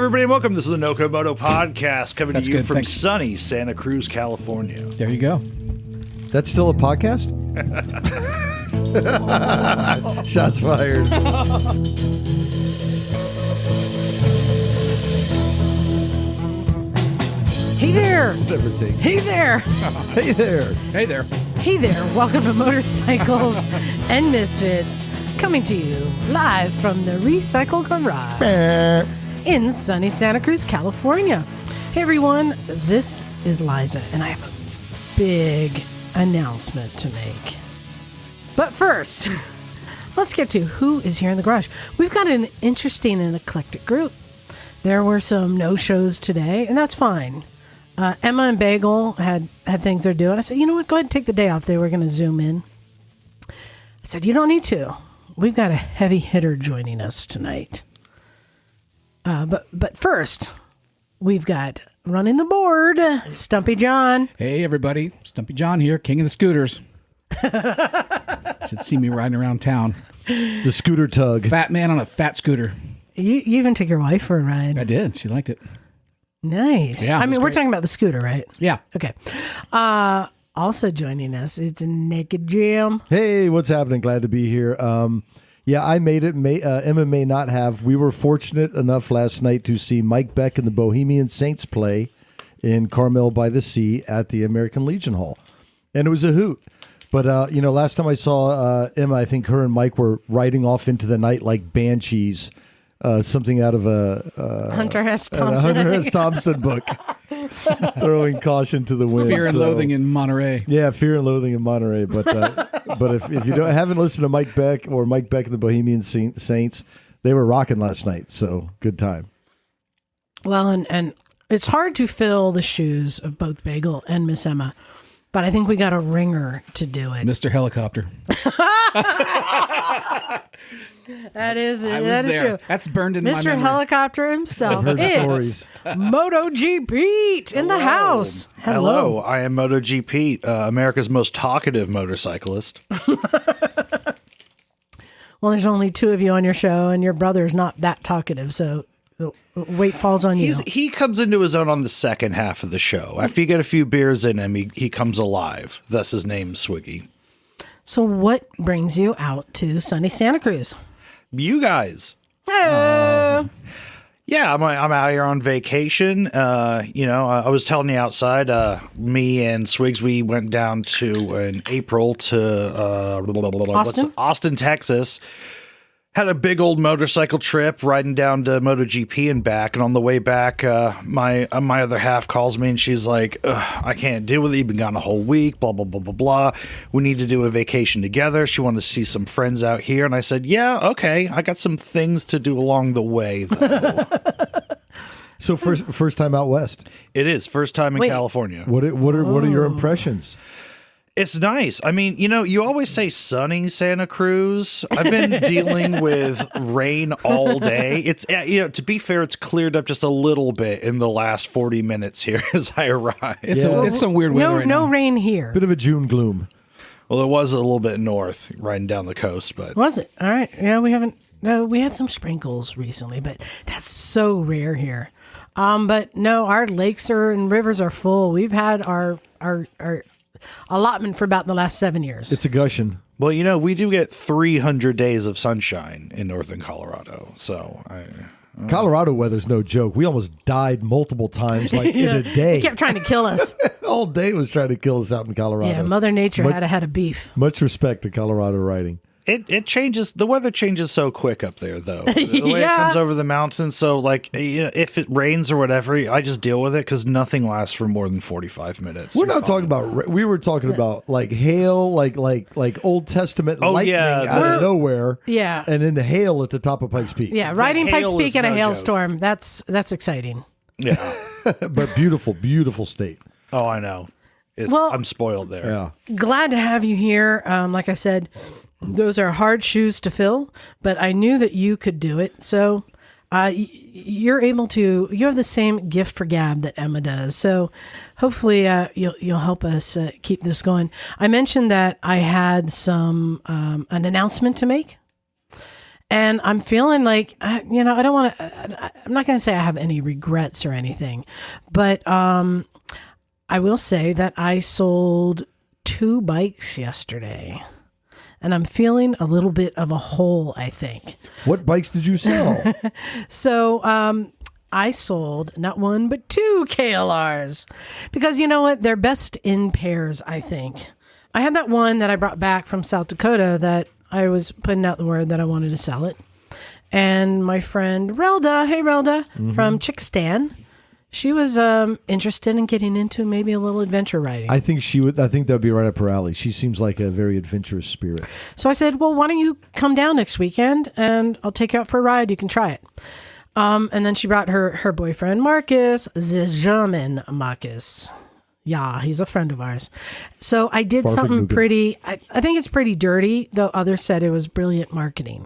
everybody, and welcome. This is the No Code Moto Podcast coming to you good, from thanks. sunny Santa Cruz, California. There you go. That's still a podcast? Shots fired. Hey there! Never take. Hey there! Hey there. Hey there. Hey there! Welcome to Motorcycles and Misfits, coming to you live from the Recycle Garage in sunny Santa Cruz, California. Hey everyone, this is Liza, and I have a big announcement to make. But first, let's get to who is here in the garage. We've got an interesting and eclectic group. There were some no-shows today, and that's fine. Emma and Bagel had things they're doing. I said, you know what, go ahead and take the day off. They were going to Zoom in. I said, you don't need to. We've got a heavy hitter joining us tonight. But first, we've got running the board, Stumpy John. Hey, everybody. Stumpy John here, king of the scooters. Should see me riding around town. The scooter tug. Fat man on a fat scooter. You even took your wife for a ride. I did. She liked it. Nice. Yeah, I it mean, was we're great. talking about the scooter, right? Yeah. Okay. Also joining us, it's Naked Jim. Hey, what's happening? Glad to be here. Yeah, I made it. Emma may not have. We were fortunate enough last night to see Mike Beck and the Bohemian Saints play in Carmel by the Sea at the American Legion Hall. And it was a hoot. But, last time I saw Emma, I think her and Mike were riding off into the night like banshees. Something out of a Hunter S. Thompson. Hunter S. Thompson book. Throwing caution to the wind. Fear and Loathing in Monterey. Yeah, Fear and Loathing in Monterey. But if you haven't listened to Mike Beck or Mike Beck and the Bohemian Saints, they were rocking last night. So good time. Well, and it's hard to fill the shoes of both Bagel and Miss Emma, but I think we got a ringer to do it. Mr. Helicopter. That is I was that is there. true. That's burned in my Mr. memory. Helicopter himself. I've heard It's stories. MotoGPete in the house. Hello, I am MotoGPete, America's most talkative motorcyclist. Well, there's only two of you on your show, and your brother's not that talkative, so the weight falls on you. He comes into his own on the second half of the show. After you get a few beers in him, he comes alive. Thus his name, Swiggy. So what brings you out to sunny Santa Cruz? You guys. Hello. Yeah, I'm out here on vacation. I was telling you outside, me and Swigs, we went down to in April to Austin, Texas. Had a big old motorcycle trip riding down to MotoGP and back. And on the way back, my other half calls me and she's like, I can't deal with it. You've been gone a whole week, blah, blah, blah, blah, blah. We need to do a vacation together. She wanted to see some friends out here. And I said, yeah, okay. I got some things to do along the way, though. So first time out west. It is. First time in Wait. California. What are your impressions? It's nice. I mean, you always say sunny Santa Cruz. I've been dealing with rain all day. It's, to be fair, it's cleared up just a little bit in the last 40 minutes here as I arrived. It's some weird weather right No now. rain here. Bit of a June gloom. Well, it was a little bit north, riding down the coast, but Was it? All right. Yeah, we haven't. No, we had some sprinkles recently, but that's so rare here. But no, our lakes and rivers are full. We've had our allotment for about the last 7 years. It's a gushing. well, we do get 300 days of sunshine in northern Colorado. So Colorado weather's no joke. We almost died multiple times, like in a day. He kept trying to kill us. All day was trying to kill us out in Colorado. Yeah, Mother Nature had a beef. Much respect to Colorado riding. It changes. The weather changes so quick up there, though. The way it Yeah. comes over the mountains. So, if it rains or whatever, I just deal with it because nothing lasts for more than 45 minutes. We're You're not talking fine. about. We were talking about like hail, like Old Testament lightning yeah, out of nowhere. Yeah. and then the hail at the top of Pikes Peak. Yeah, riding Pikes hail Peak is in a no hailstorm. That's exciting. Yeah. but beautiful state. Oh, I know. Well- I'm spoiled there. Yeah, Glad to have you here. Like I said, those are hard shoes to fill, but I knew that you could do it. So you have the same gift for gab that Emma does. So hopefully you'll help us keep this going. I mentioned that I had an announcement to make. And I'm feeling like, I don't want to, I'm not going to say I have any regrets or anything, but I will say that I sold 2 bikes yesterday. And I'm feeling a little bit of a hole, I think. What bikes did you sell? So I sold not 1, but 2 KLRs. Because you know what? They're best in pairs, I think. I had that one that I brought back from South Dakota that I was putting out the word that I wanted to sell it. And my friend Relda, hey Relda, from Chickistan, she was interested in getting into maybe a little adventure riding. I think she would. I think that'd be right up her alley. She seems like a very adventurous spirit. So I said, well, why don't you come down next weekend and I'll take you out for a ride. You can try it. And then she brought her boyfriend, Marcus, the German Marcus. Yeah, he's a friend of ours. So I did something pretty, I think it's pretty dirty, though others said it was brilliant marketing.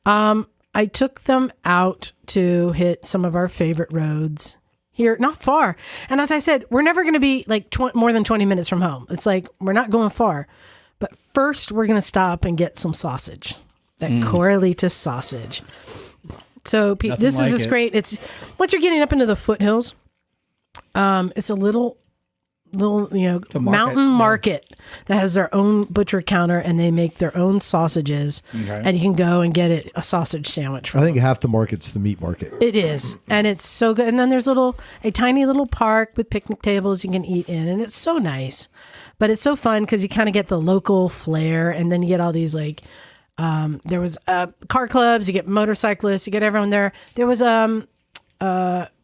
I took them out to hit some of our favorite roads here, not far. And as I said, we're never going to be like more than 20 minutes from home. It's like, we're not going far. But first, we're going to stop and get some sausage, that Corralitas sausage. So, Pete, this is just great. It's once you're getting up into the foothills, it's a little mountain market that has their own butcher counter, and they make their own sausages, and you can go and get a sausage sandwich from I think half the market's the meat market. It is, and it's so good. And then there's a tiny little park with picnic tables you can eat in, and it's so nice. But it's so fun because you kind of get the local flair, and then you get all these like there was car clubs, you get motorcyclists, you get everyone there. There was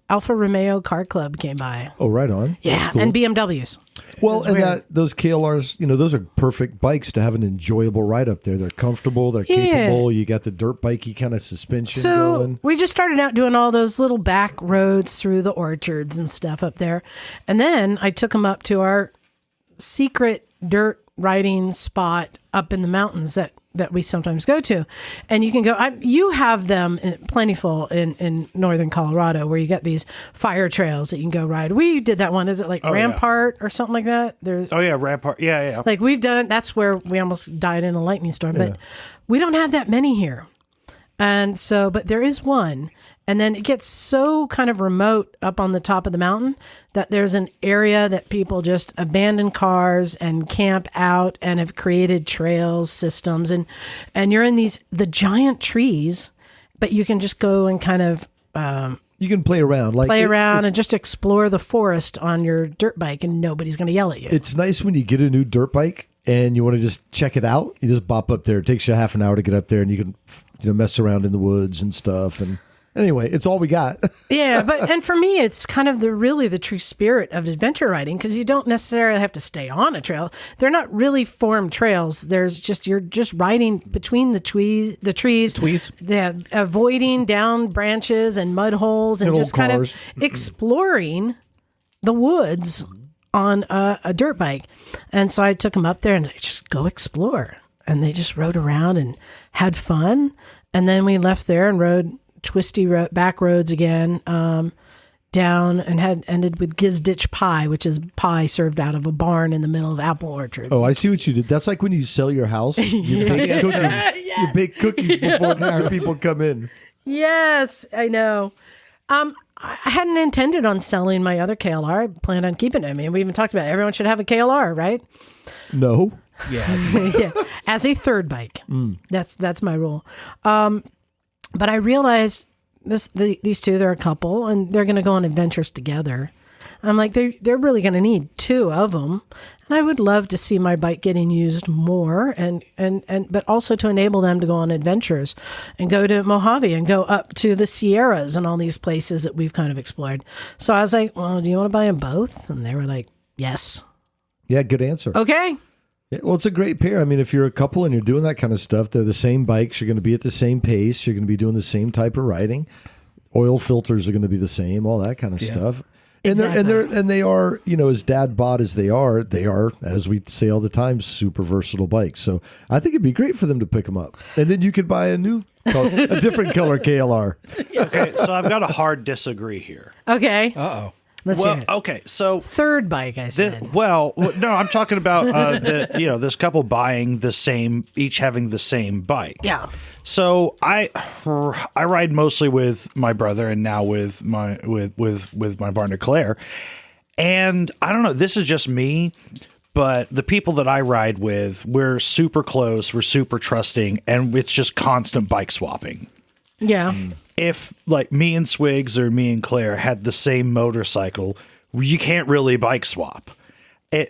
Alfa Romeo car club came by. Oh, right on. Yeah, cool. And BMWs. Well, and those KLRs, those are perfect bikes to have an enjoyable ride up there. They're comfortable, they're capable. You got the dirt bikey kind of suspension going. We just started out doing all those little back roads through the orchards and stuff up there. And then I took them up to our secret dirt riding spot up in the mountains that we sometimes go to. And you can go, you have them plentiful in northern Colorado where you get these fire trails that you can go ride. We did that one. Is it like Rampart or something like that? Rampart. Yeah. Like that's where we almost died in a lightning storm. But we don't have that many here. And so, but there is one. And then it gets so kind of remote up on the top of the mountain that there's an area that people just abandon cars and camp out and have created trails systems. And you're in the giant trees, but you can just go and kind of... you can play around. And just explore the forest on your dirt bike and nobody's going to yell at you. It's nice when you get a new dirt bike and you want to just check it out. You just bop up there. It takes you half an hour to get up there and you can mess around in the woods and stuff. And anyway, it's all we got. Yeah, and for me, it's kind of the true spirit of adventure riding because you don't necessarily have to stay on a trail. They're not really formed trails. You're just riding between the trees. Yeah, avoiding down branches and mud holes and just kind of exploring the woods on a dirt bike. And so I took them up there and they just go explore. And they just rode around and had fun. And then we left there and rode twisty back roads again, down and had ended with Gizditch pie, which is pie served out of a barn in the middle of apple orchards. Oh, I see what you did. That's like when you sell your house. You bake cookies. Yes. You bake cookies before the people come in. Yes, I know. I hadn't intended on selling my other KLR. I planned on keeping it. I mean, we even talked about it. Everyone should have a KLR, right? No. Yes. Yeah, as a third bike. That's my rule. But I realized these two, they're a couple, and they're going to go on adventures together. I'm like, they're really going to need 2 of them, and I would love to see my bike getting used more, and but also to enable them to go on adventures and go to Mojave and go up to the Sierras and all these places that we've kind of explored. So I was like, well, do you want to buy them both? And they were like, yes. Yeah, good answer. Okay. Yeah, well, it's a great pair. I mean, if you're a couple and you're doing that kind of stuff, they're the same bikes. You're going to be at the same pace. You're going to be doing the same type of riding. Oil filters are going to be the same, all that kind of stuff. And exactly. they are, as dad bod as they are, as we say all the time, super versatile bikes. So I think it'd be great for them to pick them up. And then you could buy a different color KLR. Okay, so I've got a hard disagree here. Okay. Uh-oh. Let's hear it. Okay, so Third bike, I said. no, I'm talking about this couple buying the same, each having the same bike. Yeah. So I ride mostly with my brother and now with my partner Claire, and I don't know. This is just me, but the people that I ride with, we're super close, we're super trusting, and it's just constant bike swapping. Yeah. If like me and Swigs or me and Claire had the same motorcycle, you can't really bike swap.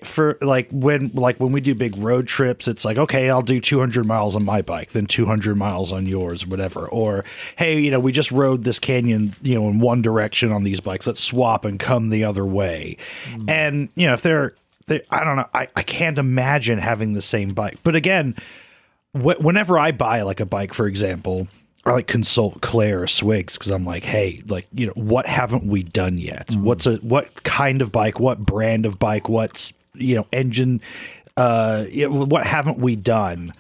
For when we do big road trips, it's like, okay, I'll do 200 miles on my bike, then 200 miles on yours, whatever. Or, hey, we just rode this canyon, in one direction on these bikes. Let's swap and come the other way. And, if they're I don't know, I can't imagine having the same bike. But again, whenever I buy like a bike, for example, I like consult Claire or Swigs because I'm like, hey, what haven't we done yet? What kind of bike? What brand of bike? What's engine? What haven't we done?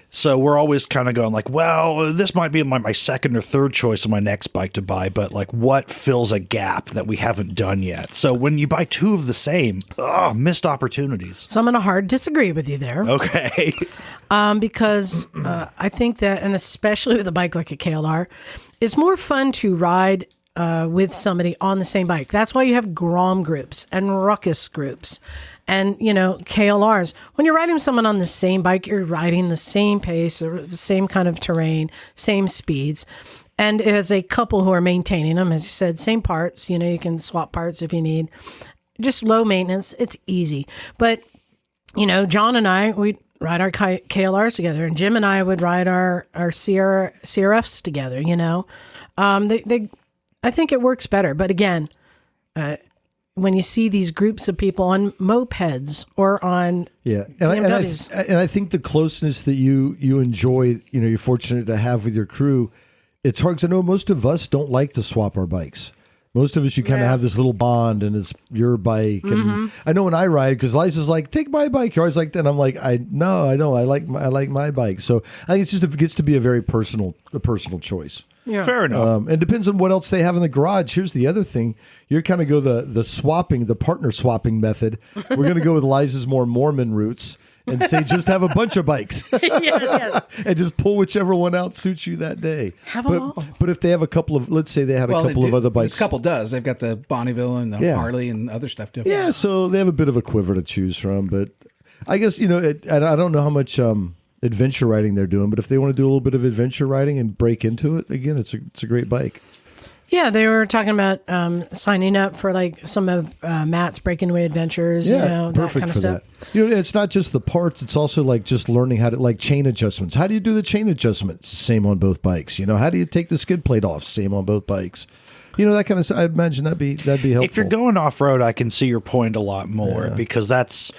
So we're always kind of going like, well, this might be my second or third choice of my next bike to buy, but like, what fills a gap that we haven't done yet? So when you buy two of the same, missed opportunities. So I'm going to hard disagree with you there. Okay. Because I think that, and especially with a bike like a KLR, it's more fun to ride with somebody on the same bike. That's why you have Grom groups and Ruckus groups and, KLRs. When you're riding with someone on the same bike, you're riding the same pace, or the same kind of terrain, same speeds. And as a couple who are maintaining them, as you said, same parts, you can swap parts if you need. Just low maintenance. It's easy. But, John and I, we ride our KLRs together, and Jim and I would ride our CRFs together, I think it works better. But again, when you see these groups of people on mopeds or on BMWs. And I think the closeness that you enjoy, you're fortunate to have with your crew, it's hard because I know most of us don't like to swap our bikes. Most of us, you kind of have this little bond, and it's your bike. And I know when I ride, because Liza's like, "Take my bike." You're always like that. And I'm like, I don't. I like my bike. So I think it gets to be a very personal choice. Yeah. Fair enough. And depends on what else they have in the garage. Here's the other thing: you kind of go the partner swapping method. We're going to go with Liza's more Mormon roots. And say, just have a bunch of bikes. yes. And just pull whichever one out suits you that day. Have them all. But if they have a couple of, let's say they had a couple of other bikes. This couple does. They've got the Bonneville and the Harley and other stuff too. Yeah, so they have a bit of a quiver to choose from. But I guess, I don't know how much adventure riding they're doing. But if they want to do a little bit of adventure riding and break into it, again, it's a great bike. Yeah, they were talking about signing up for like some of Matt's Breaking Away Adventures, that kind of stuff. That. It's not just the parts; it's also like just learning how to like chain adjustments. How do you do the chain adjustments? Same on both bikes. How do you take the skid plate off? Same on both bikes. That kind of. I'd imagine that'd be helpful. If you're going off road, I can see your point a lot more because that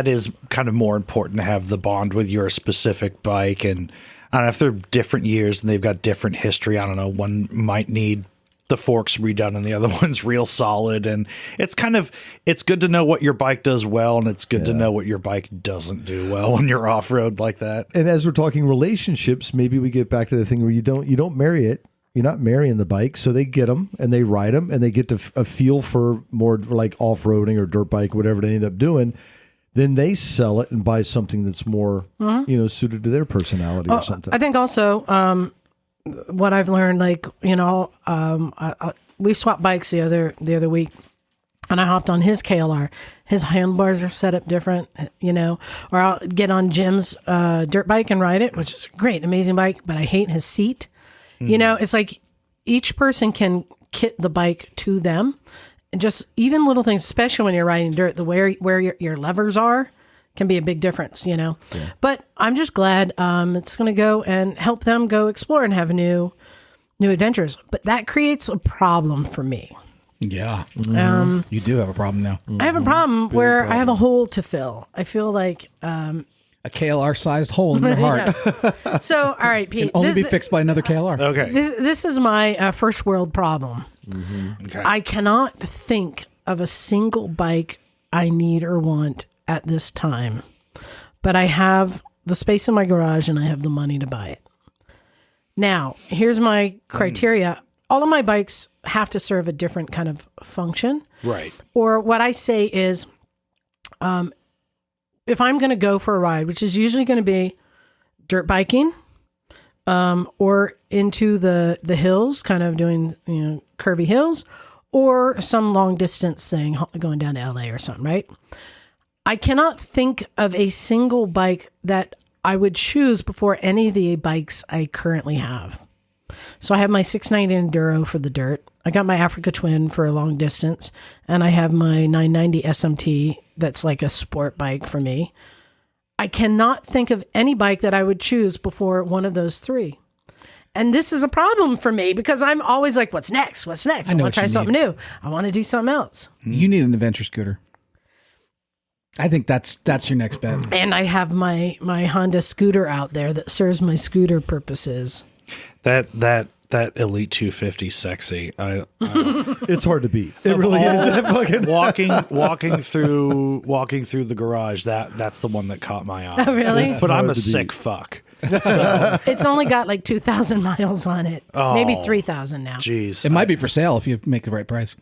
is kind of more important to have the bond with your specific bike. And I don't know if they're different years and they've got different history. I don't know. One might need the forks redone and the other one's real solid, and it's good to know what your bike does well, and it's good to know what your bike doesn't do well when you're off-road like that. And as we're talking relationships, maybe we get back to the thing where you don't marry it. You're not marrying the bike, so they get them and they ride them and they get a feel for more like off-roading or dirt bike, whatever they end up doing. Then they sell it and buy something that's more suited to their personality or something. I think also what I've learned, we swapped bikes the other week, and I hopped on his KLR. His handlebars are set up different, or I'll get on Jim's dirt bike and ride it, which is a great, amazing bike, but I hate his seat. It's like each person can kit the bike to them. And just even little things, especially when you're riding dirt, where your levers are can be a big difference, Yeah. But I'm just glad it's going to go and help them go explore and have new adventures. But that creates a problem for me. Yeah. You do have a problem now. I have a problem where I have a hole to fill. I feel like a KLR-sized hole in your heart. So, all right, Pete. Can only be fixed by another KLR. Okay. This is my first world problem. Okay. I cannot think of a single bike I need or want at this time, but I have the space in my garage and I have the money to buy it. Now, here's my criteria. all of my bikes have to serve a different kind of function. Right. Or what I say is, if I'm going to go for a ride, which is usually going to be dirt biking, or into the hills, kind of doing, curvy hills, or some long distance thing going down to LA or something, right? I cannot think of a single bike that I would choose before any of the bikes I currently have. So I have my 690 Enduro for the dirt. I got my Africa Twin for a long distance, and I have my 990 SMT that's like a sport bike for me. I cannot think of any bike that I would choose before one of those three. And this is a problem for me because I'm always like, what's next? What's next? I want to try something new. I want to do something else. You need an adventure scooter. I think that's your next bet. And I have my Honda scooter out there that serves my scooter purposes. That Elite 250 sexy. It's hard to beat. It really is. walking through the garage. That's the one that caught my eye. Oh, really? But I'm a sick fuck. So. It's only got like 2,000 miles on it. Maybe 3,000 now. Jeez. It might be for sale if you make the right price.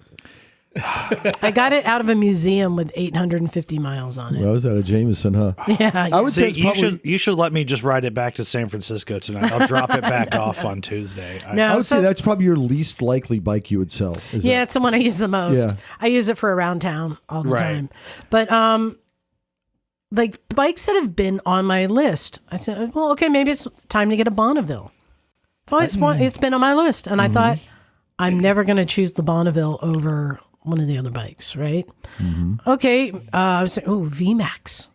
I got it out of a museum with 850 miles on it. Well, I was out of Jameson, huh? Yeah. I would say it's you should let me just ride it back to San Francisco tonight. I'll drop it back off on Tuesday. I would say that's probably your least likely bike you would sell. It's the one I use the most. Yeah. I use it for around town all the time. But like bikes that have been on my list, I said, well, okay, maybe it's time to get a Bonneville. It's been on my list, and I thought I'm never going to choose the Bonneville over one of the other bikes, right? Okay, I was saying, VMAX.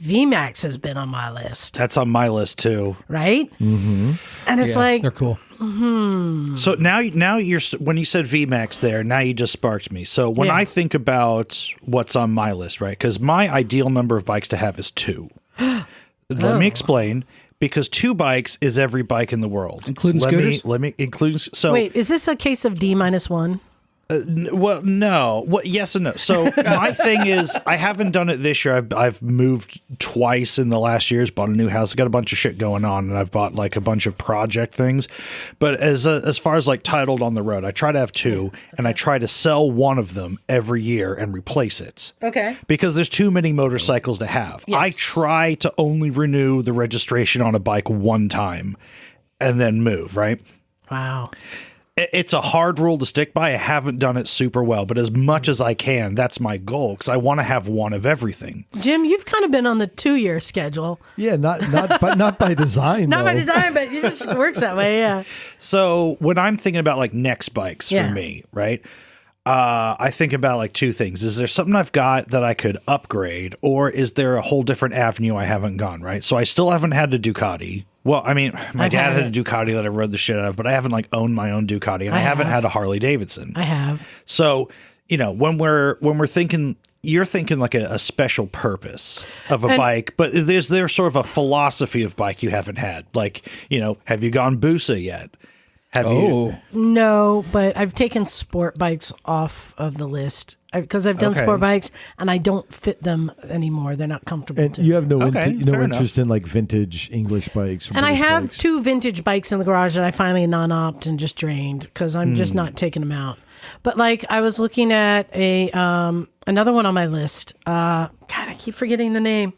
VMAX has been on my list. That's on my list too. Right? And it's like... They're cool. So now you're when you said VMAX there, now you just sparked me. So when I think about what's on my list, right? Because my ideal number of bikes to have is 2. Let me explain. Because 2 bikes is every bike in the world, including scooters. Wait, is this a case of D-1? Well, no. Yes and no. So my thing is, I haven't done it this year. I've moved twice in the last years. Bought a new house. I got a bunch of shit going on, and I've bought like a bunch of project things. But as far as like titled on the road, I try to have 2, and I try to sell one of them every year and replace it. Okay. Because there's too many motorcycles to have. Yes. I try to only renew the registration on a bike one time, and then move. Right. Wow. It's a hard rule to stick by. I haven't done it super well, but as much as I can, that's my goal because I want to have one of everything. Jim, you've kind of been on the 2-year schedule. Yeah, not by design. Not by design, but it just works that way. Yeah. So when I'm thinking about like next bikes for me, right? I think about like 2 things. Is there something I've got that I could upgrade, or is there a whole different avenue I haven't gone, right? So I still haven't had the Ducati. Well, I mean, my dad had a Ducati that I rode the shit out of, but I haven't like owned my own Ducati, and I haven't had a Harley Davidson. I have. So, when we're thinking, you're thinking like a special purpose of a bike, but is there sort of a philosophy of bike you haven't had? Like, have you gone Busa yet? Have you? No, but I've taken sport bikes off of the list because I've done sport bikes and I don't fit them anymore. They're not comfortable. And you have no fair interest in like vintage English bikes. And I have bikes. 2 vintage bikes in the garage that I finally non-opt and just drained because I'm just not taking them out. But like I was looking at another one on my list. God, I keep forgetting the name.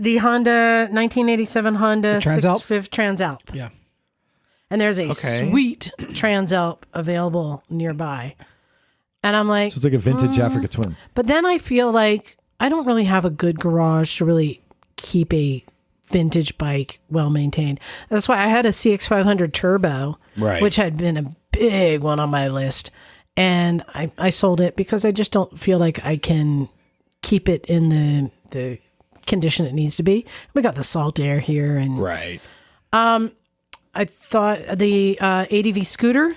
The Honda 1987 Honda 650 Transalp. Yeah. And there's a sweet Transalp available nearby. And I'm like... So it's like a vintage Africa Twin. But then I feel like I don't really have a good garage to really keep a vintage bike well maintained. That's why I had a CX500 Turbo, which had been a big one on my list. And I sold it because I just don't feel like I can keep it in the condition it needs to be. We got the salt air here. And I thought the ADV scooter,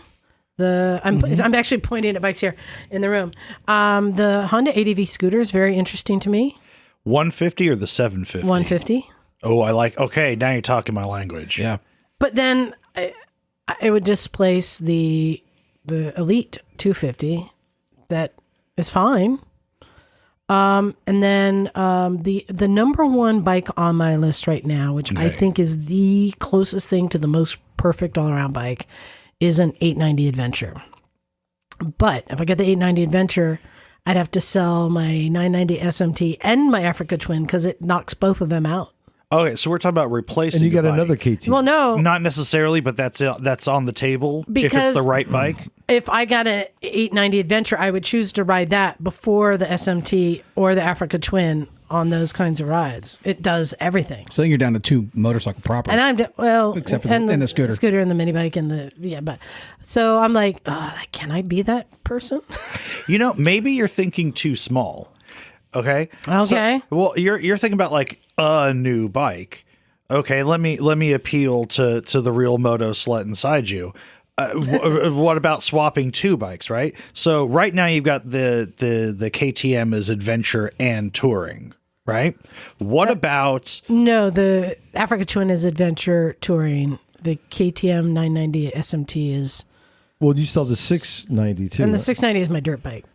I'm actually pointing at bikes here in the room. The Honda ADV scooter is very interesting to me. 150 or the 750? 150. Oh, okay, now you're talking my language. Yeah. But then it would displace the Elite 250. That is fine. And then the number 1 bike on my list right now, which I think is the closest thing to the most perfect all-around bike, is an 890 Adventure. But if I get the 890 Adventure, I'd have to sell my 990 SMT and my Africa Twin because it knocks both of them out. Okay, so we're talking about replacing. And you got the bike. another KT. Well, no. Not necessarily, but that's on the table if Because- it's the right bike. If I got an 890 Adventure, I would choose to ride that before the SMT or the Africa Twin on those kinds of rides. It does everything. So then you're down to 2 motorcycle properties. And Except for the- and the scooter. scooter and the mini bike and but so I'm like, can I be that person? Maybe you're thinking too small. Okay. Okay. Well, you're thinking about like a new bike. Okay, let me appeal to the real moto slut inside you. What about swapping 2 bikes, right? So right now you've got the KTM as adventure and touring, right? What about No, the Africa Twin is adventure touring. The KTM 990 SMT is, Well, you still have the 690 too. and the right? 690 is my dirt bike.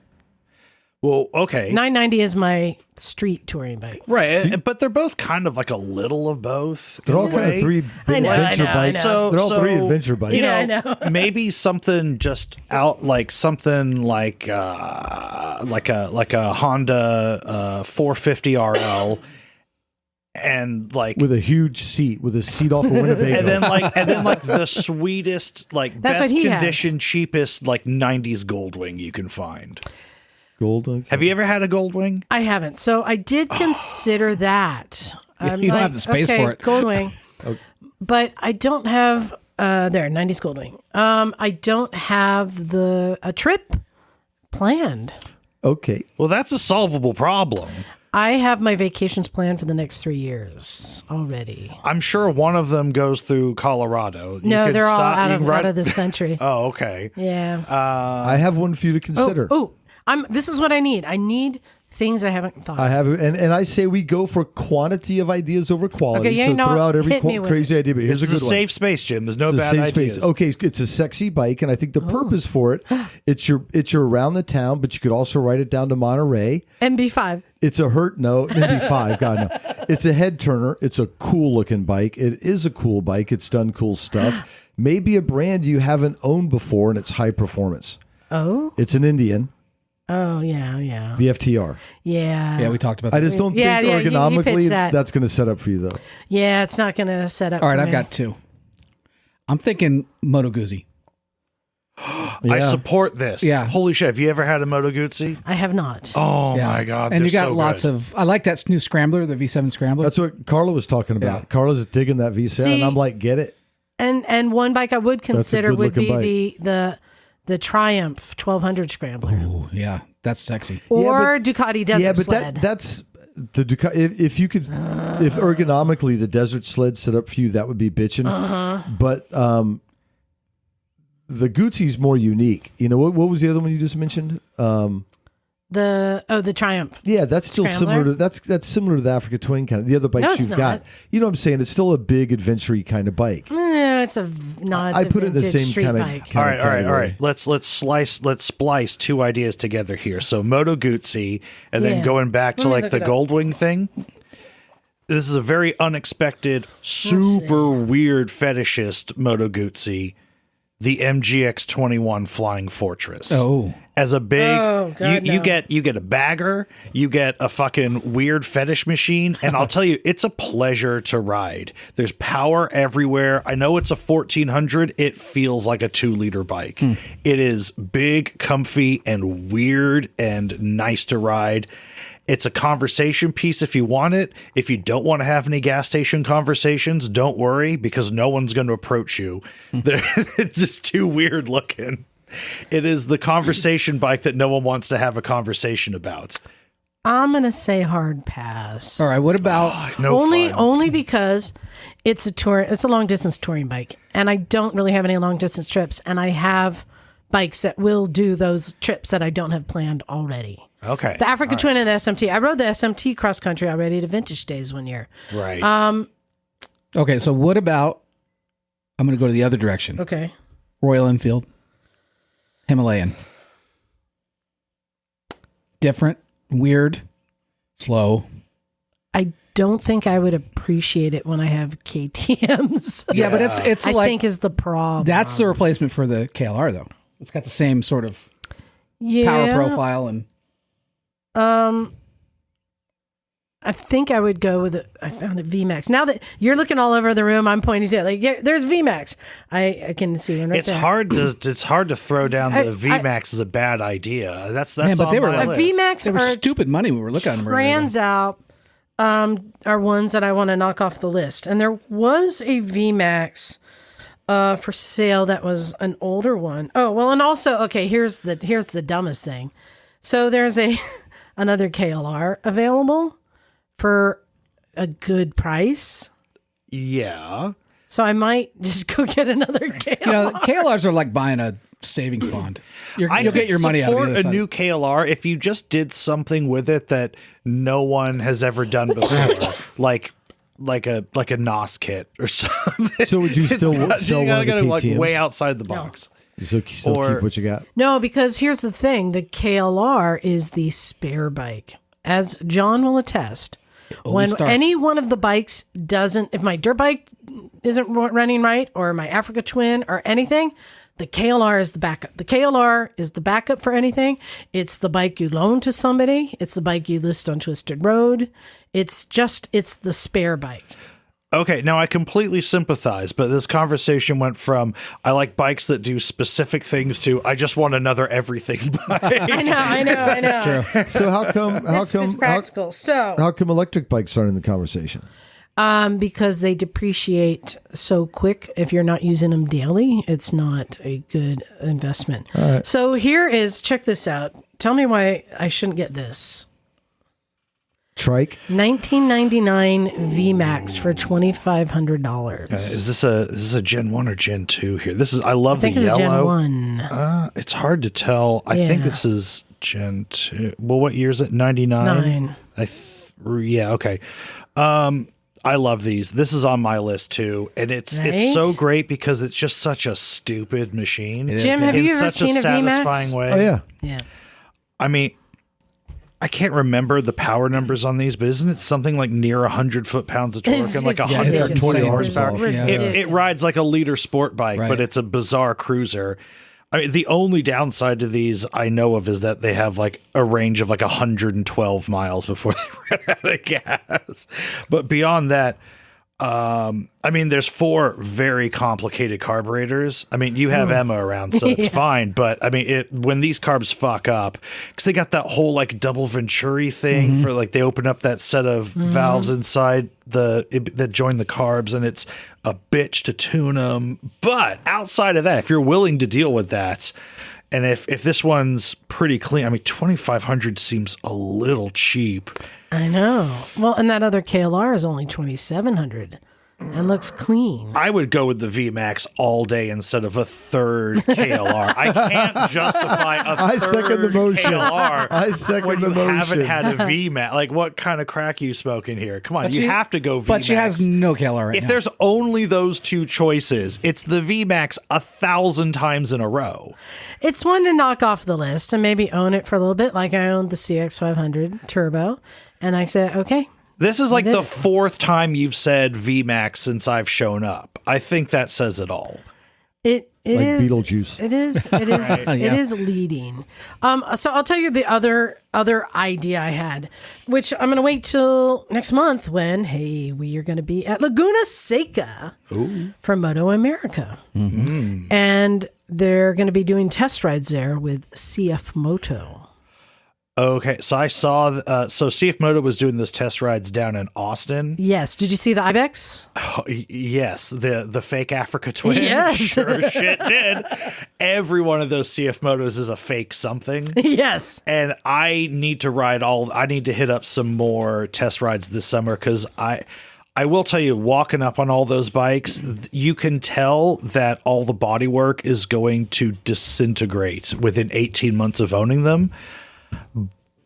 well, okay. 990 is my street touring bike. Right, but they're both kind of like a little of both. They're in all a kind of way. 3 big adventure bikes. So They're all 3 adventure bikes. Yeah, I know. Maybe something just out like something like a Honda 450 RL, and like With a huge seat, with a seat off of Winnebago. and then like the sweetest, like That's best what he has. condition, cheapest like 90s Goldwing you can find. Gold. Okay. Have you ever had a Goldwing? I haven't. So I did consider that. I'm You don't have the space for it. Goldwing. But I don't have 90s Goldwing. I don't have a trip planned. Okay. Well, that's a solvable problem. I have my vacations planned for the next 3 years already. I'm sure one of them goes through Colorado. You No, could they're all stop- out you of can ride- out of this country. Oh, okay. Yeah. I have one for you to consider. This is what I need. I need things I haven't thought. I have, and I say we go for quantity of ideas over quality. Okay, yeah, so no, throw out every hit me with crazy it. idea. But here's It's a a good one. safe space, Jim. There's no It's a bad safe ideas. space. Okay, it's a sexy bike, and I think the purpose for it, it's your around the town, but you could also ride it down to Monterey. MB5. It's a MB5. God no, it's a head turner. It's a cool looking bike. It is a cool bike. It's done cool stuff. Maybe a brand you haven't owned before, and it's high performance. Oh? It's an Indian, Oh, yeah. the FTR. Yeah. Yeah, we talked about that. I just don't Yeah, think yeah, he ergonomically pitched that. that's going to set up for you though. Yeah, it's not going to set up All right, for I've me. got 2. I'm thinking Moto Guzzi. I Yeah. support this. Yeah. Holy shit. Have you ever had a Moto Guzzi? I have not. Oh, Yeah. my God. And they're you got so lots good. of. I like that new Scrambler, the V7 Scrambler. That's what Carla was talking about. Yeah. Carla's digging that V7, See- and I'm like, get it. And one bike I would consider would be good-looking the Triumph 1200 Scrambler. Ooh, yeah, that's sexy. Or Ducati Desert Yeah, but Sled. that's the Ducati. If you could, if ergonomically the Desert Sled set up for you, that would be bitching. But the Guzzi's more unique. You know what was the other one you just mentioned? The Triumph. Yeah, that's still Scrambler? similar to that's similar to the Africa Twin kind of the other bikes No, it's you've not. got. You know what I'm saying? It's still a big adventure-y kind of bike. No, it's a not. I put it in the same street kind of bike. All right. category. Let's splice 2 ideas together here. So Moto Guzzi, and then Yeah. going back to Let me like look the it up. Goldwing thing. This is a very unexpected, super weird fetishist Moto Guzzi, the MGX21 Flying Fortress. Oh, As a big, Oh, God, you no. get a bagger, you get a fucking weird fetish machine, and I'll tell you, it's a pleasure to ride. There's power everywhere. I know it's a 1400. It feels like a 2-liter bike. It is big, comfy, and weird, and nice to ride. It's a conversation piece if you want it. If you don't want to have any gas station conversations, don't worry, because no one's going to approach you. It's just too weird looking. It is the conversation bike that no one wants to have a conversation about. I'm gonna say hard pass. all right. What about? No fun. Only because it's a long distance touring bike, and I don't really have any long distance trips, and I have bikes that will do those trips that I don't have planned already. Okay. The Africa Twin and the SMT. I rode the SMT cross country already to Vintage Days one year. Right. Okay, so what about? I'm going to go to the other direction. Okay. Royal Enfield, Himalayan. Different, weird, slow. I don't think I would appreciate it when I have KTMs. Yeah, but it's I like think is the problem. that's the replacement for the KLR though. It's got the same sort of power profile and. I think I would go with I found a VMAX. Now that you're looking all over the room, I'm pointing to it. Like, yeah, there's VMAX. I can see one right it's there. It's hard to throw down the VMAX as a bad idea. That's Man, but on they were my like- list. VMAX They were are stupid money. We were looking at them earlier. trans out are ones that I want to knock off the list. And there was a VMAX for sale that was an older one. Oh, well, and also, okay, here's the dumbest thing. So there's another KLR available for a good price. Yeah. So I might just go get another KLR. You know, KLRs are like buying a savings bond. You'll get your money out of the other a side. new KLR if you just did something with it that no one has ever done before, like a NOS kit or something. So would you still sell you one of the gotta KTMs? like way outside the box. You still keep what you got. No, because here's the thing. The KLR is the spare bike. As John will attest, when starts. any one of the bikes doesn't, if my dirt bike isn't running right or my Africa Twin or anything, the KLR is the backup. The KLR is the backup for anything. It's the bike you loan to somebody. It's the bike you list on Twisted Road. It's the spare bike. Okay, now I completely sympathize, but this conversation went from I like bikes that do specific things to I just want another everything bike. I know. That's True. So how come practical. how come electric bikes aren't in the conversation? Because they depreciate so quick. If you're not using them daily, it's not a good investment. All right. So check this out. Tell me why I shouldn't get this. Trike. 1999 VMAX for $2,500. Is this a Gen 1 or Gen 2 here? I love I think the it's yellow. Gen 1. It's hard to tell. I think this is Gen 2. Well, what year is it? 99? 9. Yeah, okay. I love these. This is on my list too, and it's so great because it's just such a stupid machine. Jim, have you ever seen a VMAX? Satisfying way. Oh yeah. Yeah. I mean, I can't remember the power numbers on these, but isn't it something like near 100 foot-pounds of torque and like It's 120 insane. horsepower? Yeah. It rides like a liter sport bike, Right. but it's a bizarre cruiser. I mean, the only downside to these I know of is that they have like a range of like 112 miles before they run out of gas. But beyond that, I mean, there's 4 very complicated carburetors. I mean, you have Emma around, so it's fine. But I mean, when these carbs fuck up, because they got that whole like double Venturi thing for like they open up that set of valves inside that join the carbs, and it's a bitch to tune them. But outside of that, if you're willing to deal with that, and if this one's pretty clean, I mean, 2,500 seems a little cheap. I know. Well, and that other KLR is only 2,700 and looks clean. I would go with the VMAX all day instead of a third KLR. I can't justify a third second the motion. KLR I second when the you motion. haven't had a VMAX. Like, what kind of crack are you smoking here? Come on, But you she- have to go VMAX. But she has no KLR right If now. there's only those 2 choices, it's the VMAX 1,000 times in a row. It's one to knock off the list and maybe own it for a little bit, like I owned the CX500 Turbo. And I said, okay. This is like Did the it. 4th time you've said VMAX since I've shown up. I think that says it all. It Like is Beetlejuice. It is. It is. It is leading. So I'll tell you the other idea I had, which I'm going to wait till next month when we are going to be at Laguna Seca for Moto America, and they're going to be doing test rides there with CF Moto. Okay, so I saw, so CF Moto was doing those test rides down in Austin. Yes. Did you see the Ibex? Oh, yes, the fake Africa Twin. Yes. Sure shit did. Every one of those CF Motos is a fake something. Yes. And I need to I need to hit up some more test rides this summer because I will tell you, walking up on all those bikes, you can tell that all the bodywork is going to disintegrate within 18 months of owning them.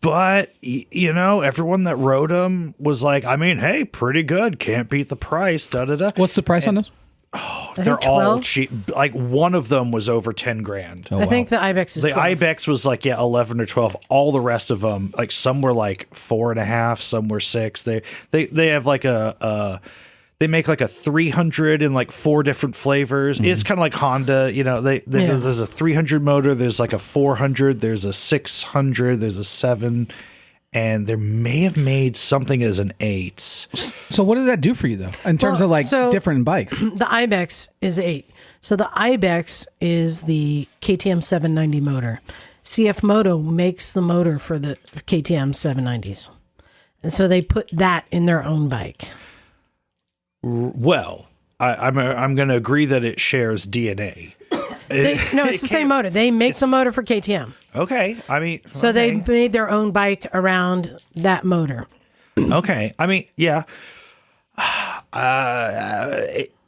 But, you know, everyone that rode them was like, I mean, hey, pretty good. Can't beat the price. Da da da. What's the price on this? They're think all 12. cheap. Like one of them was over 10 grand. Oh, I think the Ibex is The 12. Ibex was like 11 or 12. All the rest of them, like some were like 4.5, some were 6. They have like they make like a 300 in like 4 different flavors. It's kind of like Honda, there's a 300 motor, there's like a 400, there's a 600, there's a 7, and they may have made something as an 8. So what does that do for you though, in terms of like different bikes? The Ibex is 8. So the Ibex is the KTM 790 motor. CF Moto makes the motor for the KTM 790s. And so they put that in their own bike. Well, I'm going to agree that it shares DNA. It's the same motor. They make the motor for KTM. Okay. I mean, So they made their own bike around that motor. Okay. I mean, yeah.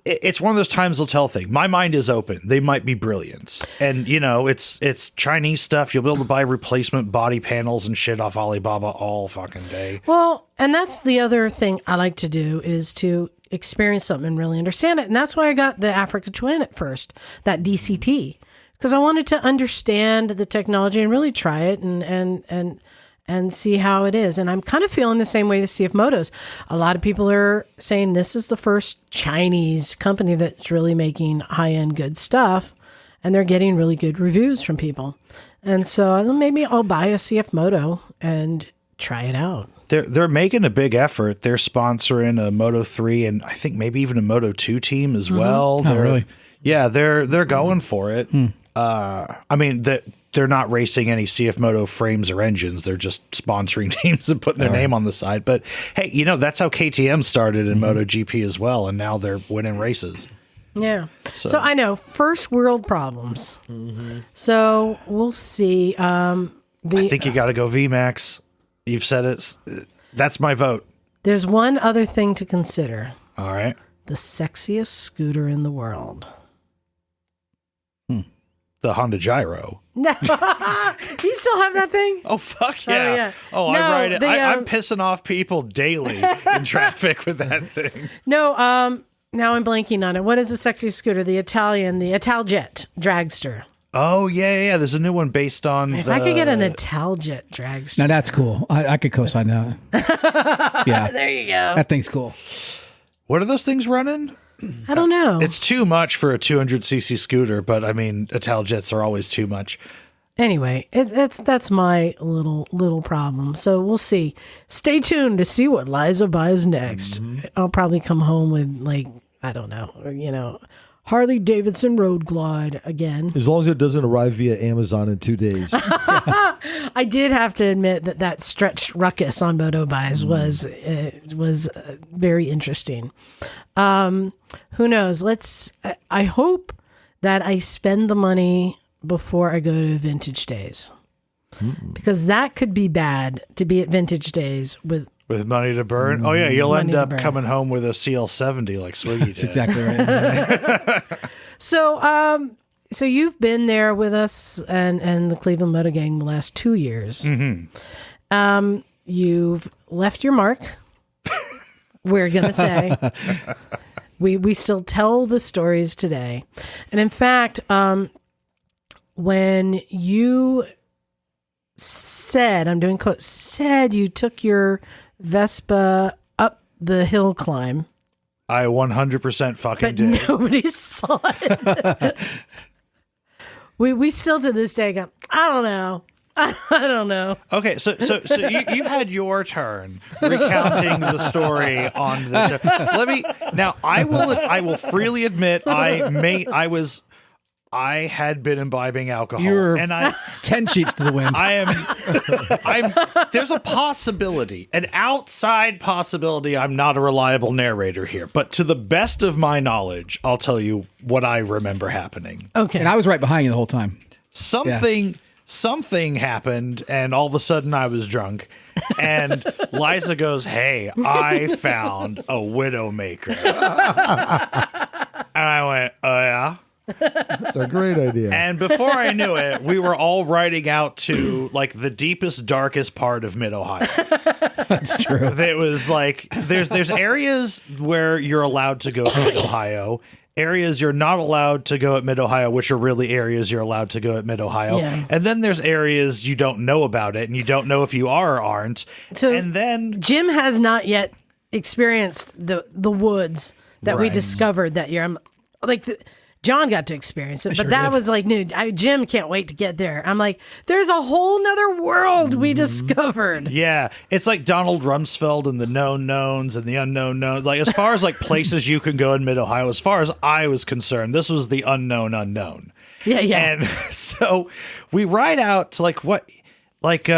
It's one of those times they'll tell thing. My mind is open. They might be brilliant. And, it's Chinese stuff. You'll be able to buy replacement body panels and shit off Alibaba all fucking day. Well, and that's the other thing I like to do is to experience something and really understand it. And that's why I got the Africa Twin at first, that DCT, because I wanted to understand the technology and really try it and see how it is. And I'm kind of feeling the same way with CF Motos. A lot of people are saying this is the first Chinese company that's really making high-end good stuff, and they're getting really good reviews from people. And so maybe I'll buy a CF Moto and try it out. They're making a big effort. They're sponsoring a Moto 3 and I think maybe even a Moto 2 team as well. Oh, really? Yeah, they're going for it. I mean, they're not racing any CF Moto frames or engines. They're just sponsoring teams and putting their name on the side. But hey, that's how KTM started in MotoGP as well, and now they're winning races. Yeah. So I know, first world problems. So we'll see. I think you got to go VMAX. You've said it. That's my vote. There's one other thing to consider. All right. The sexiest scooter in the world. The Honda Gyro. No. Do you still have that thing? Oh, fuck yeah. Oh, yeah. Oh, No, I ride it. I'm the, pissing off people daily in traffic with that thing. No, now I'm blanking on it. What is the sexiest scooter? The Italjet dragster. Oh, yeah. There's a new one based on If I could get an Italjet dragster. Now that's cool. I could co-sign that. Yeah. There you go. That thing's cool. What are those things running? I don't know. It's too much for a 200cc scooter, but I mean, Italjets are always too much. Anyway, that's my little problem. So we'll see. Stay tuned to see what Liza buys next. I'll probably come home with I don't know, Harley Davidson Road Glide again. As long as it doesn't arrive via Amazon in 2 days. I did have to admit that stretched ruckus on Moto Buys was very interesting. Who knows? I hope that I spend the money before I go to Vintage Days, because that could be bad to be at Vintage Days with money to burn. Oh yeah, you'll end up burn. coming home with a CL70 like Swiggy did. That's exactly right. So you've been there with us and the Cleveland Moto Gang the last 2 years. You've left your mark. We're gonna say we still tell the stories today, and in fact, when you said, I'm doing quotes, said you took your Vespa up the hill climb. I 100% fucking But did. nobody saw it. we still to this day go, I don't know. I don't know. Okay, so you've had your turn recounting the story on the show. I will freely admit I had been imbibing alcohol. You're and I 10 sheets to the wind. There's a possibility, an outside possibility I'm not a reliable narrator here, but to the best of my knowledge, I'll tell you what I remember happening. Okay. And I was right behind you the whole time. Something happened, and all of a sudden I was drunk. And Liza goes, "Hey, I found a Widowmaker." And I went, "Oh, yeah?" It's a great idea. And before I knew it, we were all riding out to like the deepest, darkest part of Mid-Ohio. That's true. It was like there's areas where you're allowed to go to Mid-Ohio, areas you're not allowed to go at Mid-Ohio, which are really areas you're allowed to go at Mid-Ohio. Yeah. And then there's areas you don't know about it, and you don't know if you are or aren't. So and then Jim has not yet experienced the woods that we Right. discovered that year. I'm like, John got to experience it, but that was like new. Jim can't wait to get there. I'm like, there's a whole nother world we discovered. yeah, it's like Donald Rumsfeld and the known knowns and the unknown knowns. Like as far as like places you can go in Mid-Ohio, as far as I was concerned, this was the unknown unknown. Yeah. And so we ride out to like what, like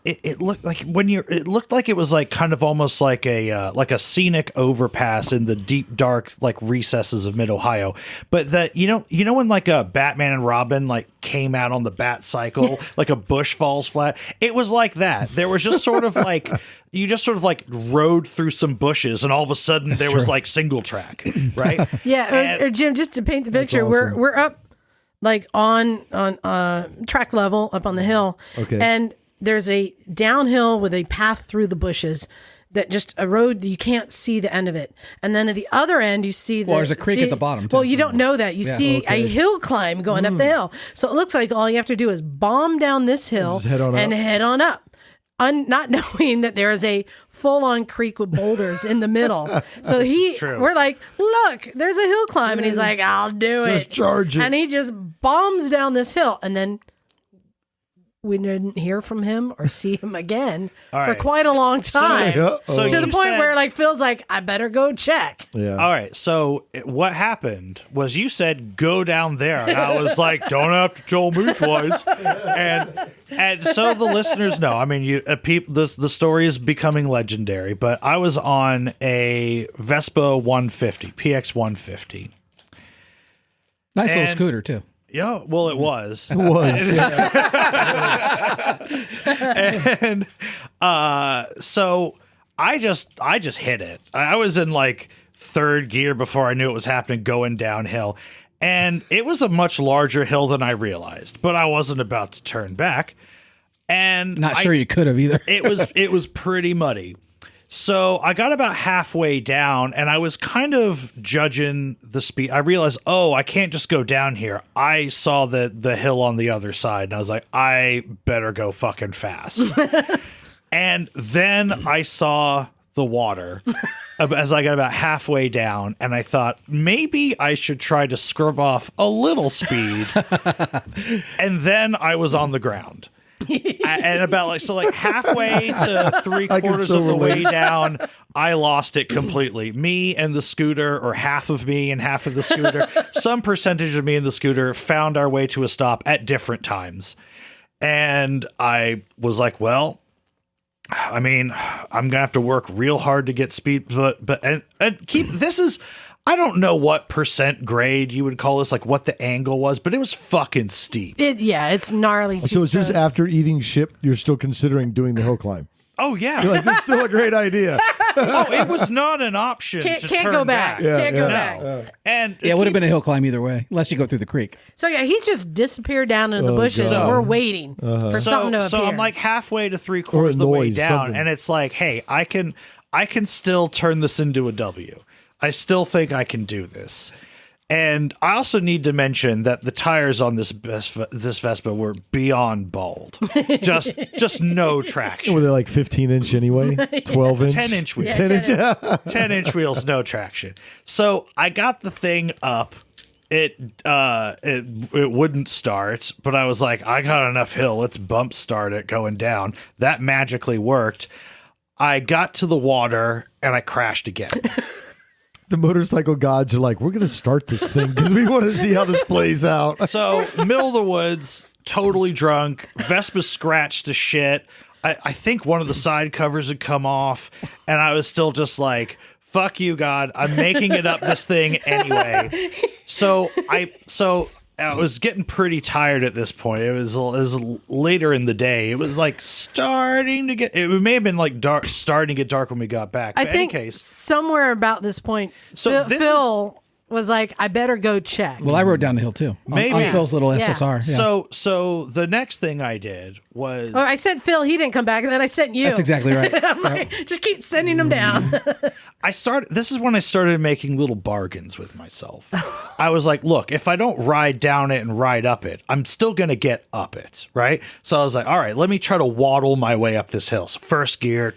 it looked like it looked like it was like kind of almost like a scenic overpass in the deep dark like recesses of Mid-Ohio. But that you know when like a Batman and Robin like came out on the bat cycle, like a bush falls flat. It was like that. There was just sort of like you just sort of like rode through some bushes, and all of a sudden there was like single track, right? Yeah, or Jim, just to paint the picture, awesome. we're up like on track level up on the hill. Okay. And there's a downhill with a path through the bushes that just a road that you can't see the end of it. And then at the other end, you see Well, there's a creek at the bottom, too. Well, you don't know that. You see a hill climb going up the hill. So it looks like all you have to do is bomb down this hill Just head on and up. head on up. Not knowing that there is a full-on creek with boulders in the middle. So we're like, look, there's a hill climb. And he's like, I'll do it. Just charge it. And he just bombs down this hill. And then we didn't hear from him or see him again for right. quite a long time. So To the you point said- where like Phil's like, I better go check. Yeah. All right, so what happened was you said go down there, and I was like, don't have to tell me twice. And so the listeners know. I mean, the story is becoming legendary. But I was on a Vespa 150, PX 150. Nice little And- scooter too. Yeah, well, it was. It was. Yeah. And so I just hit it. I was in like third gear before I knew it was happening, going downhill. And it was a much larger hill than I realized, but I wasn't about to turn back. And Not sure you could have either. it was pretty muddy. So I got about halfway down, and I was kind of judging the speed. I realized, I can't just go down here. I saw the hill on the other side, and I was like, I better go fucking fast. And then I saw the water as I got about halfway down, and I thought maybe I should try to scrub off a little speed. And then I was on the ground. And about like halfway to three quarters so of the way relate. down, I lost it completely. Me and the scooter, or half of me and half of the scooter, some percentage of me and the scooter found our way to a stop at different times. And I was like, well, I mean, I'm gonna have to work real hard to get speed, but keep this is. I don't know what percent grade you would call this, like what the angle was, but it was fucking steep. It's gnarly. So it's just two-strokes. after eating shit, you're still considering doing the hill climb. Oh yeah, You're like, this is still a great idea. oh, it was not an option. Can't to go turn back. Yeah, Can't go yeah. back. And Yeah, it would have been a hill climb either way, unless you go through the creek. So yeah, he's just disappeared down into the bushes, God. and we're waiting for something to appear. So I'm like halfway to three quarters of the way noise, down, something. and it's like, hey, I can still turn this into a W. I still think I can do this. And I also need to mention that the tires on this Vespa were beyond bald. Just no traction. Were they like 15-inch anyway? 12-inch? 10-inch wheels. 10-inch? 10-inch wheels, no traction. So I got the thing up. It wouldn't start, but I was like, I got enough hill. Let's bump start it going down. That magically worked. I got to the water and I crashed again. The motorcycle gods are like, we're going to start this thing because we want to see how this plays out. So middle of the woods, totally drunk. Vespa scratched to shit. I think one of the side covers had come off, and I was still just like, fuck you, God. I'm making it up this thing anyway. So I was getting pretty tired at this point. It was later in the day. It was like starting to get. It may have been like starting to get dark when we got back. I But think in any case, somewhere about this point, So this Phil was like, I better go check. Well, I rode down the hill too. Maybe. on Phil's little Yeah. SSR. Yeah. So the next thing I did was I sent Phil, he didn't come back, and then I sent you. That's exactly right. I'm like, just keep sending them down. this is when I started making little bargains with myself. I was like, look, if I don't ride down it and ride up it, I'm still going to get up it, right? So I was like, all right, let me try to waddle my way up this hill. So first gear,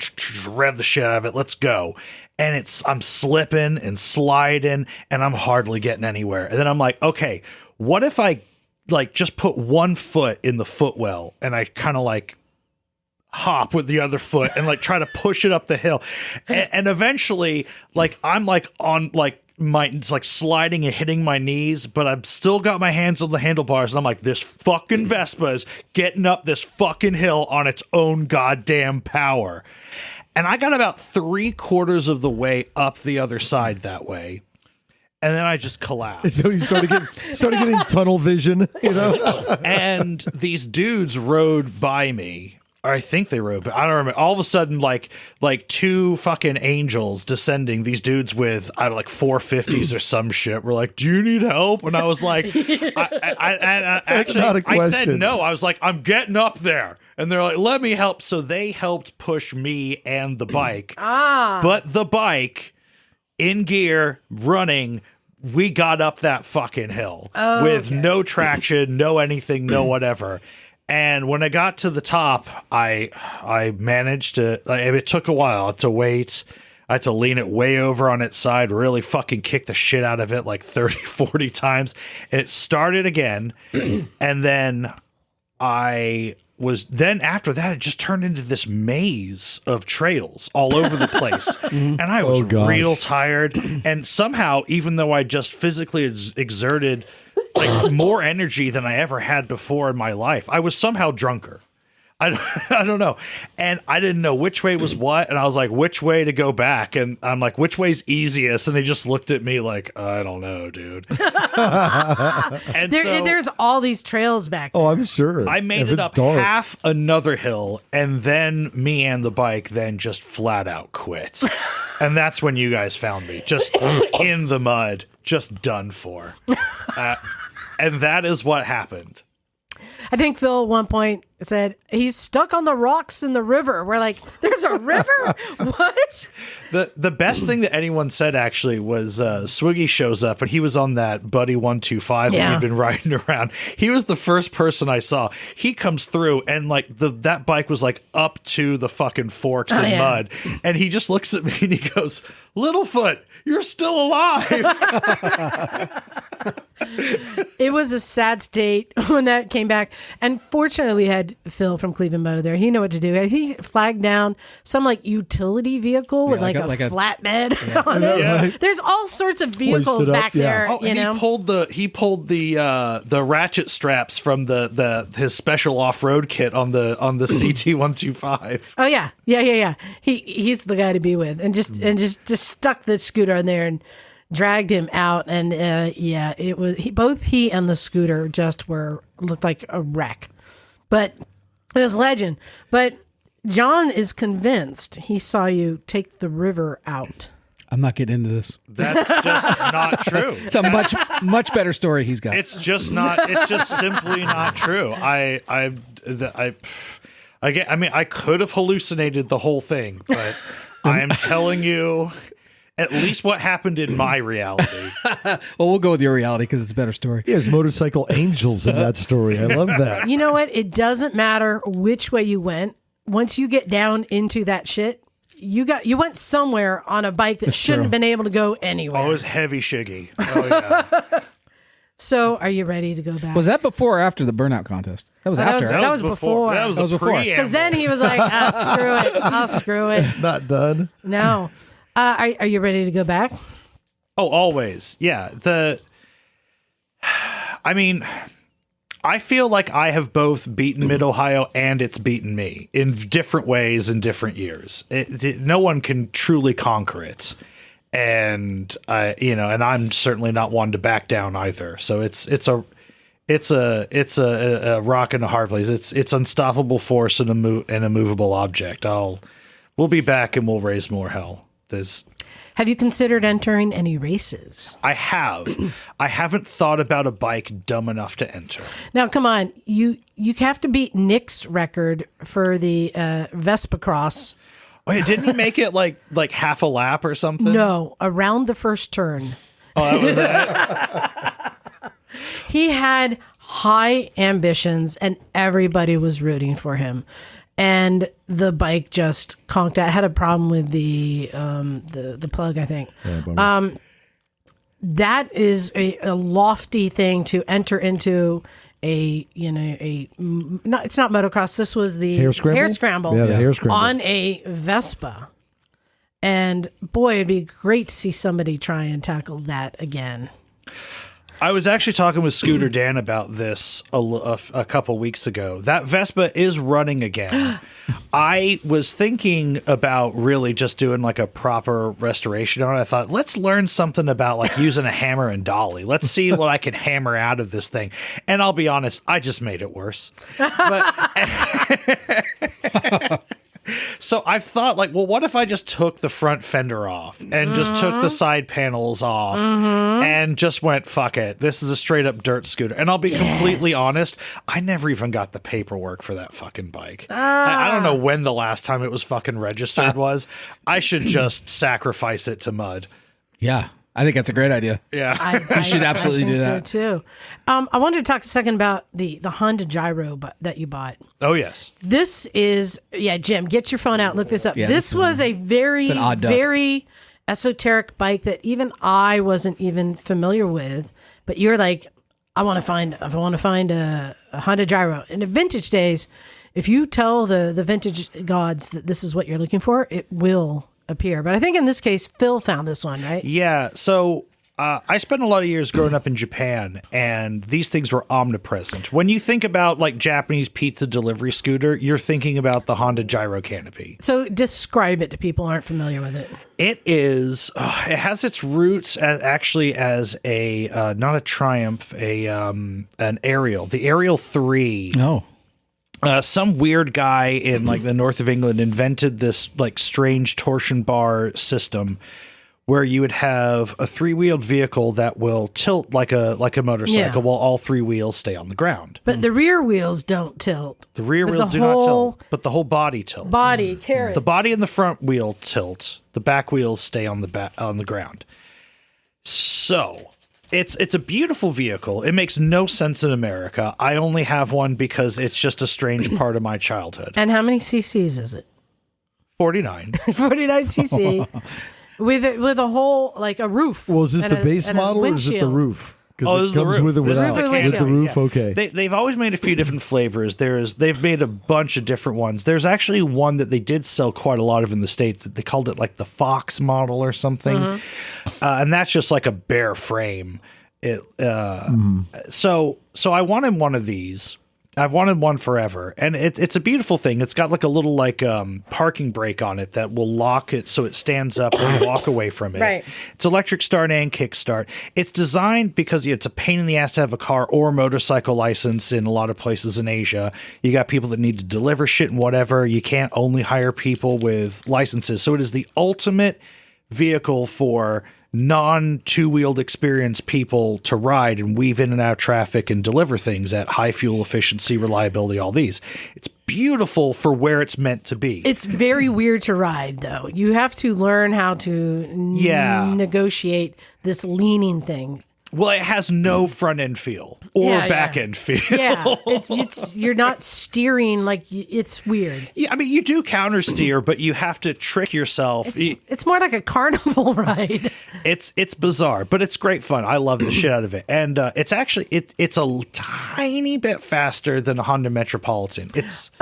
rev the shit out of it, let's go. And I'm slipping and sliding and I'm hardly getting anywhere. And then I'm like, okay, what if I like just put one foot in the footwell and I kind of like hop with the other foot and like try to push it up the hill. And eventually like I'm like on like it's like sliding and hitting my knees, but I've still got my hands on the handlebars and I'm like, this fucking Vespa is getting up this fucking hill on its own goddamn power. And I got about 3/4 of the way up the other side that way. And then I just collapsed. So you started getting tunnel vision, you know? And these dudes rode by me. Or I think they rode, but I don't remember. All of a sudden, like 2 fucking angels descending, these dudes with, I don't know, like 450s or some shit were like, do you need help? And I was like, I actually, not a I said question. no. I was like, I'm getting up there. And they're like, let me help. So they helped push me and the bike. But the bike in gear, running, we got up that fucking hill with no traction, no anything, no whatever. And when I got to the top, I managed to, it took a while. I had to wait. I had to lean it way over on its side, really fucking kick the shit out of it like 30, 40 times. And it started again. And then after that, it just turned into this maze of trails all over the place. And I was real tired. And somehow, even though I just physically exerted like more energy than I ever had before in my life, I was somehow drunker. I don't know. And I didn't know which way was what. And I was like, which way to go back? And I'm like, which way's easiest? And they just looked at me like, I don't know, dude. And There's all these trails back there. Oh, I'm sure. I made If it it's up dark. half another hill, and then me and the bike then just flat out quit. And that's when you guys found me, just in the mud, just done for. And that is what happened. I think Phil at one point said, he's stuck on the rocks in the river. We're like, there's a river? What? The best thing that anyone said actually was Swiggy shows up, and he was on that Buddy 125 that we've been riding around. He was the first person I saw. He comes through, and like that bike was like up to the fucking forks in mud, and he just looks at me and he goes, "Littlefoot, you're still alive." It was a sad state when that came back. And fortunately, we had Phil from Cleveland Motor there. He knew what to do. He flagged down some like utility vehicle with like a flatbed on it. Yeah. There's all sorts of vehicles Hoisted up, back there. Oh, You and know, he pulled the ratchet straps from his special off road kit on the CT 125. Oh yeah. He's the guy to be with, and just stuck the scooter in there and dragged him out. And it was both he and the scooter just looked like a wreck. But it was legend. But John is convinced he saw you take the river out. I'm not getting into this. That's just not true. It's a much better story he's got. It's just simply not true. I could have hallucinated the whole thing, but I am telling you at least what happened in my reality. Well, we'll go with your reality because it's a better story. There's motorcycle angels in that story. I love that. You know what? It doesn't matter which way you went. Once you get down into that shit, you went somewhere on a bike that shouldn't have been able to go anywhere. Oh, it was heavy shiggy. Oh yeah. So, are you ready to go back? Was that before or after the burnout contest? That was after. That was before. That was before. preamble. Because then he was like, screw it. I'll screw it. Not done. No. Are you ready to go back? Oh, always. Yeah. I feel like I have both beaten Mid-Ohio and it's beaten me in different ways in different years. No one can truly conquer it. And and I'm certainly not one to back down either. So it's a rock and a hard place. It's unstoppable force and a movable object. We'll be back and we'll raise more hell. Have you considered entering any races? I have. I haven't thought about a bike dumb enough to enter. Now, come on. You have to beat Nick's record for the Vespa Cross. Oh, yeah, didn't he make it like half a lap or something? No, around the first turn. Oh, that was it? He had high ambitions, and everybody was rooting for him. And the bike just conked out. It had a problem with the plug, I think. That is a lofty thing to enter into. It's not motocross. This was the Hare scramble? Yeah, the hare scramble. On a Vespa. And boy, it'd be great to see somebody try and tackle that again. I was actually talking with Scooter Dan about this a couple weeks ago. That Vespa is running again. I was thinking about really just doing like a proper restoration on it. I thought, let's learn something about like using a hammer and dolly. Let's see what I can hammer out of this thing. And I'll be honest, I just made it worse. So I thought, like, well, what if I just took the front fender off and just took the side panels off and just went, fuck it. This is a straight up dirt scooter. And I'll be completely honest, I never even got the paperwork for that fucking bike. I don't know when the last time it was fucking registered was. I should just sacrifice it to mud. Yeah. I think that's a great idea. Yeah. You should absolutely do that. So too. I wanted to talk a second about the Honda Gyro that you bought. Oh, yes. This is, Jim, get your phone out and look this up. Yeah, this was a very, an odd duck. very esoteric bike that even I wasn't even familiar with. But you're like, I want to find a Honda Gyro. In the vintage days, if you tell the vintage gods that this is what you're looking for, it will appear. But I think in this case, Phil found this one, right? Yeah. So I spent a lot of years growing up in Japan, and these things were omnipresent. When you think about like Japanese pizza delivery scooter, you're thinking about the Honda Gyro Canopy. So describe it to people who aren't familiar with it. It is. It has its roots as a not a Triumph, an Ariel, the Ariel 3. Oh. Some weird guy in like the north of England invented this like strange torsion bar system where you would have a three-wheeled vehicle that will tilt like a motorcycle while all three wheels stay on the ground. But the rear wheels don't tilt. The rear wheels do not tilt, but the whole body tilts. The body and the front wheel tilt. The back wheels stay on the ground. So it's a beautiful vehicle. It makes no sense in America. I only have one because it's just a strange part of my childhood. And how many cc's is it? 49. 49 cc. With a whole, like a roof. Well, is this the base model or is it the roof? Because it comes with it without. With the roof, okay. They've always made a few different flavors. They've made a bunch of different ones. There's actually one that they did sell quite a lot of in the States. That they called it like the Fox model or something, and that's just like a bare frame. So I wanted one of these. I've wanted one forever, and it's a beautiful thing. It's got like a little like parking brake on it that will lock it so it stands up when you walk away from it. Right. It's electric start and kick start. It's designed because it's a pain in the ass to have a car or motorcycle license in a lot of places in Asia. You got people that need to deliver shit and whatever. You can't only hire people with licenses. So it is the ultimate vehicle for non-two-wheeled experienced people to ride and weave in and out of traffic and deliver things at high fuel efficiency, reliability, all these. It's beautiful for where it's meant to be. It's very weird to ride, though. You have to learn how to negotiate this leaning thing. Well, it has no front end feel or back end feel. Yeah, it's you're not steering like it's weird. Yeah, I mean you do counter steer, but you have to trick yourself. It's more like a carnival ride. It's bizarre, but it's great fun. I love the shit out of it, and it's actually it's a tiny bit faster than a Honda Metropolitan. It's.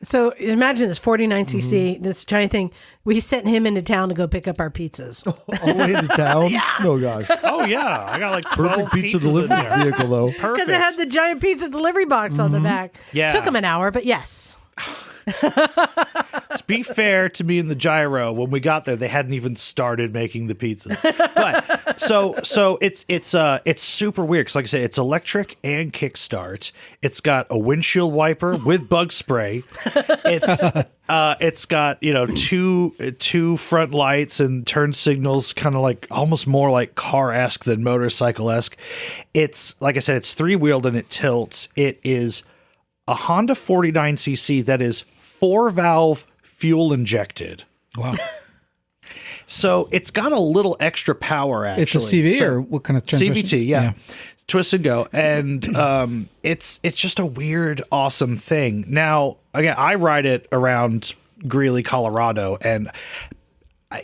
So imagine this 49cc, this giant thing. We sent him into town to go pick up our pizzas. All the way into town? Oh, gosh. Oh, yeah. I got like 12 perfect pizza pizzas delivery vehicle, though. Because it had the giant pizza delivery box on the back. Yeah. Took him an hour, but yes. To be fair to me and the Gyro, when we got there, they hadn't even started making the pizzas. But so it's super weird because, like I said, it's electric and kickstart. It's got a windshield wiper with bug spray. It's got, two front lights and turn signals, kind of like almost more like car-esque than motorcycle-esque. It's, like I said, it's three-wheeled and it tilts. It is a Honda 49cc that is 4-valve fuel injected. Wow. So it's got a little extra power, actually. It's a CV or what kind of transmission? CVT, yeah. Twist and go. And it's just a weird, awesome thing. Now, again, I ride it around Greeley, Colorado. And, I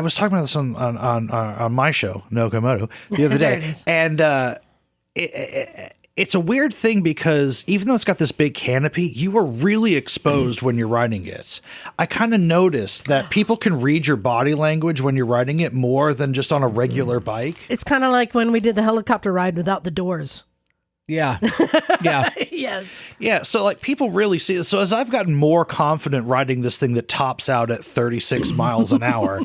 was talking about this on my show, No Komodo, the other day. There it is. And it's a weird thing because even though it's got this big canopy, you are really exposed when you're riding it. I kind of noticed that people can read your body language when you're riding it more than just on a regular bike. It's kind of like when we did the helicopter ride without the doors. Yeah. Yeah. Yes. Yeah, so like people really see it. So as I've gotten more confident riding this thing that tops out at 36 miles an hour,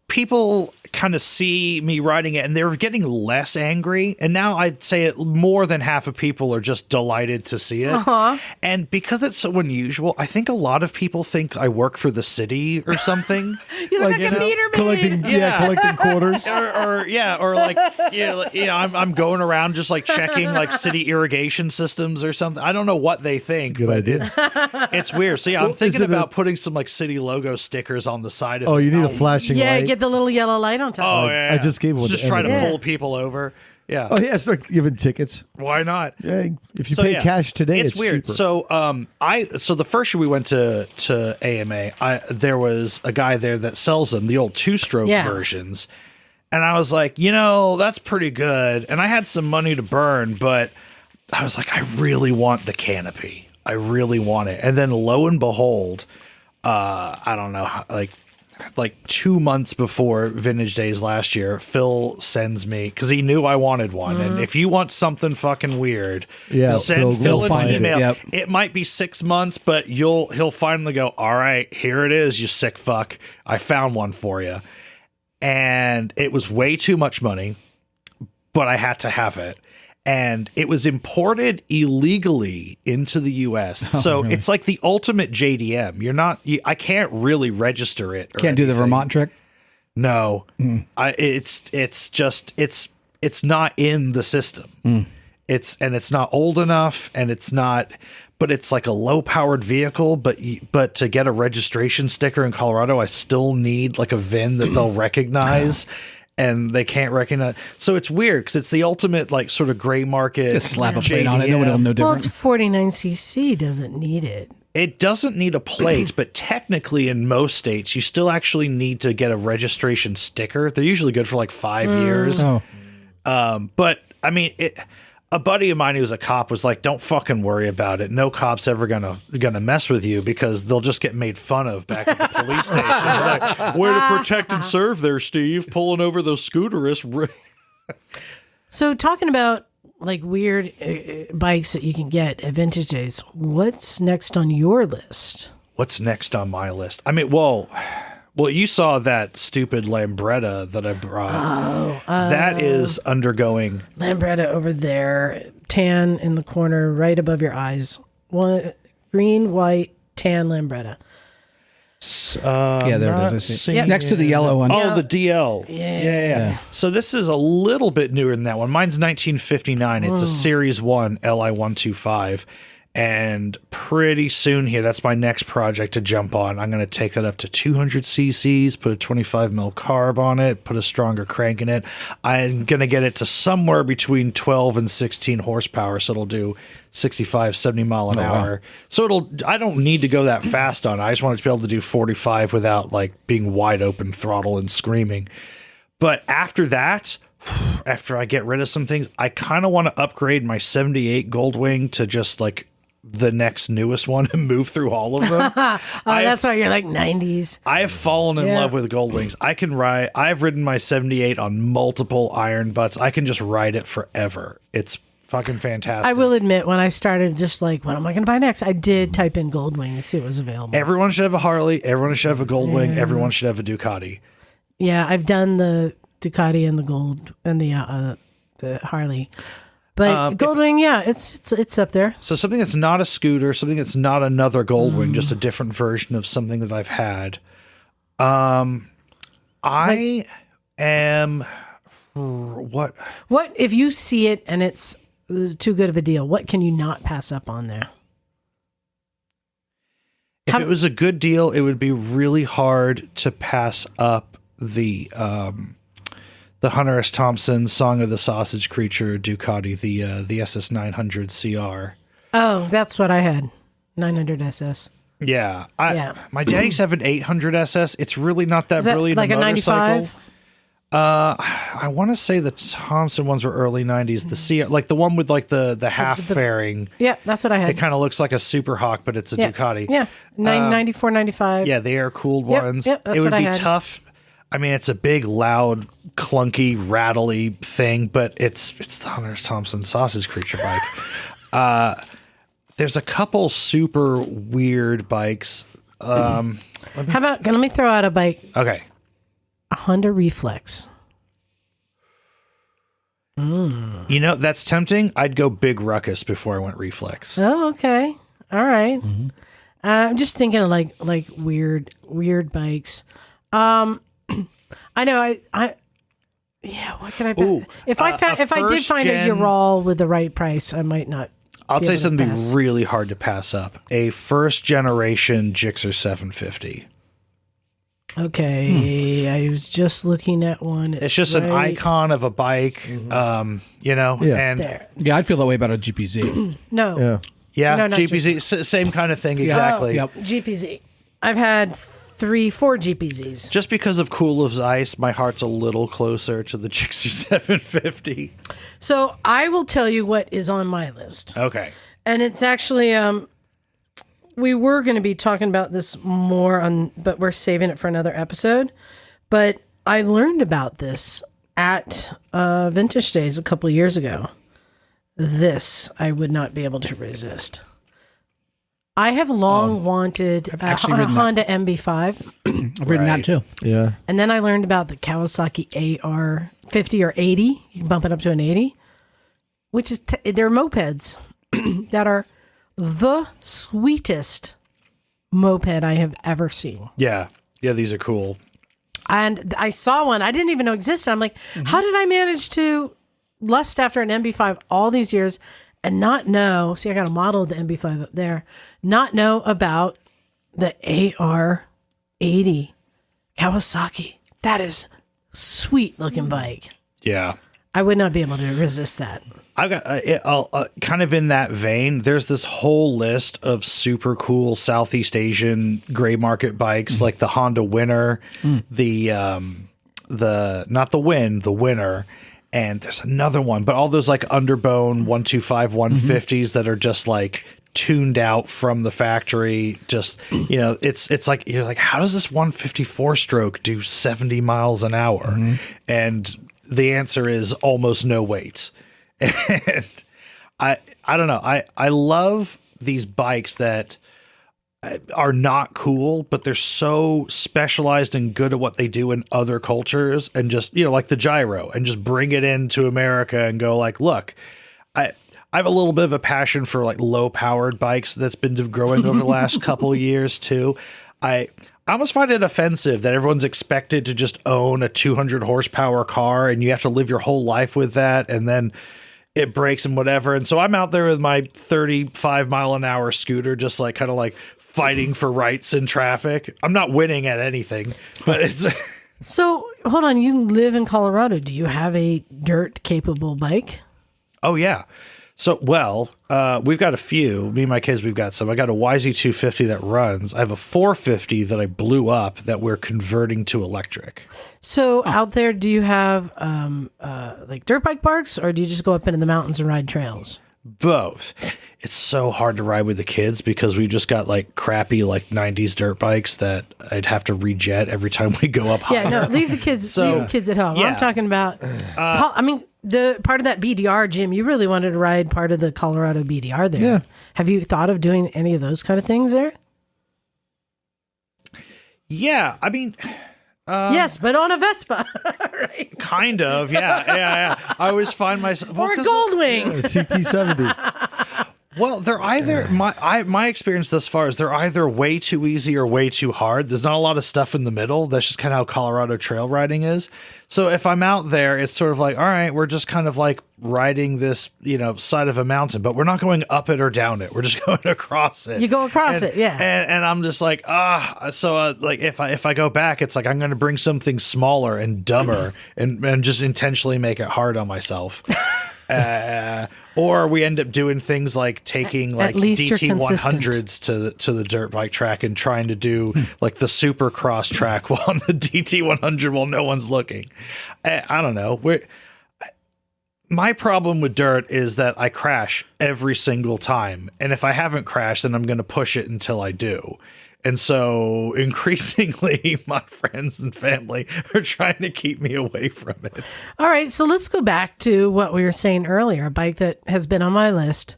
people kind of see me riding it and they're getting less angry. And now I'd say more than half of people are just delighted to see it. And because it's so unusual, I think a lot of people think I work for the city or something. You look like a meter maid. Collecting quarters. or like, I'm going around just like checking like city irrigation systems or something. I don't know what they think, Good but idea. it's weird. So yeah, I'm Well, thinking is it about putting some like city logo stickers on the side of Oh, it. you need a flashing Yeah, light. get the little yellow light on top. Oh, yeah. I just gave one. Just to try to Emily. pull people over. Yeah. Oh yeah, start giving tickets. Why not? Yeah, if you So, pay yeah, cash today, it's weird. cheaper. So the first year we went to AMA, there was a guy there that sells them, the old 2-stroke Yeah. versions. And I was like, that's pretty good. And I had some money to burn, but I was like, I really want the canopy. I really want it. And then lo and behold, I don't know, like 2 months before Vintage Days last year, Phil sends me, because he knew I wanted one. And if you want something fucking weird, Yeah, send Phil Phil will an find it. email. Yep. It might be 6 months, but he'll finally go, all right, here it is, you sick fuck. I found one for you. And it was way too much money, but I had to have it. And it was imported illegally into the U.S. So really? it's like the ultimate JDM. I can't really register it. Or Can't do the anything. Vermont trick. No, it's not in the system. It's not old enough, and it's not. But it's like a low-powered vehicle. But to get a registration sticker in Colorado, I still need like a VIN that they'll recognize. And they can't recognize. So it's weird because it's the ultimate like sort of gray market. Just slap a plate on it. JDM. Nobody will know Well, different. it's 49cc. Doesn't need it. It doesn't need a plate, but technically in most states, you still actually need to get a registration sticker. They're usually good for like 5 years. Oh. But I mean, a buddy of mine who's a cop was like, "Don't fucking worry about it. No cop's ever gonna mess with you because they'll just get made fun of back at the police station. Like, way to protect and serve there, Steve. Pulling over those scooterists." So talking about like weird bikes that you can get at Vintage Days, what's next on your list? What's next on my list? I mean, well, you saw that stupid Lambretta that I brought. That is undergoing. Lambretta over there, tan in the corner, right above your eyes. One green, white, tan Lambretta. Yeah, there it is. I see. Yep. Next to the yellow one. Oh, the DL. Yeah. So this is a little bit newer than that one. Mine's 1959. It's a Series 1 LI125. And pretty soon here, that's my next project to jump on. I'm going to take that up to 200 cc's, put a 25 mil carb on it, put a stronger crank in it. I'm going to get it to somewhere between 12 and 16 horsepower. So it'll do 65, 70 mile an hour. Wow. So I don't need to go that fast on it. I just want it to be able to do 45 without like being wide open throttle and screaming. But after that, after I get rid of some things, I kind of want to upgrade my 78 Goldwing to just like the next newest one and move through all of them. That's why you're like 90s. I have fallen in love with Goldwings. I can ride. I've ridden my 78 on multiple iron butts. I can just ride it forever. It's fucking fantastic. I will admit, when I started just like, what am I going to buy next? I did type in Goldwing to see what was available. Everyone should have a Harley. Everyone should have a Goldwing. Everyone should have a Ducati. Yeah, I've done the Ducati and the Gold and the Harley. But Goldwing, yeah, it's up there. So something that's not a scooter, something that's not another Goldwing, just a different version of something that I've had. I am what? What if you see it and it's too good of a deal? What can you not pass up on there? If it was a good deal, it would be really hard to pass up the Hunter S. Thompson Song of the Sausage Creature Ducati, the SS 900 CR. Oh, that's what I had, 900 SS. Yeah, my daddy's have an 800 SS. It's really not that brilliant. Like a motorcycle. 95. I want to say the Thompson ones were early 90s. The CR, like the one with like the half fairing. Yeah, that's what I had. It kind of looks like a Super Hawk, but it's a Ducati. Yeah, 94, 95. Yeah, the air-cooled ones. Yep, that's it would what I be had. tough. I mean, it's a big, loud, clunky, rattly thing, but it's the Hunter S. Thompson Sausage Creature bike. There's a couple super weird bikes. How about, let me throw out a bike. Okay. A Honda Reflex. You know, that's tempting. I'd go Big Ruckus before I went Reflex. Oh, okay. All right. I'm just thinking of like weird bikes. I know. Yeah. What can I? Ooh, if I did find a Ural with the right price, I might not. I'll tell you something pass. really hard to pass up. A first generation Gixxer 750. Okay, I was just looking at one. It's just an icon of a bike, you know, and There. Yeah, I'd feel that way about a GPZ. No. yeah, No, not GPZ, same kind of thing, exactly. Yep. GPZ. I've had 4 GPZs. Just because of Cool as Ice, my heart's a little closer to the Gixxer 750. So I will tell you what is on my list. Okay. And it's actually, we were going to be talking about this more but we're saving it for another episode. But I learned about this at Vintage Days a couple of years ago. This I would not be able to resist. I have long wanted a Honda MB5. I've ridden that too. Yeah. And then I learned about the Kawasaki AR 50 or 80. You can bump it up to an 80, which is, they're mopeds that are the sweetest moped I have ever seen. Yeah. Yeah, these are cool. And I saw one I didn't even know existed. I'm like, how did I manage to lust after an MB5 all these years and not know? See, I got a model of the MB5 up there. Not know about the AR 80 Kawasaki. That is sweet looking bike. Yeah. I would not be able to resist that. I've got kind of in that vein. There's this whole list of super cool Southeast Asian gray market bikes, like the Honda Winner, the not the Win, the Winner, and there's another one. But all those like underbone 125 150s that are just like tuned out from the factory. Just, you know, it's like you're like, how does this 154 stroke do 70 miles an hour? And the answer is almost no weight. And I don't know. I love these bikes that are not cool, but they're so specialized and good at what they do in other cultures, and just, you know, like the gyro, and just bring it into America and go like, look, I have a little bit of a passion for like low powered bikes that's been growing over the last couple of years too. I almost find it offensive that everyone's expected to just own a 200 horsepower car and you have to live your whole life with that, and then it breaks and whatever. And so I'm out there with my 35 mile an hour scooter, just like kind of like fighting for rights in traffic. I'm not winning at anything, but it's So hold on, you live in Colorado. Do you have a dirt capable bike? Oh yeah. So, well, we've got a few. Me and my kids, we've got some. I got a YZ250 that runs. I have a 450 that I blew up that we're converting to electric. So out there, do you have like dirt bike parks, or do you just go up into the mountains and ride trails? Both. It's so hard to ride with the kids because we just got like crappy like 90s dirt bikes that I'd have to rejet every time we go up higher. Yeah, no, leave the kids at home. Yeah. I'm talking about, I mean, the part of that BDR, Jim, you really wanted to ride part of the Colorado BDR there. Yeah. Have you thought of doing any of those kind of things there? Yeah, I mean, Yes, but on a Vespa. Right? Kind of, yeah. I always find myself Or a Goldwing. CT70. Well, they're either my experience thus far is they're either way too easy or way too hard. There's not a lot of stuff in the middle. That's just kind of how Colorado trail riding is. So if I'm out there, it's sort of like, all right, we're just kind of like riding this, side of a mountain, but we're not going up it or down it. We're just going across it. You go across it, yeah. And I'm just like, so like if I go back, it's like I'm going to bring something smaller and dumber and just intentionally make it hard on myself. Or we end up doing things like taking like DT 100s to the dirt bike track and trying to do like the Supercross track while on the DT 100 while no one's looking. I don't know. My problem with dirt is that I crash every single time. And if I haven't crashed, then I'm going to push it until I do. And so increasingly my friends and family are trying to keep me away from it. All right, so let's go back to what we were saying earlier, a bike that has been on my list.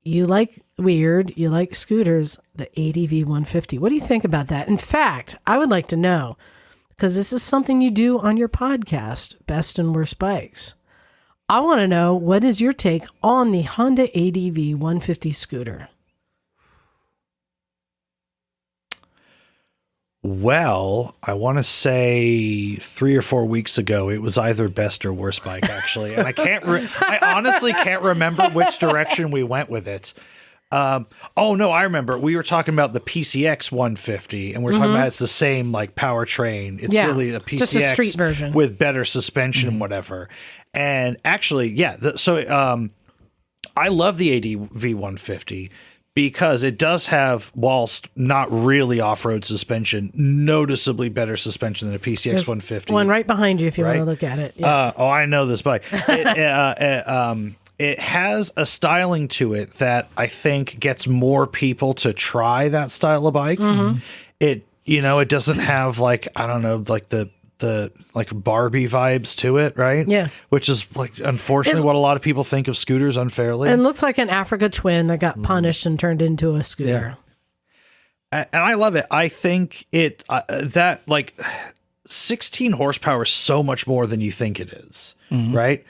You like weird, you like scooters, the ADV 150. What do you think about that? In fact, I would like to know, because this is something you do on your podcast, Best and Worst Bikes. I want to know, what is your take on the Honda ADV 150 scooter? Well, I want to say 3 or 4 weeks ago, it was either best or worst bike, actually. And I honestly can't remember which direction we went with it. Oh, no, I remember. We were talking about the PCX 150, and we're talking about it's the same like powertrain. It's really a PCX just a street version with better suspension and whatever. And actually, I love the ADV 150. Because it does have, whilst not really off-road suspension, noticeably better suspension than a PCX 150. One right behind you if you want to look at it. Yeah. I know this bike. It has a styling to it that I think gets more people to try that style of bike. It doesn't have like, I don't know, like the like Barbie vibes to it, right? Yeah. Which is like unfortunately what a lot of people think of scooters unfairly. It looks like an Africa Twin that got punished and turned into a scooter. Yeah. And I love it. I think it that like 16 horsepower is so much more than you think it is, right?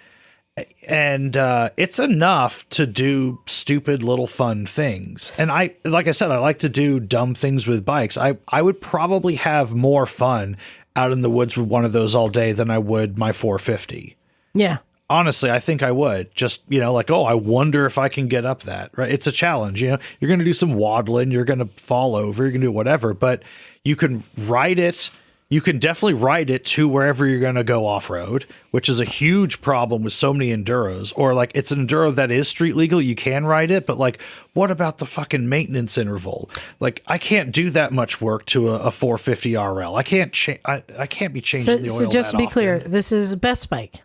And it's enough to do stupid little fun things. And like I said, I like to do dumb things with bikes. I would probably have more fun out in the woods with one of those all day than I would my 450. Yeah. Honestly, I think I would. Just, like, I wonder if I can get up that, right? It's a challenge, You're going to do some waddling, you're going to fall over, you're going to do whatever, but you can ride it. You can definitely ride it to wherever you're going to go off-road, which is a huge problem with so many enduros. Or like it's an enduro that is street legal. You can ride it, but like, what about the fucking maintenance interval? Like I can't do that much work to a 450 RL. I can't be changing the oil. So just to be often. clear, this is Best Bike.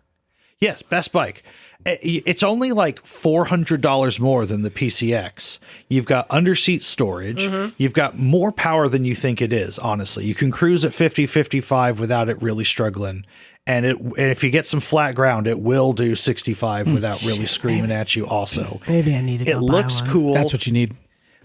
Yes, best bike. It's only like $400 more than the PCX. You've got underseat storage. You've got more power than you think it is, honestly. You can cruise at 50, 55 without it really struggling. And if you get some flat ground, it will do 65 without really screaming at you also. Maybe I need to go It looks buy one. cool. That's what you need.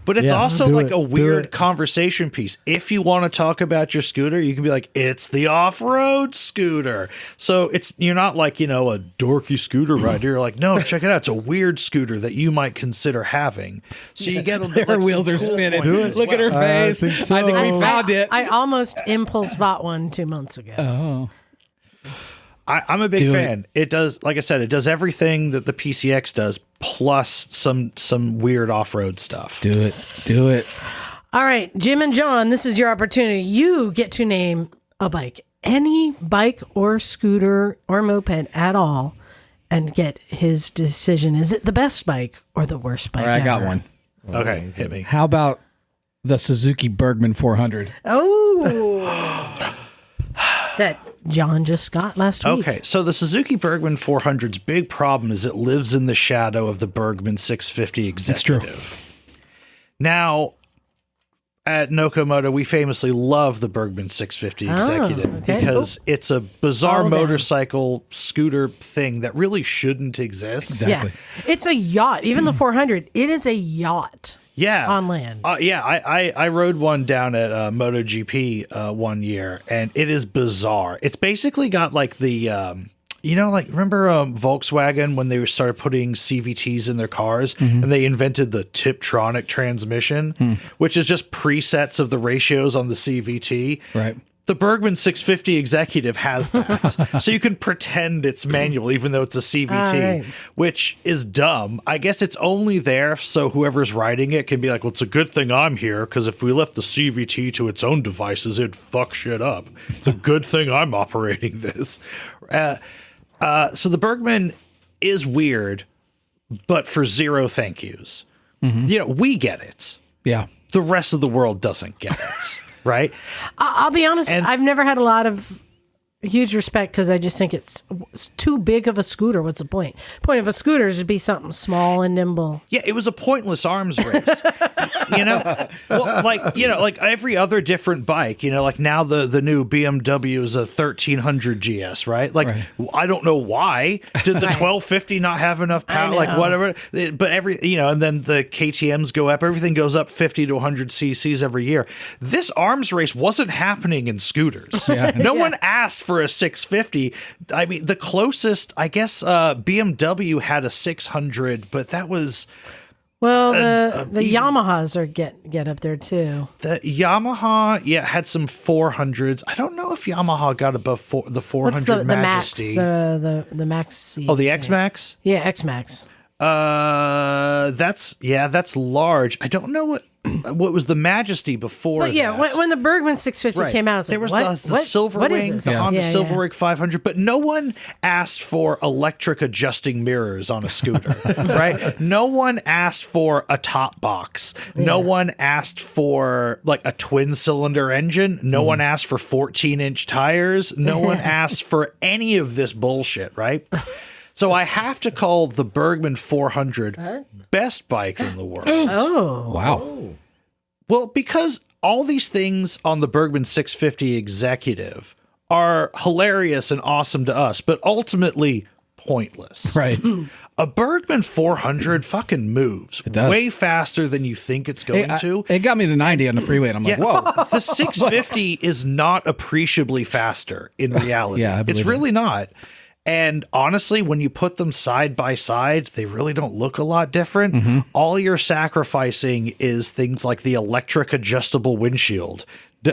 But it's also like a weird it. conversation piece. If you want to talk about your scooter, you can be like, it's the off-road scooter. So you're not like, a dorky scooter rider. You're like, no, check it out. It's a weird scooter that you might consider having. So you get a bit Her like wheels some are cool spinning. points as Look at her well. face. I think so. I think we found it. I almost impulse bought one 2 months ago. Oh. I'm a big fan. It does, like I said, it does everything that the PCX does, plus some weird off-road stuff. Do it. All right, Jim and John, this is your opportunity. You get to name a bike, any bike or scooter or moped at all, and get his decision. Is it the best bike or the worst bike? All right, I got ever? one. Okay, hit me. How about the Suzuki Bergman 400? Oh, that John just got last week. Okay, so the Suzuki Bergman 400's big problem is it lives in the shadow of the Bergman 650 Executive. That's true. Now, at Nokomoto, we famously love the Bergman 650 Executive because it's a bizarre motorcycle scooter thing that really shouldn't exist. Exactly. Yeah, it's a yacht. Even the 400, it is a yacht. Yeah. on land. Yeah, I rode one down at MotoGP one year, and it is bizarre. It's basically got like the, remember Volkswagen when they started putting CVTs in their cars, and they invented the Tiptronic transmission, which is just presets of the ratios on the CVT. Right. The Bergman 650 Executive has that. So you can pretend it's manual even though it's a CVT, right. which is dumb. I guess it's only there so whoever's riding it can be like, well, it's a good thing I'm here because if we left the CVT to its own devices, it'd fuck shit up. It's a good thing I'm operating this. So the Bergman is weird, but for zero thank yous. We get it. Yeah. The rest of the world doesn't get it. Right? I'll be honest, I've never had a lot of huge respect because I just think it's too big of a scooter. What's the point? Point of a scooter is to be something small and nimble. Yeah, it was a pointless arms race. Well, like every other different bike, like now the new BMW is a 1300 GS, right? Like, I don't know why. Did the 1250 not have enough power? Like, whatever. But and then the KTMs go up. Everything goes up 50 to 100 cc's every year. This arms race wasn't happening in scooters. No one asked for a 650. I mean, the closest, I guess, BMW had a 600, but that was... Well, the Yamahas are get up there too. The Yamaha, had some 400s. I don't know if Yamaha got above the 400 What's the Majesty. Max? The Max. Oh, the X Max? Yeah, X Max. That's large. I don't know what was the Majesty before. But yeah, that. when the Bergman 650 came out, there was the Silver Wing, the Honda Silver Wing 500, but no one asked for electric adjusting mirrors on a scooter, right? No one asked for a top box. No one asked for like a twin cylinder engine. No one asked for 14-inch tires. No one asked for any of this bullshit, right? So I have to call the Bergman 400 best bike in the world. Oh. Wow. Well, because all these things on the Bergman 650 Executive are hilarious and awesome to us, but ultimately pointless. Right. A Bergman 400 fucking moves way faster than you think it's going to. It got me to 90 on the freeway, and I'm like, whoa. The 650 is not appreciably faster in reality. It's really not. And honestly, when you put them side by side, they really don't look a lot different. All you're sacrificing is things like the electric adjustable windshield.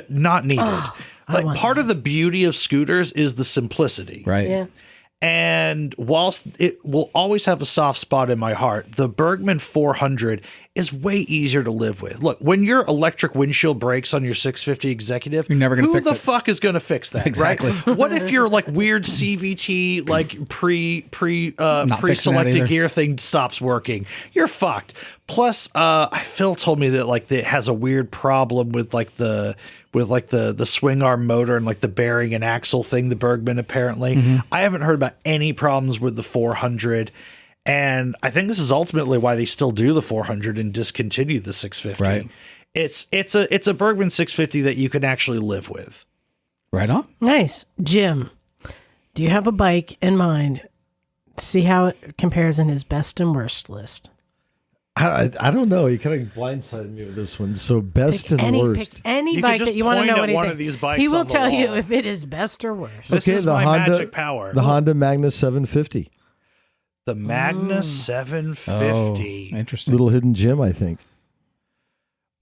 Not needed. Like part of the beauty of scooters is the simplicity. Right. Yeah. And whilst it will always have a soft spot in my heart, the Bergman 400 is way easier to live with. Look, when your electric windshield breaks on your 650 Executive, you're never going to fix it. Who the fuck is going to fix that? Exactly. Right? What if your like weird CVT like pre-selected gear thing stops working? You're fucked. Plus, Phil told me that like it has a weird problem with the swing arm motor and like the bearing and axle thing, the Bergman apparently. I haven't heard about any problems with the 400. And I think this is ultimately why they still do the 400 and discontinue the 650. Right. It's a Bergman 650 that you can actually live with. Right on. Nice. Jim, do you have a bike in mind? See how it compares in his best and worst list. I don't know. He kind of blindsided me with this one. So best and worst. Pick any You bike could that you just want to point know at what he one thinks. of these bikes He will on the tell you wall. if it is best or worst. This is my magic power. The Honda Magna 750. The Magna 750. Oh, interesting. Little hidden gem, I think.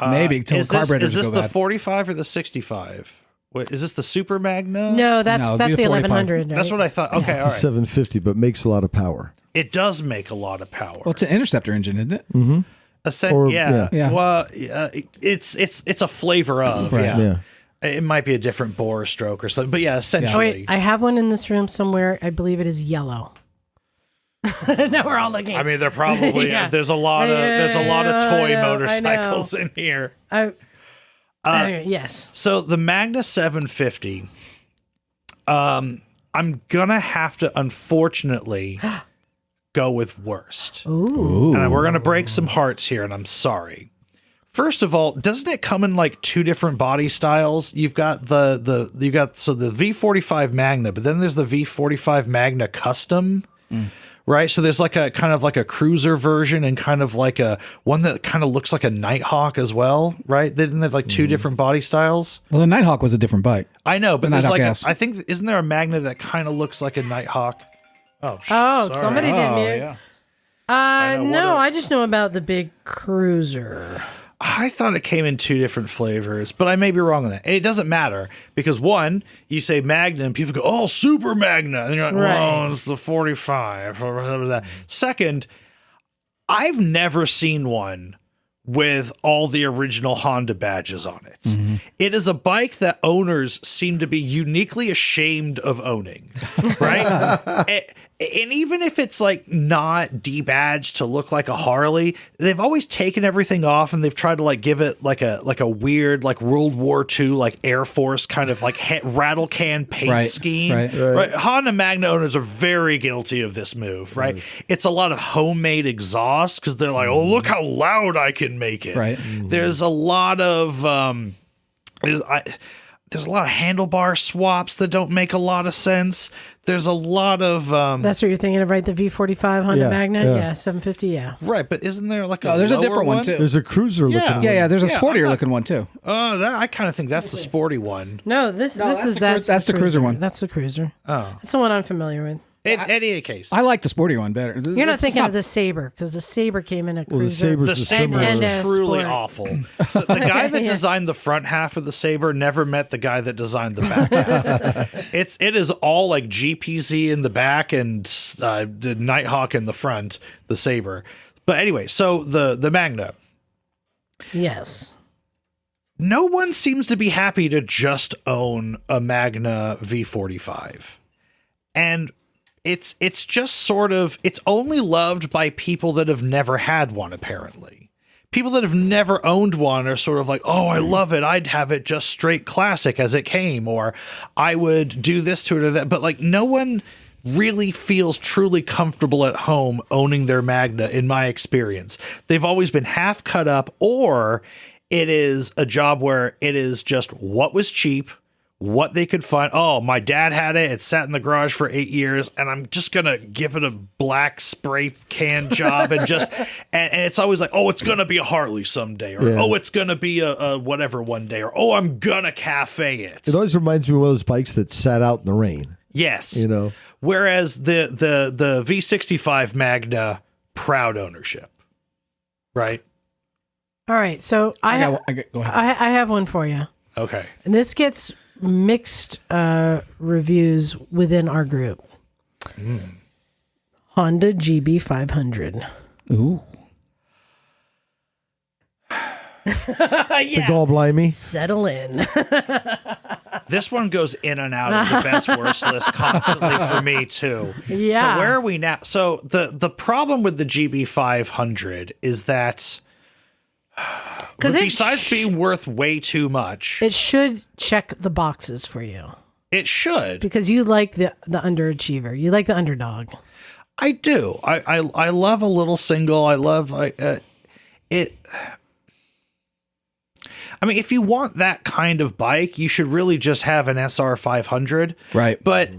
Maybe until carburetors Is this go the bad. 45 or the 65? What, is this the Super Magna? No, that's it'd be the the 45. 1100. Right? That's what I thought. Okay, all It's a right. 750, but makes a lot of power. It does make a lot of power. Well, it's an Interceptor engine, isn't it? Yeah. Yeah. Well, it's a flavor of. Right. Yeah. It might be a different bore stroke or something, but yeah, essentially. Oh, wait, I have one in this room somewhere. I believe it is yellow. Now we're all looking. I mean, they're probably Yeah. there's a lot of toy I know, motorcycles in here. Yes. So the Magna 750, I'm gonna have to unfortunately go with worst. Ooh. And we're gonna break some hearts here, and I'm sorry. First of all, doesn't it come in like two different body styles? You've got the V45 Magna, but then there's the V45 Magna Custom. right? So there's like a kind of like a cruiser version and kind of like a one that kind of looks like a Nighthawk as well, right? They didn't have like two different body styles. Well, the Nighthawk was a different bike. I know, but The there's Nighthawk like S. I think isn't there a Magna that kind of looks like a Nighthawk? Oh, sorry. Somebody did mute. Yeah. No, I just know about the big cruiser. I thought it came in two different flavors, but I may be wrong on that. And it doesn't matter because one, you say Magna and people go, "Oh, Super Magna," and you're like, Right. "Oh, it's the 45 or whatever that." Second, I've never seen one with all the original Honda badges on it. Mm-hmm. It is a bike that owners seem to be uniquely ashamed of owning, right? And even if it's like not debadged to look like a Harley, they've always taken everything off and they've tried to like give it like a weird like World War II like Air Force kind of like rattle can paint scheme. Right. Honda Magna owners are very guilty of this move. Right. It's a lot of homemade exhaust because they're like, oh, look how loud I can make it. Right. There's a lot of there's a lot of handlebar swaps that don't make a lot of sense. There's a lot of That's what you're thinking of, right? The V45 Honda Yeah, Magna? yeah. Yeah, 750, yeah. right, but isn't there like Oh, there's a different one too. There's a cruiser looking one. Yeah, there's a Yeah, sportier I'm not- looking one too. I kind of think that's the sporty one. No, that's the cruiser one. That's the cruiser. Oh, That's the one I'm familiar with. in any case, I like the sportier one better. You're not thinking of the Sabre, because the Sabre came in a Well, the cruiser. Sabre's the a Sabre similar. And is a truly Sport. awful. The guy that Yeah. designed the front half of the Sabre never met the guy that designed the back half. It is all like GPZ in the back and the Nighthawk in the front, the Sabre. But anyway, so the Magna. Yes. No one seems to be happy to just own a Magna V45. And it's just sort of, it's only loved by people that have never had one, apparently. People that have never owned one are sort of like, oh, I love it. I'd have it just straight classic as it came, or I would do this to it or that. But like no one really feels truly comfortable at home owning their Magna, in my experience. They've always been half cut up, or it is a job where it is just what was cheap, what they could find. Oh, my dad had it. It sat in the garage for 8 years, and I'm just going to give it a black spray can job and just, and it's always like, oh, it's going to be a Harley someday, or, oh, it's going to be a whatever one day, or, oh, I'm going to cafe it. It always reminds me of one of those bikes that sat out in the rain. Yes. You know, Whereas the V65 Magna, proud ownership, right? All right, so Go ahead. I have one for you. Okay. And this gets mixed reviews within our group. Honda GB500. Ooh. the gall blimey. Settle in. This one goes in and out of the best worst list constantly for me too. Yeah. So where are we now? So the problem with the GB500 is that besides being worth way too much, It should check the boxes for you it should. because you like the underachiever. You like the underdog. I do. I love a little single. I love it. I mean, if you want that kind of bike, you should really just have an SR 500. Right. But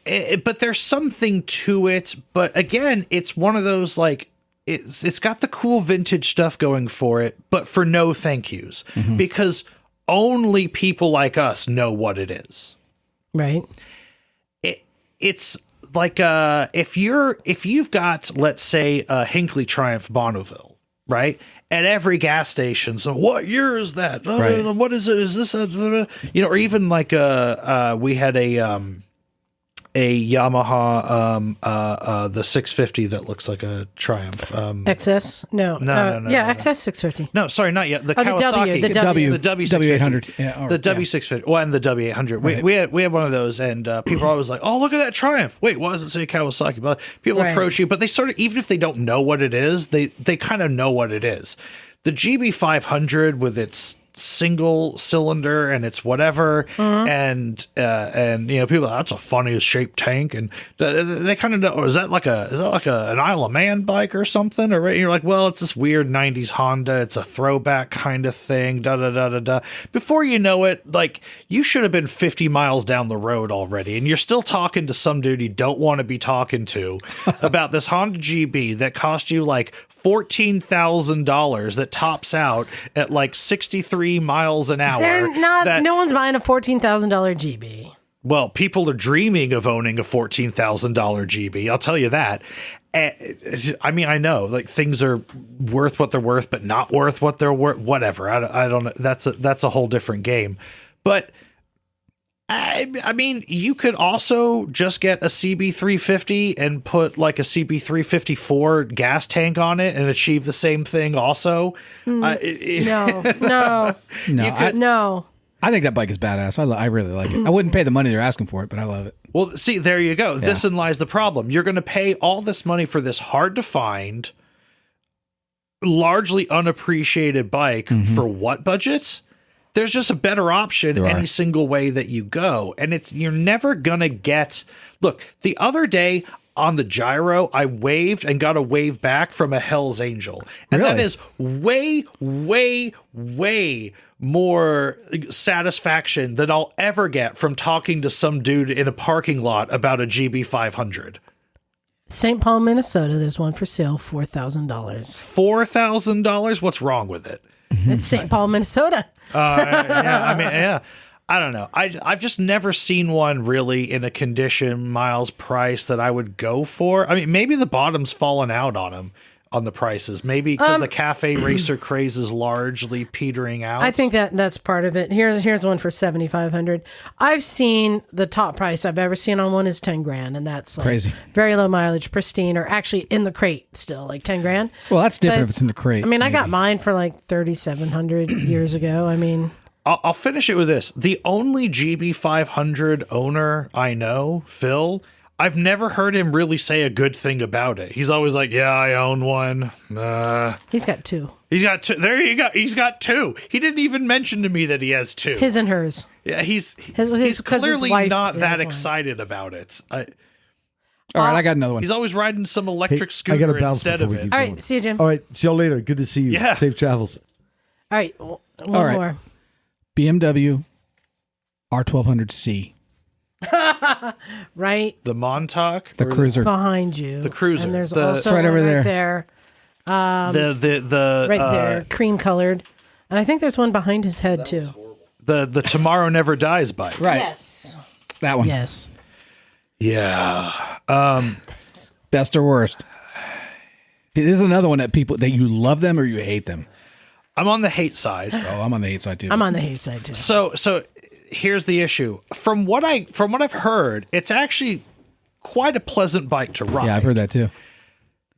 there's something to it. But again, it's one of those like it's got the cool vintage stuff going for it, but for no thank yous, because only people like us know what it is. Right. It's like if you've got, let's say, a Hinckley Triumph Bonneville, right? At every gas station, so what year is that? Right. What is it? Is this or even like we had a Yamaha the 650 that looks like a Triumph. XS? No. No. XS 650. No, sorry, not yet. The Oh, the Kawasaki, W, the W. the W650. W800. Yeah, The W650, well, and the W800. We had one of those, and people are always like, "Oh, look at that Triumph!" Wait, why does it say Kawasaki? But people Right. approach you, but they sort of, even if they don't know what it is, they kind of know what it is. The GB500 with its single cylinder and it's whatever, and people, that's a funny shaped tank, and they kind of know, is that like an Isle of Man bike or something, or you're like, well, it's this weird 90s Honda, it's a throwback kind of thing, before you know it, like, you should have been 50 miles down the road already, and you're still talking to some dude you don't want to be talking to about this Honda GB that cost you like $14,000 that tops out at like 63 miles an hour. No one's buying a $14,000 GB. Well, people are dreaming of owning a $14,000 GB. I'll tell you that. I mean, I know, like, things are worth what they're worth, but not worth what they're worth. Whatever. I don't know. That's a whole different game. But I mean, you could also just get a CB350 and put like a CB354 gas tank on it and achieve the same thing also. No. I think that bike is badass. I really like it. I wouldn't pay the money they're asking for it, but I love it. Well, see, there you go. Yeah. Therein lies the problem. You're going to pay all this money for this hard to find, largely unappreciated bike for what budget? There's just a better option any single way that you go. And you're never going to get... Look, the other day on the gyro, I waved and got a wave back from a Hell's Angel. And that is way, way, way more satisfaction than I'll ever get from talking to some dude in a parking lot about a GB500. St. Paul, Minnesota, there's one for sale, $4,000. $4,000? What's wrong with it? It's St. Paul, Minnesota. I don't know. I've just never seen one really in a condition, miles, price that I would go for. I mean, maybe the bottom's fallen out on them, on the prices. Maybe because the cafe racer craze is largely petering out. I think that's part of it. Here's one for $7,500. I've seen the top price I've ever seen on one is $10,000, and that's like crazy. Very low mileage, pristine, or actually in the crate still, like $10,000. Well, that's different if it's in the crate. I mean, I got mine for like $3,700 years ago. I mean, I'll finish it with this. The only GB500 owner I know, Phil, I've never heard him really say a good thing about it. He's always like, yeah, I own one. He's got two. He's got two. There you go. He's got two. He didn't even mention to me that he has two. His and hers. Yeah, he's his clearly wife not that excited about it. All right, I got another one. He's always riding some electric scooter instead of it. All right, see you, Jim. All right, see y'all later. Good to see you. Yeah. Safe travels. All right, one more. BMW R1200C. Right, the Montauk, the cruiser behind you, the cruiser, and there's also right over right there. The right there, cream colored, and I think there's one behind his head too. The Tomorrow Never Dies bike, right? Yes, that one. Yes, yeah. Best or worst? This is another one that you love them or you hate them. I'm on the hate side. Oh, I'm on the hate side too. I'm on the hate side too. So here's the issue. From what I've heard, it's actually quite a pleasant bike to ride. Yeah, I've heard that too.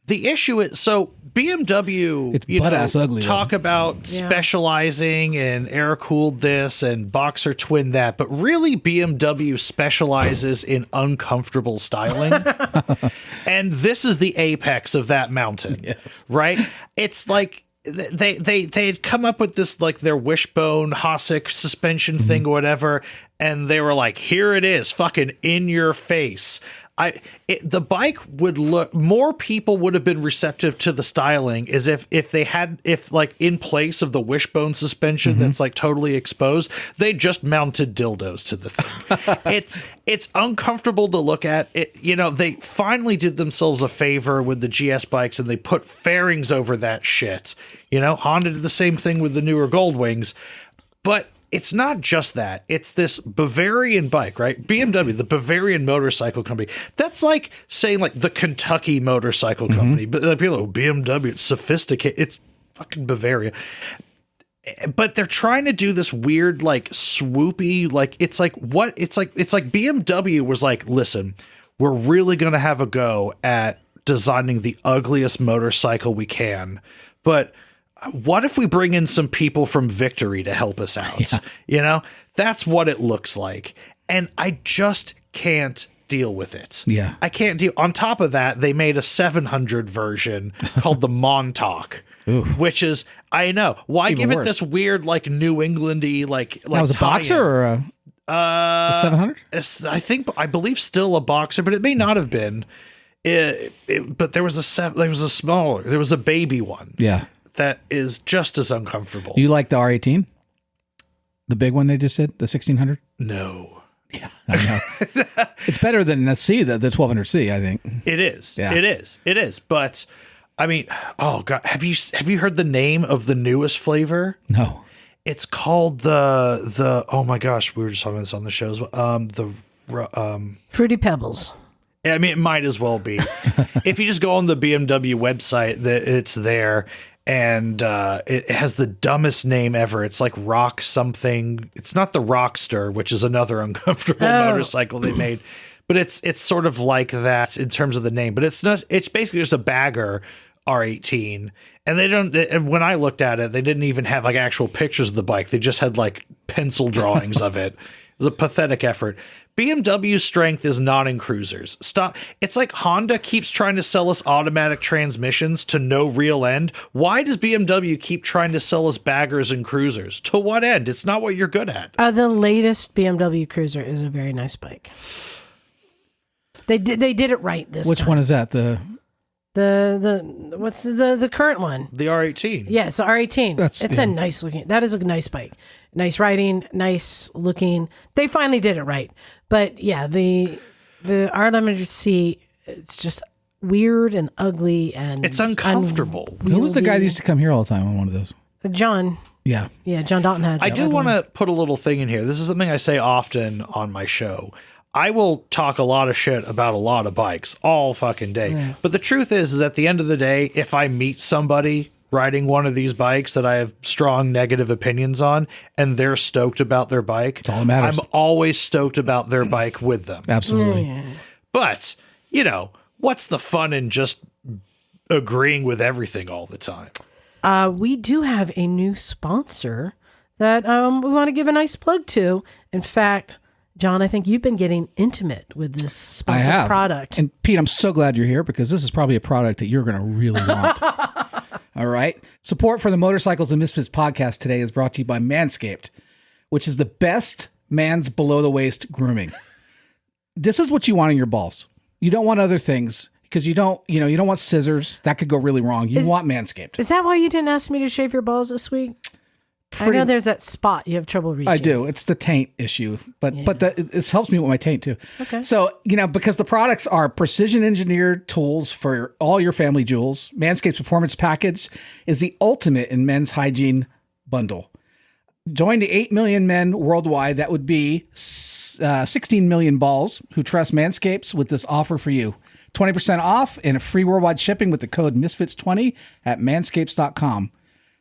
The issue is, so BMW, it's butt-ass ugly, talk about specializing and air-cooled this and boxer twin that, but really BMW specializes in uncomfortable styling. And this is the apex of that mountain, right? It's like they had come up with this, like, their wishbone Hossack suspension thing or whatever, and they were like, here it is, fucking in your face. The bike would look, more people would have been receptive to the styling as if like in place of the wishbone suspension that's like totally exposed, they just mounted dildos to the thing. It's uncomfortable to look at. They finally did themselves a favor with the GS bikes and they put fairings over that shit. Honda did the same thing with the newer Goldwings, but it's not just that. It's this Bavarian bike, right? BMW, the Bavarian motorcycle company. That's like saying like the Kentucky motorcycle company. But people, BMW, it's sophisticated. It's fucking Bavaria. But they're trying to do this weird, like, swoopy, like, it's like BMW was like, listen, we're really going to have a go at designing the ugliest motorcycle we can. But what if we bring in some people from Victory to help us out? Yeah. That's what it looks like. And I just can't deal with it. Yeah. I can't deal. On top of that, they made a 700 version called the Montauk. Oof. which is, I know, why Even give worse. it this weird, like, New England-y, like That was a boxer tie-in? or a 700? I believe still a boxer, but it may not have been. But there was a baby one. Yeah. That is just as uncomfortable. You like the R18? The big one they just did, the 1600? No. Yeah, I know. It's better than the 1200C, I think. It is. Yeah. It is. But I mean, oh God, have you heard the name of the newest flavor? No. It's called the oh my gosh, we were just talking about this on the shows. Fruity Pebbles. I mean, it might as well be. If you just go on the BMW website, it's there, and it has the dumbest name ever. It's like Rock something. It's not the Rockster, which is another uncomfortable motorcycle they made, but it's sort of like that in terms of the name. But it's not. It's basically just a bagger R18, and they don't. And when I looked at it, they didn't even have like actual pictures of the bike. They just had like pencil drawings of it. It was a pathetic effort. BMW's strength is not in cruisers. Stop. It's like Honda keeps trying to sell us automatic transmissions to no real end. Why does BMW keep trying to sell us baggers and cruisers? To what end? It's not what you're good at. The latest BMW Cruiser is a very nice bike. They did it right this Which time. one is that? What's the current one? The R18. Yeah, it's the R18. It's a nice looking. That is a nice bike. Nice riding, nice looking. They finally did it right. But yeah, the R1100C, it's just weird and ugly and It's uncomfortable. Who was the guy that used to come here all the time on one of those? John. Yeah. Yeah, John Dalton had. I that do red want one. to put a little thing in here. This is something I say often on my show. I will talk a lot of shit about a lot of bikes all fucking day. Yeah. But the truth is at the end of the day, if I meet somebody riding one of these bikes that I have strong negative opinions on and they're stoked about their bike, all that matters. I'm always stoked about their bike with them. Absolutely. But, what's the fun in just agreeing with everything all the time? We do have a new sponsor that we want to give a nice plug to. In fact, John, I think you've been getting intimate with this I sponsored have. product. And Pete, I'm so glad you're here because this is probably a product that you're going to really want. All right. Support for the Motorcycles and Misfits podcast today is brought to you by Manscaped, which is the best man's below the waist grooming. This is what you want in your balls. You don't want other things because you don't want scissors. That could go really wrong. You want Manscaped. Is that why you didn't ask me to shave your balls this week? I know there's that spot you have trouble reaching. I do. It's the taint issue, but this helps me with my taint too. Okay. So, because the products are precision engineered tools for all your family jewels, Manscaped's Performance Package is the ultimate in men's hygiene bundle. Join the 8 million men worldwide. That would be 16 million balls who trust Manscaped with this offer for you. 20% off and a free worldwide shipping with the code MISFITS20 at manscapes.com.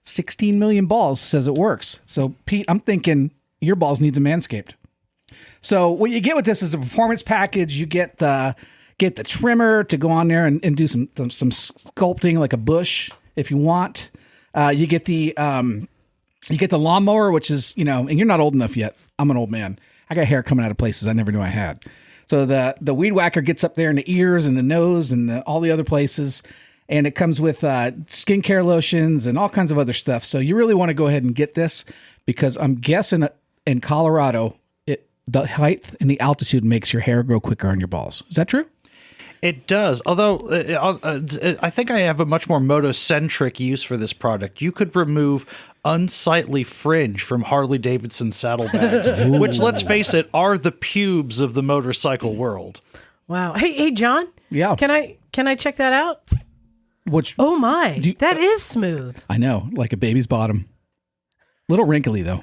16 million balls says it works. So, Pete, I'm thinking your balls needs a Manscaped. So what you get with this is a performance package. You get the trimmer to go on there and do some sculpting like a bush if you want. You get the lawnmower, which is, and you're not old enough yet. I'm an old man. I got hair coming out of places I never knew I had. So the weed whacker gets up there in the ears and the nose and all the other places. And it comes with skincare lotions and all kinds of other stuff. So you really want to go ahead and get this because I'm guessing in Colorado, the height and the altitude makes your hair grow quicker on your balls. Is that true? It does. Although I think I have a much more motocentric use for this product. You could remove unsightly fringe from Harley-Davidson saddlebags, which, let's face it, are the pubes of the motorcycle world. Wow. Hey, John. Yeah. Can I check that out? Oh my, that is smooth. I know, like a baby's bottom. Little wrinkly though.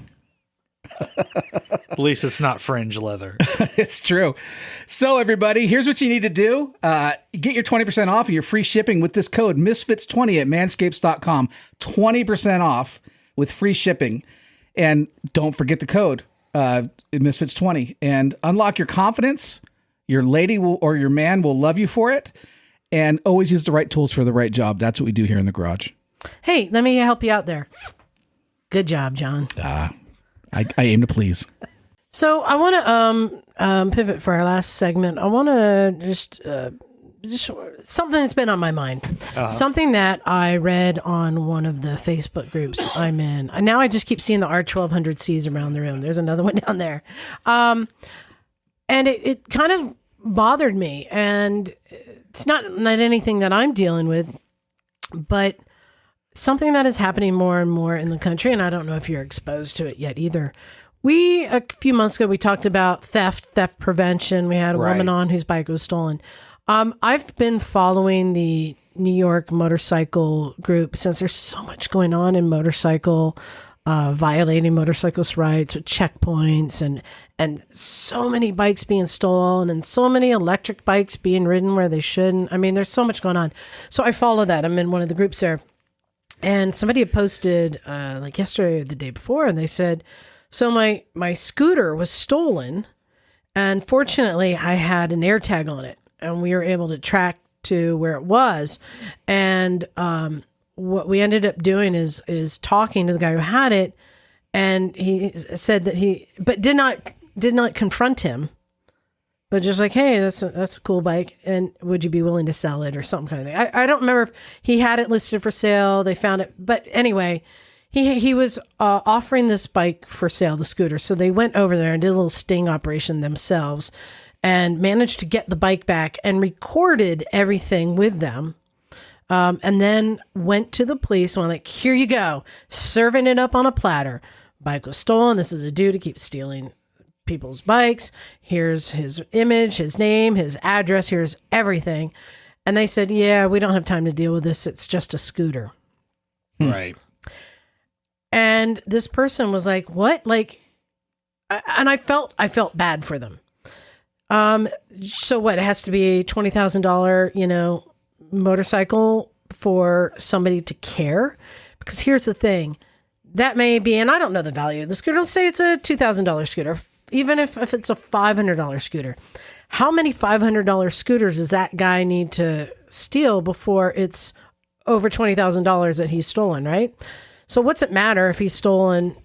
At least it's not fringe leather. It's true. So everybody, here's what you need to do. Get your 20% off and your free shipping with this code MISFITS20 at manscapes.com. 20% off with free shipping. And don't forget the code MISFITS20 and unlock your confidence. Your lady or your man will love you for it. And always use the right tools for the right job. That's what we do here in the garage. Hey, let me help you out there. Good job, John. I aim to please. So I want to pivot for our last segment. I want to just just something that's been on my mind. Something that I read on one of the Facebook groups I'm in. Now I just keep seeing the R1200Cs around the room. There's another one down there. And it kind of bothered me. And it's not anything that I'm dealing with, but something that is happening more and more in the country. And I don't know if you're exposed to it yet either. A few months ago, we talked about theft prevention. We had a woman on whose bike was stolen. I've been following the New York motorcycle group since there's so much going on in motorcycle, violating motorcyclist rights with checkpoints and so many bikes being stolen and so many electric bikes being ridden where they shouldn't. I mean, there's so much going on. So I follow that. I'm in one of the groups there. And somebody had posted like yesterday or the day before, and they said, so my scooter was stolen, and fortunately I had an AirTag on it, and we were able to track to where it was. And what we ended up doing is talking to the guy who had it, and he said that but did not confront him, but just like, hey, that's a cool bike, and would you be willing to sell it or something kind of thing. I don't remember if he had it listed for sale. They found it, but anyway. He was offering this bike for sale, the scooter. So they went over there and did a little sting operation themselves and managed to get the bike back and recorded everything with them. And then went to the police and went like, here you go, serving it up on a platter. Bike was stolen. This is a dude who keeps stealing people's bikes. Here's his image, his name, his address. Here's everything. And they said, yeah, we don't have time to deal with this. It's just a scooter. Right. And this person was like, what? Like, and I felt bad for them. So what? It has to be a $20,000, motorcycle for somebody to care? Because here's the thing. That may be, and I don't know the value of the scooter. Let's say it's a $2,000 scooter. Even if it's a $500 scooter. How many $500 scooters does that guy need to steal before it's over $20,000 that he's stolen, right? So what's it matter if he's stolen,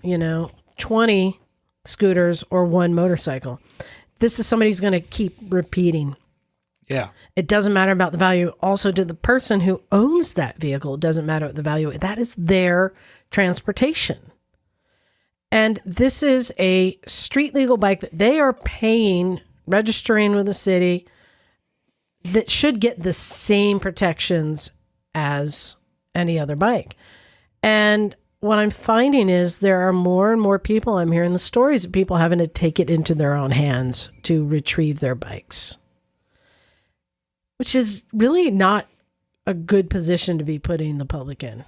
20 scooters or one motorcycle? This is somebody who's going to keep repeating. Yeah. It doesn't matter about the value. Also, to the person who owns that vehicle, it doesn't matter what the value is. That is their transportation. And this is a street legal bike that they are paying, registering with the city, that should get the same protections as any other bike. And what I'm finding is there are more and more people, I'm hearing the stories of people having to take it into their own hands to retrieve their bikes, which is really not a good position to be putting the public in.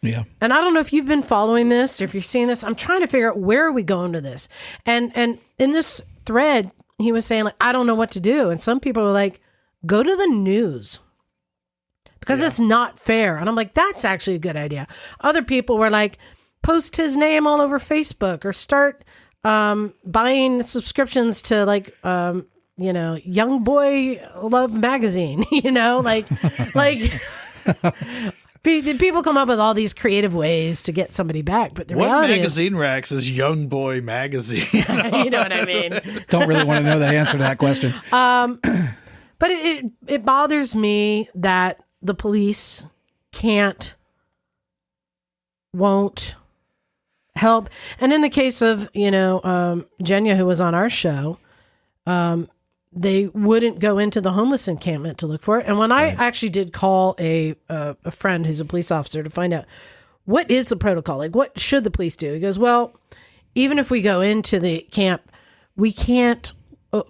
Yeah. And I don't know if you've been following this or if you're seeing this. I'm trying to figure out where are we going to this. And in this thread, he was saying, like, I don't know what to do. And some people were like, go to the news. Because it's not fair. And I'm like, that's actually a good idea. Other people were like, post his name all over Facebook or start buying subscriptions to like, Young Boy Love magazine, like people come up with all these creative ways to get somebody back. But the reality is, magazine racks is Young Boy magazine? You know what I mean? Don't really want to know the answer to that question. But it bothers me that the police won't help. And in the case of, Jenya, who was on our show, they wouldn't go into the homeless encampment to look for it. And when I actually did call a friend who's a police officer to find out what is the protocol, like what should the police do? He goes, well, even if we go into the camp, we can't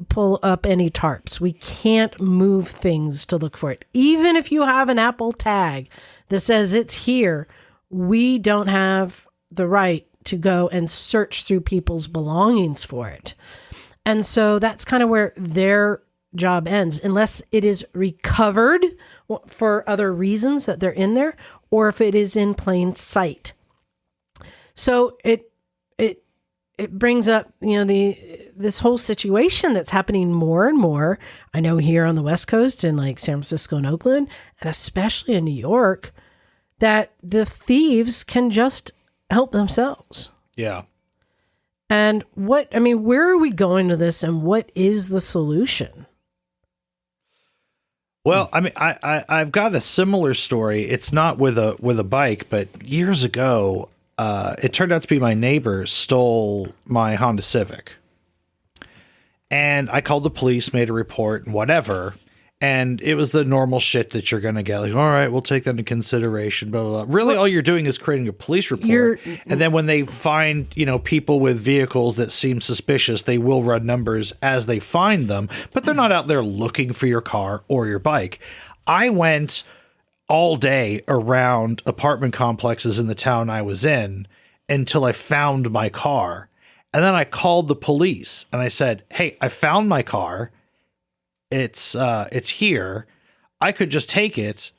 pull up any tarps. We can't move things to look for it. Even if you have an Apple tag that says it's here, we don't have the right to go and search through people's belongings for it. And so that's kind of where their job ends, unless it is recovered for other reasons that they're in there, or if it is in plain sight. So it brings up, this whole situation that's happening more and more. I know here on the West Coast in like San Francisco and Oakland, and especially in New York, that the thieves can just help themselves. Yeah. And where are we going to this, and what is the solution? Well, I mean, I've got a similar story. It's not with a bike, but years ago, it turned out to be my neighbor stole my Honda Civic. And I called the police, made a report, and whatever. And it was the normal shit that you're going to get. Like, all right, we'll take that into consideration, blah, blah, blah. Really, all you're doing is creating a police report. And then when they find, people with vehicles that seem suspicious, they will run numbers as they find them. But they're not out there looking for your car or your bike. I went all day around apartment complexes in the town I was in until I found my car. And then I called the police and I said, hey, I found my car. It's here. I could just take it,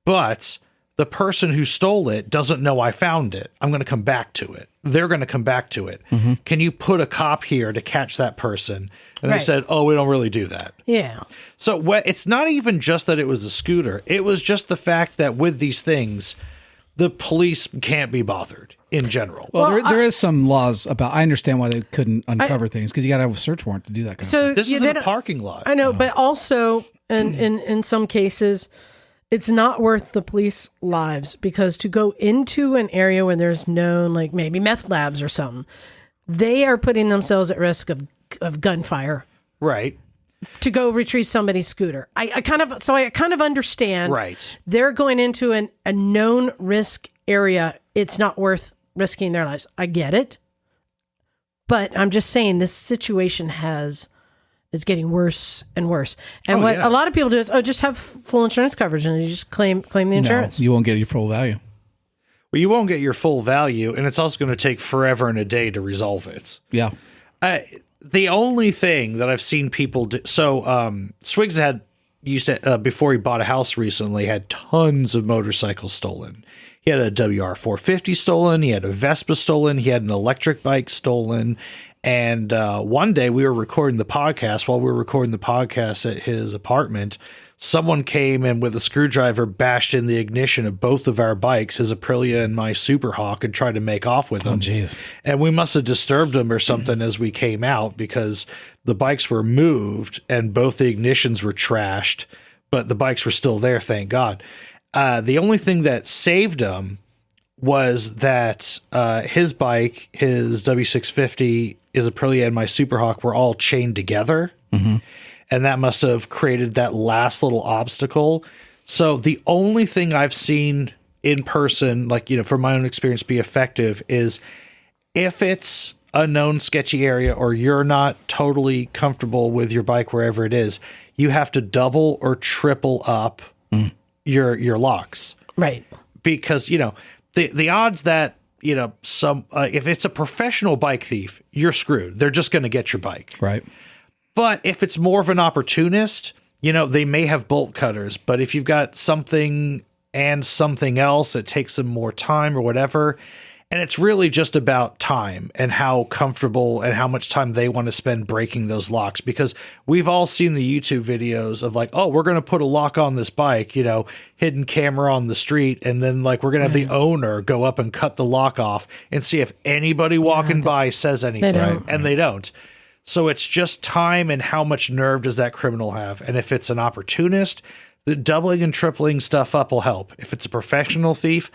but the person who stole it doesn't know I found it. I'm going to come back to it. They're going to come back to it. Mm-hmm. Can you put a cop here to catch that person? And they said, oh, we don't really do that. Yeah. So it's not even just that it was a scooter. It was just the fact that with these things, the police can't be bothered in general. Well, there is some laws about. I understand why they couldn't uncover things because you got to have a search warrant to do that kind of stuff. This is a parking lot. I know, but also in some cases, it's not worth the police lives because to go into an area where there's known, like maybe meth labs or something, they are putting themselves at risk of gunfire. Right. To go retrieve somebody's scooter. I kind of understand. Right. They're going into a known risk area. It's not worth risking their lives. I get it. But I'm just saying this situation is getting worse and worse. And a lot of people do is, just have full insurance coverage and you just claim the insurance. No, you won't get your full value. Well, you won't get your full value, and it's also going to take forever and a day to resolve it. Yeah. The only thing that I've seen people do, so Swigs used to, before he bought a house recently, had tons of motorcycles stolen. He had a WR450 stolen. He had a Vespa stolen. He had an electric bike stolen. And one day we were recording the podcast. While we were recording the podcast at his apartment, someone came and with a screwdriver bashed in the ignition of both of our bikes, his Aprilia and my Super Hawk, and tried to make off with them. Oh, jeez. And we must have disturbed him or something as we came out because the bikes were moved and both the ignitions were trashed, but the bikes were still there, thank God. The only thing that saved him was that his bike, his W650, his Aprilia, and my Super Hawk were all chained together. Mm-hmm. And that must have created that last little obstacle. So the only thing I've seen in person, like, from my own experience, be effective is if it's a known sketchy area or you're not totally comfortable with your bike wherever it is, you have to double or triple up your locks. Right. Because, the odds that, if it's a professional bike thief, you're screwed. They're just going to get your bike. Right. But if it's more of an opportunist, they may have bolt cutters. But if you've got something and something else, it takes them more time or whatever. And it's really just about time and how comfortable and how much time they want to spend breaking those locks. Because we've all seen the YouTube videos of like, oh, we're going to put a lock on this bike, hidden camera on the street. And then we're going to have the owner go up and cut the lock off and see if anybody walking by says anything. And they don't. So it's just time and how much nerve does that criminal have? And if it's an opportunist, the doubling and tripling stuff up will help. If it's a professional thief,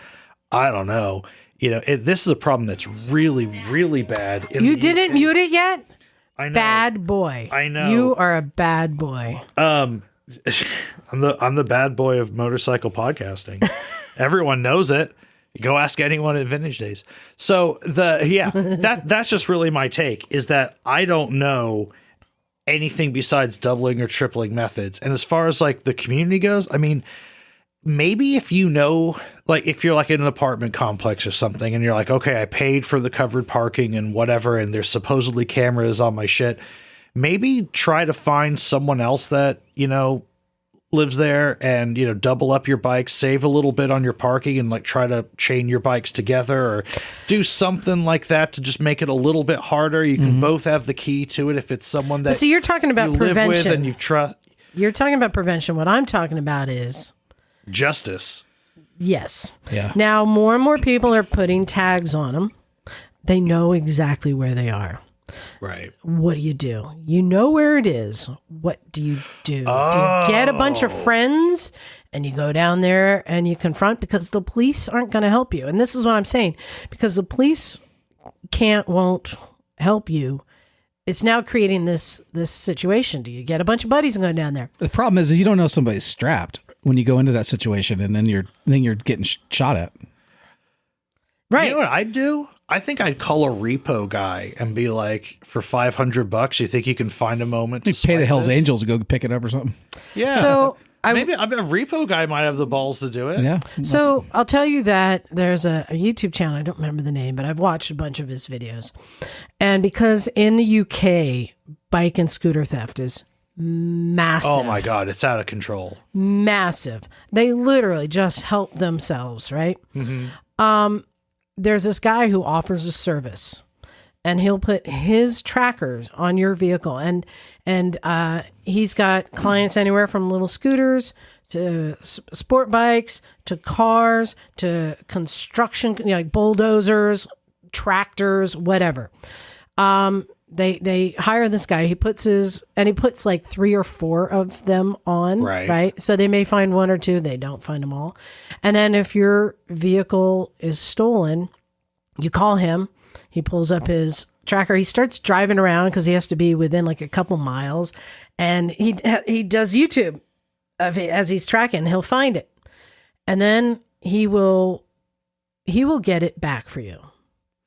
I don't know. This is a problem that's really, really bad. You didn't mute it yet? I know. Bad boy. I know. You are a bad boy. I'm the bad boy of motorcycle podcasting. Everyone knows it. Go ask anyone at Vintage Days. So that's just really my take is that I don't know anything besides doubling or tripling methods. And as far as the community goes, I mean, maybe if if you're in an apartment complex or something and you're like, okay, I paid for the covered parking and whatever, and there's supposedly cameras on my shit, maybe try to find someone else that, lives there and, double up your bikes, save a little bit on your parking and try to chain your bikes together or do something like that to just make it a little bit harder. You can both have the key to it if it's someone that you're talking about prevention. Live with and you trust. You're talking about prevention. What I'm talking about is justice. Yes. Yeah. Now, more and more people are putting tags on them. They know exactly where they are. Right. What do? You know where it is. What do you do? Oh. Do you get a bunch of friends and you go down there and you confront, because the police aren't going to help you. And this is what I'm saying, because the police won't help you. It's now creating this situation. Do you get a bunch of buddies and go down there? The problem is you don't know somebody's strapped when you go into that situation, and then you're getting shot at. Right. You know what I'd do? I think I'd call a repo guy and be like, for $500, you think you can find a moment to Pay the swipe Hell's this? Angels to go pick it up or something. Yeah. So Maybe I bet a repo guy might have the balls to do it. Yeah. So I'll tell you that there's a YouTube channel. I don't remember the name, but I've watched a bunch of his videos. And because in the UK, bike and scooter theft is massive. Oh my God, it's out of control. Massive. They literally just help themselves, right? Mm-hmm. There's this guy who offers a service, and he'll put his trackers on your vehicle, and he's got clients anywhere from little scooters to sport bikes to cars to construction, like bulldozers, tractors, whatever. They hire this guy. He puts like 3 or 4 of them on, right? So they may find 1 or 2. They don't find them all. And then if your vehicle is stolen, you call him. He pulls up his tracker. He starts driving around because he has to be within like a couple miles. And he does YouTube as he's tracking. He'll find it. And then he will get it back for you.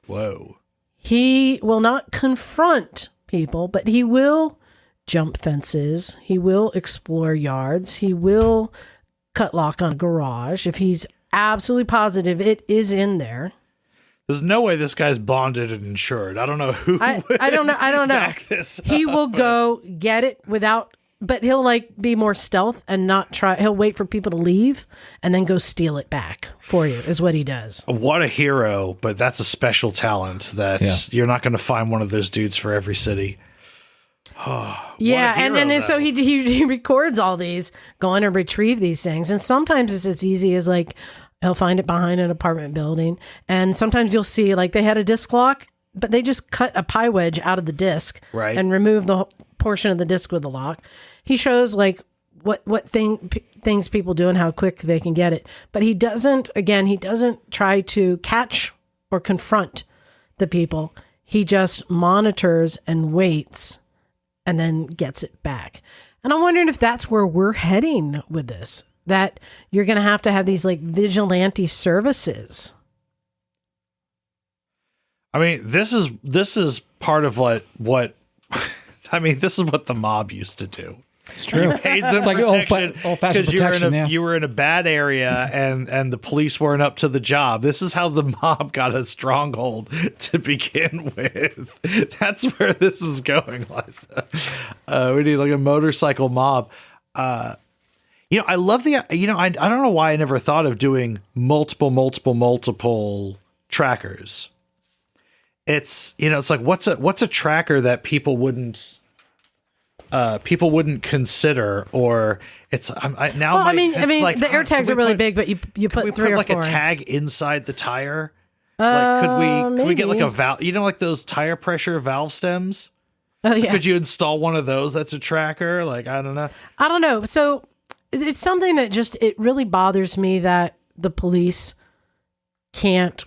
Whoa. He will not confront people, but he will jump fences. He will explore yards. He will cut lock on a garage if he's absolutely positive it is in there. There's no way this guy's bonded and insured. I don't know who. I don't know. Back this He up, will go get it but he'll like be more stealth and not try. He'll wait for people to leave and then go steal it back for you is what he does. What a hero, but that's a special talent that you're not going to find one of those dudes for every city. Yeah, and so he records all these, going to retrieve these things, and sometimes it's as easy as like he'll find it behind an apartment building, and sometimes you'll see like they had a disc lock, but they just cut a pie wedge out of the disc and remove the portion of the disc with the lock. He shows like what things people do and how quick they can get it, but he doesn't try to catch or confront the people. He just monitors and waits and then gets it back. And I'm wondering if that's where we're heading with this, that you're going to have these like vigilante services. I mean, this is part of what I mean, this is what the mob used to do. It's true. You paid them it's like protection old-fashioned protection. You were in a bad area and the police weren't up to the job. This is how the mob got a stronghold to begin with. That's where this is going, Liza. We need like a motorcycle mob. I love I don't know why I never thought of doing multiple trackers. It's, it's like, what's a tracker that people wouldn't consider, or it's now. Well, I mean, the air tags are really big, but you put 3 or 4. Like a tag inside the tire. Like, could we get like a valve? Like those tire pressure valve stems. Oh yeah. Could you install one of those? That's a tracker. Like, I don't know. So it's something that it really bothers me that the police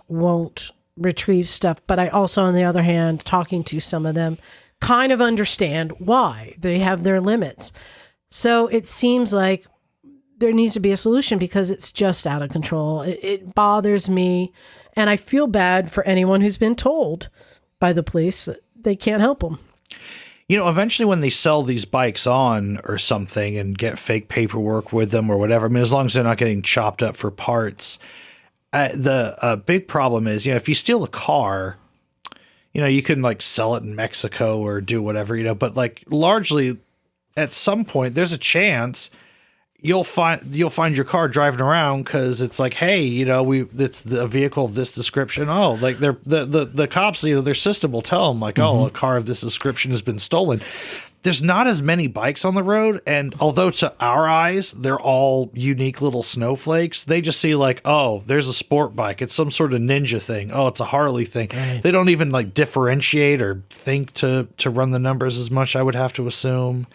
won't retrieve stuff. But I also, on the other hand, talking to some of them, kind of understand why they have their limits. So it seems like there needs to be a solution because it's just out of control. It bothers me, and I feel bad for anyone who's been told by the police that they can't help them. Eventually when they sell these bikes on or something and get fake paperwork with them or whatever, I mean, as long as they're not getting chopped up for parts, the big problem is, if you steal a car, you can like sell it in Mexico or do whatever, but like largely at some point there's a chance you'll find your car driving around because it's like, hey, it's a vehicle of this description. Oh, like the cops, their system will tell them like, oh, a car of this description has been stolen. there's not as many bikes on the road, and although to our eyes they're all unique little snowflakes, they just see like, oh, there's a sport bike, it's some sort of ninja thing, oh, it's a Harley thing. Right. They don't even like differentiate or think to run the numbers as much, I would have to assume.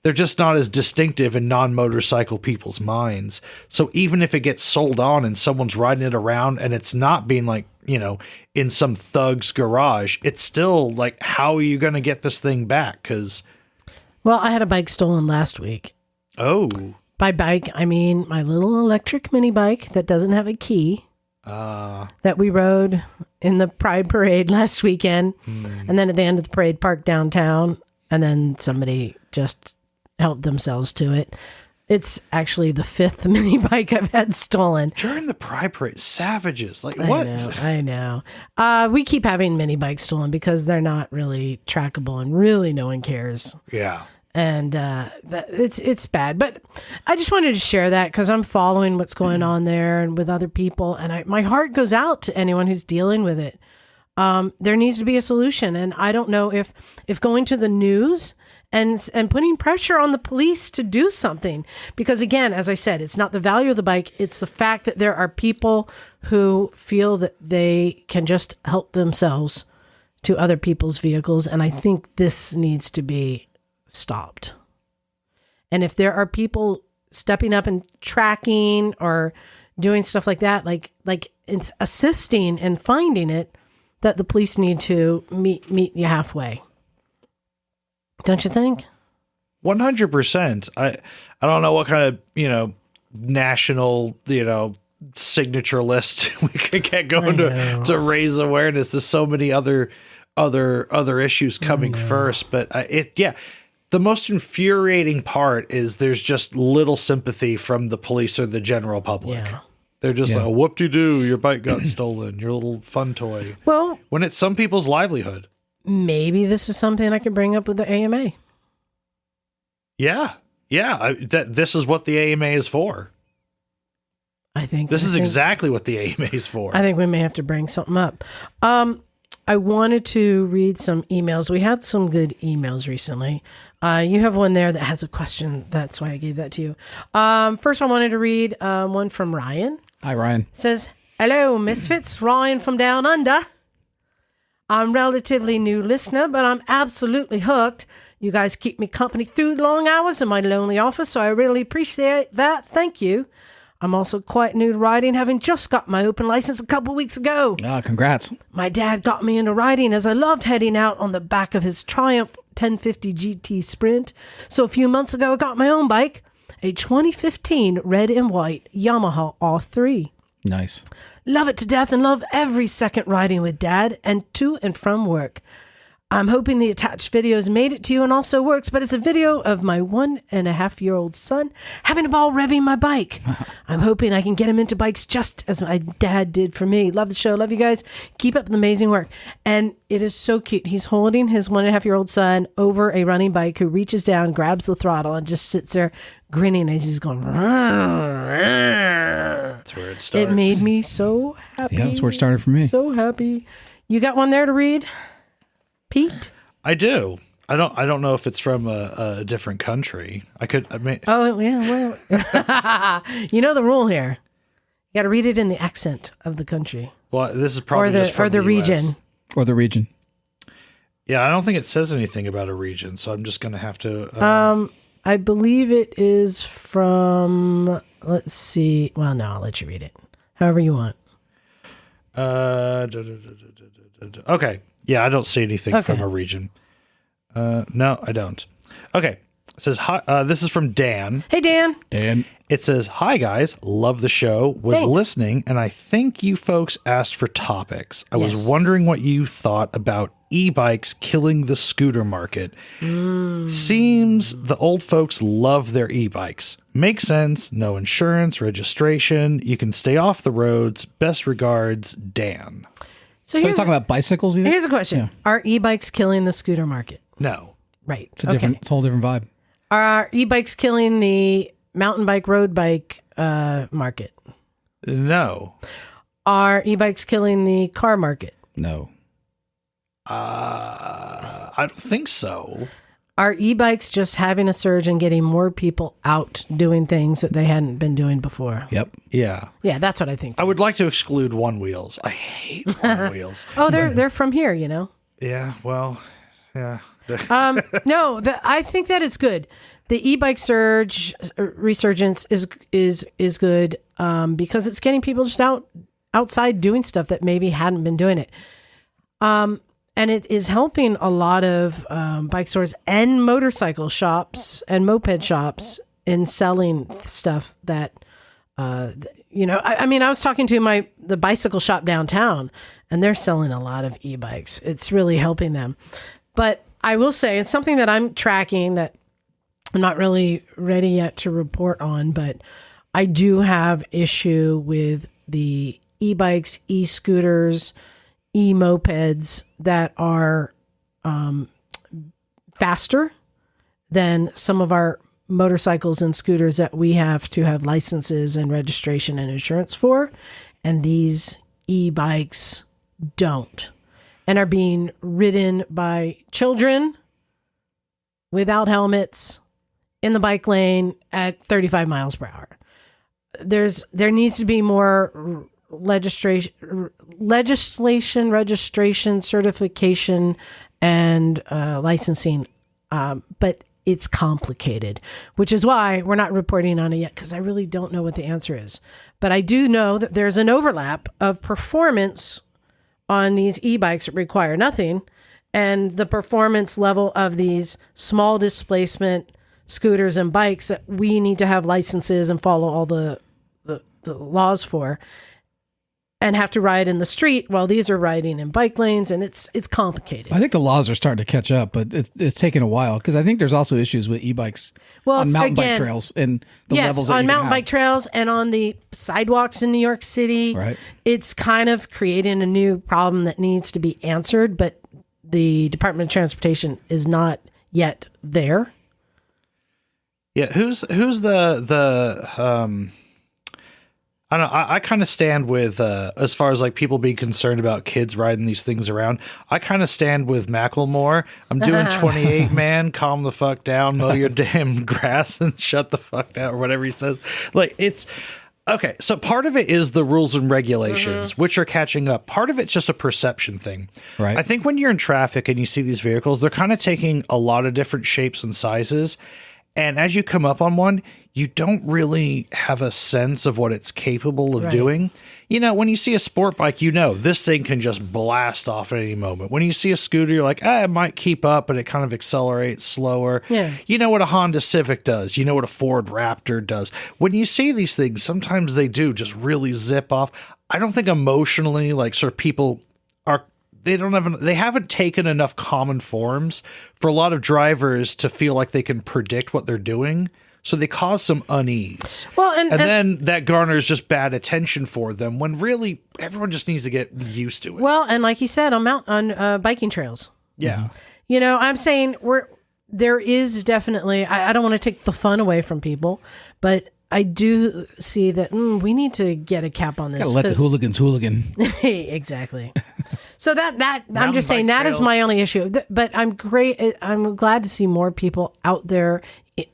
They're just not as distinctive in non-motorcycle people's minds. So even if it gets sold on and someone's riding it around and it's not being like, you know, in some thug's garage, it's still like, how are you going to get this thing back? Because... Well, I had a bike stolen last week. Oh. By bike, I mean my little electric mini bike that doesn't have a key that we rode in the Pride Parade last weekend. And then at the end of the parade, parked downtown. And then somebody just helped themselves to it. It's actually the 5th mini bike I've had stolen. During the Pride Parade, savages. Like, what? I know. We keep having mini bikes stolen because they're not really trackable and really no one cares. Yeah. And it's bad. But I just wanted to share that because I'm following what's going on there and with other people. And my heart goes out to anyone who's dealing with it. There needs to be a solution. And I don't know if going to the news and putting pressure on the police to do something. Because again, as I said, it's not the value of the bike. It's the fact that there are people who feel that they can just help themselves to other people's vehicles. And I think this needs to be stopped. And if there are people stepping up and tracking or doing stuff like that, like it's assisting and finding it, that the police need to meet you halfway. Don't you think? 100%. I don't know what kind of, you know, national, you know, signature list we could get going to raise awareness. There's so many other issues coming first, but the most infuriating part is there's just little sympathy from the police or the general public. Yeah. They're just like, whoop-de-doo, your bike got stolen, your little fun toy. Well, when it's some people's livelihood. Maybe this is something I could bring up with the AMA. Yeah. This is what the AMA is for. I think this is exactly what the AMA is for. I think we may have to bring something up. I wanted to read some emails. We had some good emails recently. You have one there that has a question. That's why I gave that to you. First, I wanted to read one from Ryan. Hi, Ryan. It says, hello, Misfits. Ryan from Down Under. I'm a relatively new listener, but I'm absolutely hooked. You guys keep me company through the long hours in my lonely office, so I really appreciate that. Thank you. I'm also quite new to riding, having just got my open license a couple weeks ago. Congrats. My dad got me into riding as I loved heading out on the back of his Triumph 1050 GT Sprint. So a few months ago, I got my own bike, a 2015 red and white Yamaha R3. Nice. Love it to death and love every second riding with Dad and to and from work. I'm hoping the attached videos made it to you and also works, but it's a video of my 1.5-year-old son having a ball revving my bike. I'm hoping I can get him into bikes just as my dad did for me. Love the show. Love you guys. Keep up the amazing work. And it is so cute. He's holding his 1.5-year-old son over a running bike who reaches down, grabs the throttle, and just sits there grinning as he's going. That's where it starts. It made me so happy. Yeah, that's where it started for me. So happy. You got one there to read, Pete? I do. I don't know if it's from a different country. Oh yeah, well, you know the rule here. You got to read it in the accent of the country. Well, this is probably just from the US. region. Or the region. Yeah, I don't think it says anything about a region, so I'm just going to have to. I believe it is from. Let's see. Well, no, I'll let you read it. However you want. Okay. Yeah, I don't see anything from a region. No, I don't. Okay. It says, hi, this is from Dan. Hey, Dan. Dan. It says, hi, guys. Love the show. Was Thanks. listening, and I think you folks asked for topics. I was wondering what you thought about e-bikes killing the scooter market. Seems the old folks love their e-bikes. Makes sense. No insurance, registration. You can stay off the roads. Best regards, Dan. So you're talking about bicycles either? Here's a question. Yeah. Are e-bikes killing the scooter market? No. Right. It's a whole different vibe. Are e-bikes killing the mountain bike, road bike market? No. Are e-bikes killing the car market? No. I don't think so. are e-bikes just having a surge and getting more people out doing things that they hadn't been doing before? Yep. Yeah. Yeah, that's what I think. I would like to exclude one wheels. I hate one wheels. Oh, they're from here, you know. Yeah. Well. Yeah. No, I think that is good. The e-bike surge resurgence is good because it's getting people just outside doing stuff that maybe hadn't been doing it. And it is helping a lot of bike stores and motorcycle shops and moped shops in selling stuff that, I mean, I was talking to the bicycle shop downtown, and they're selling a lot of e-bikes. It's really helping them. But I will say it's something that I'm tracking that I'm not really ready yet to report on, but I do have issue with the e-bikes, e-scooters, e-mopeds that are faster than some of our motorcycles and scooters that we have to have licenses and registration and insurance for. And these e-bikes don't, and are being ridden by children without helmets in the bike lane at 35 miles per hour. There needs to be more legislation, registration, certification, and licensing. But it's complicated, which is why we're not reporting on it yet, because I really don't know what the answer is. But I do know that there's an overlap of performance on these e-bikes that require nothing, and the performance level of these small displacement scooters and bikes that we need to have licenses and follow all the laws for, and have to ride in the street while these are riding in bike lanes, and it's complicated. I think the laws are starting to catch up, but it's taken a while, because I think there's also issues with e-bikes on mountain bike trails and the levels that on you mountain can bike trails and on the sidewalks in New York City. Right. It's kind of creating a new problem that needs to be answered, but the Department of Transportation is not yet there. Yeah, who's the I don't know. I kind of stand with, as far as like people being concerned about kids riding these things around, I kind of stand with Macklemore. I'm doing 28, man. Calm the fuck down, mow your damn grass and shut the fuck down, or whatever he says. Like, it's okay. So part of it is the rules and regulations, which are catching up. Part of it's just a perception thing. Right. I think when you're in traffic and you see these vehicles, they're kind of taking a lot of different shapes and sizes. And as you come up on one, you don't really have a sense of what it's capable of doing. You know, when you see a sport bike, you know, this thing can just blast off at any moment. When you see a scooter, you're like, it might keep up, but it kind of accelerates slower. Yeah. You know what a Honda Civic does. You know what a Ford Raptor does. When you see these things, sometimes they do just really zip off. I don't think emotionally, like, sort of people are... They haven't taken enough common forms for a lot of drivers to feel like they can predict what they're doing. So they cause some unease. Well, and then that garners just bad attention for them, when really everyone just needs to get used to it. Well, and like you said, on biking trails. Yeah. You know, I'm saying there is definitely, I don't want to take the fun away from people, but I do see that we need to get a cap on this. Gotta let the hooligans hooligan. Exactly. So that I'm just saying that is my only issue. But I'm glad to see more people out there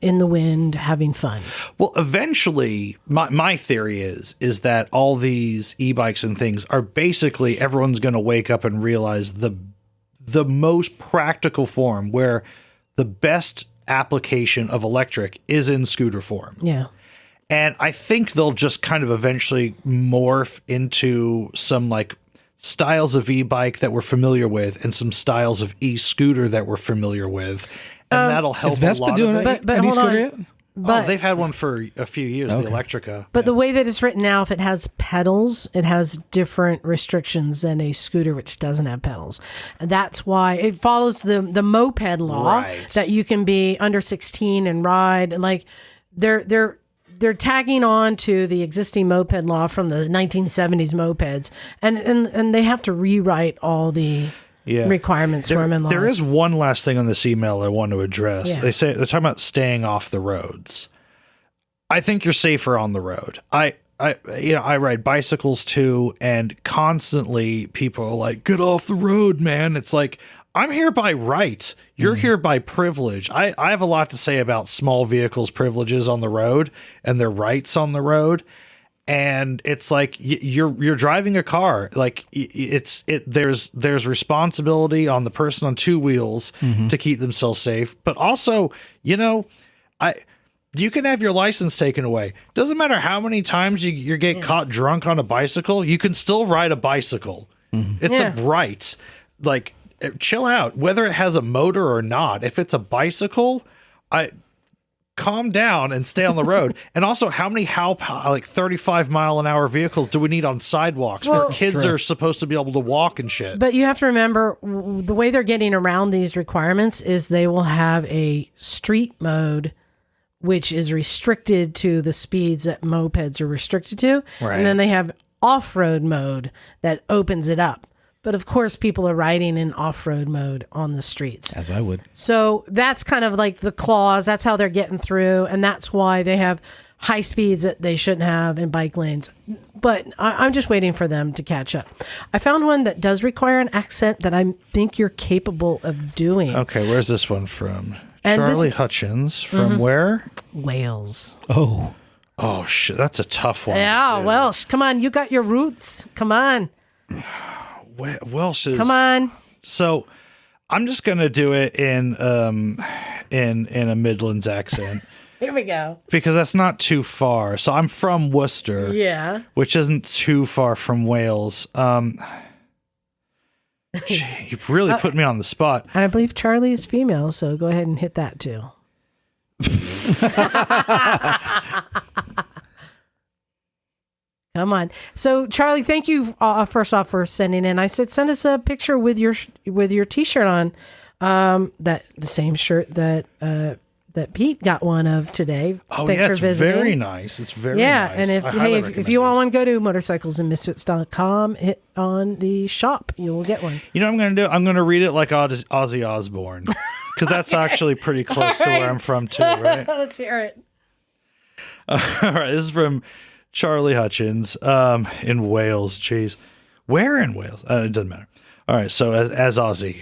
in the wind having fun. Well, eventually, my theory is that all these e-bikes and things are basically, everyone's going to wake up and realize the most practical form, where the best application of electric is in scooter form. Yeah. And I think they'll just kind of eventually morph into some like styles of e-bike that we're familiar with, and some styles of e-scooter that we're familiar with. And that'll help is Vespa a lot doing of it. But hold on. But they've had one for a few years, the Electrica. But the way that it's written now, if it has pedals, it has different restrictions than a scooter, which doesn't have pedals. And that's why it follows the moped law, that you can be under 16 and ride. And like they're tagging on to the existing moped law from the 1970s mopeds, and they have to rewrite all the requirements for them in laws. There is one last thing on this email I want to address. Yeah. They're talking about staying off the roads. I think you're safer on the road. I ride bicycles too, and constantly people are like, "Get off the road, man." It's like, I'm here by right. You're here by privilege. I have a lot to say about small vehicles' privileges on the road and their rights on the road. And it's like you're driving a car. Like there's responsibility on the person on two wheels to keep themselves safe. But also, you can have your license taken away. Doesn't matter how many times you get caught drunk on a bicycle. You can still ride a bicycle. It's a right. Like, chill out. Whether it has a motor or not, if it's a bicycle, calm down and stay on the road. And also, how many 35-mile-an-hour vehicles do we need on sidewalks where kids are supposed to be able to walk and shit? But you have to remember, the way they're getting around these requirements is they will have a street mode, which is restricted to the speeds that mopeds are restricted to. Right. And then they have off-road mode that opens it up. But of course, people are riding in off-road mode on the streets. As I would. So that's kind of like the clause. That's how they're getting through. And that's why they have high speeds that they shouldn't have in bike lanes. But I'm just waiting for them to catch up. I found one that does require an accent that I think you're capable of doing. Okay, where's this one from? And Charlie Hutchins. From where? Wales. Oh, shit. That's a tough one. Yeah, dude. Welsh. Come on. You got your roots. Come on. Welsh is... Come on. So I'm just going to do it in a Midlands accent. Here we go. Because that's not too far. So I'm from Worcester. Yeah. Which isn't too far from Wales. You really put me on the spot. And I believe Charlie is female, so go ahead and hit that too. Come on. So, Charlie, thank you first off for sending in. I said, send us a picture with your T-shirt on. The same shirt that Pete got one of today. Oh, Thanks yeah, for it's visiting. Very nice. It's very yeah, nice. And if you want one, go to motorcyclesandmisfits.com, hit on the shop. You will get one. You know what I'm going to do? I'm going to read it like Ozzy Osbourne. Because that's actually pretty close to where I'm from, too, right? Let's hear it. All right, this is from Charlie Hutchins in Wales. Jeez. Where in Wales? It doesn't matter. All right, so as Ozzy,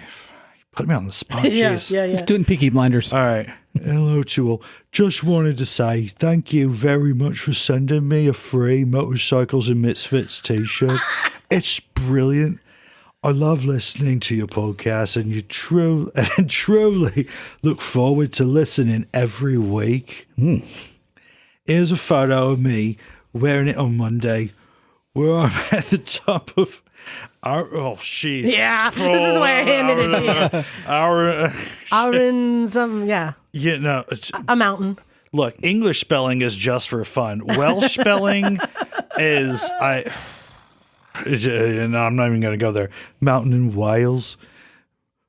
put me on the spot. Jeez. Yeah. he's doing Peaky Blinders. All right. Hello to all. Just wanted to say thank you very much for sending me a free Motorcycles and Misfits t-shirt. It's brilliant. I love listening to your podcast, and you truly look forward to listening every week. Here's a photo of me wearing it on Monday, where I'm at the top of our. Oh, jeez. Yeah, this is why I handed it to you. Out in some, yeah. You know, a mountain. Look, English spelling is just for fun. Welsh spelling is no, I'm not even going to go there. Mountain in Wales.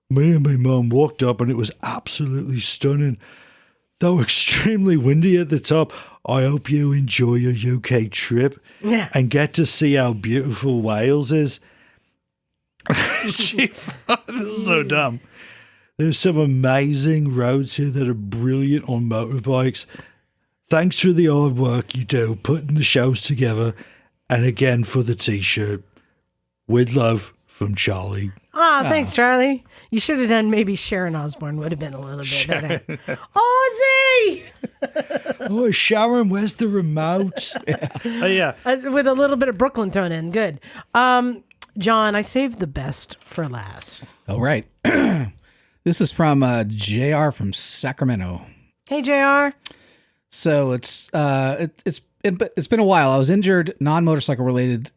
Me and my mum walked up and it was absolutely stunning. Though extremely windy at the top. I hope you enjoy your UK trip and get to see how beautiful Wales is. This is so dumb. There's some amazing roads here that are brilliant on motorbikes. Thanks for the hard work you do putting the shows together. And again for the t-shirt. With love from Charlie. Oh, thanks, Charlie. You should have done maybe Sharon Osbourne would have been a little bit better. Ozzy! Oh, Sharon, where's the remote? Yeah. With a little bit of Brooklyn thrown in. Good. John, I saved the best for last. All right. This is from JR from Sacramento. Hey, JR. So it's been a while. I was injured, non-motorcycle related.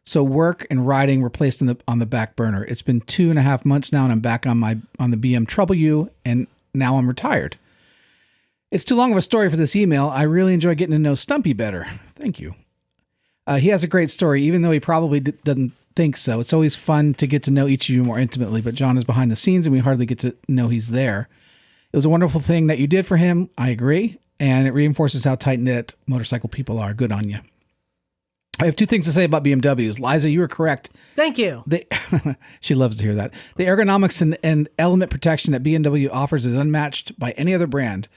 So work and riding were placed on the back burner. It's been 2.5 months now, and I'm back on the BMW, and now I'm retired. It's too long of a story for this email. I really enjoy getting to know Stumpy better. Thank you. He has a great story, even though he probably doesn't think so. It's always fun to get to know each of you more intimately, but John is behind the scenes, and we hardly get to know he's there. It was a wonderful thing that you did for him. I agree, and it reinforces how tight-knit motorcycle people are. Good on you. I have 2 things to say about BMWs. Liza, you were correct. Thank you. She loves to hear that. The ergonomics and element protection that BMW offers is unmatched by any other brand.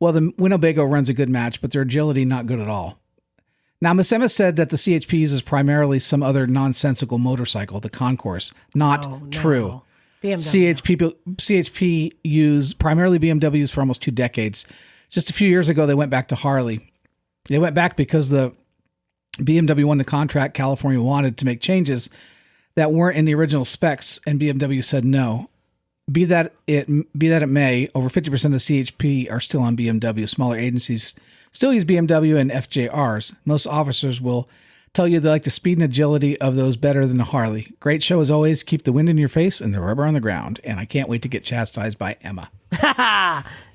Well, the Winnebago runs a good match, but their agility not good at all. Now, Miss Emma said that the CHPs is primarily some other nonsensical motorcycle, the Concourse. Not true. CHP used primarily BMWs for almost 2 decades. Just a few years ago, they went back to Harley. They went back because the BMW won the contract. California wanted to make changes that weren't in the original specs, and BMW said no. Be that it may, over 50% of CHP are still on BMW. Smaller agencies still use BMW and FJRs. Most officers will tell you they like the speed and agility of those better than the Harley. Great show as always. Keep the wind in your face and the rubber on the ground. And I can't wait to get chastised by Emma.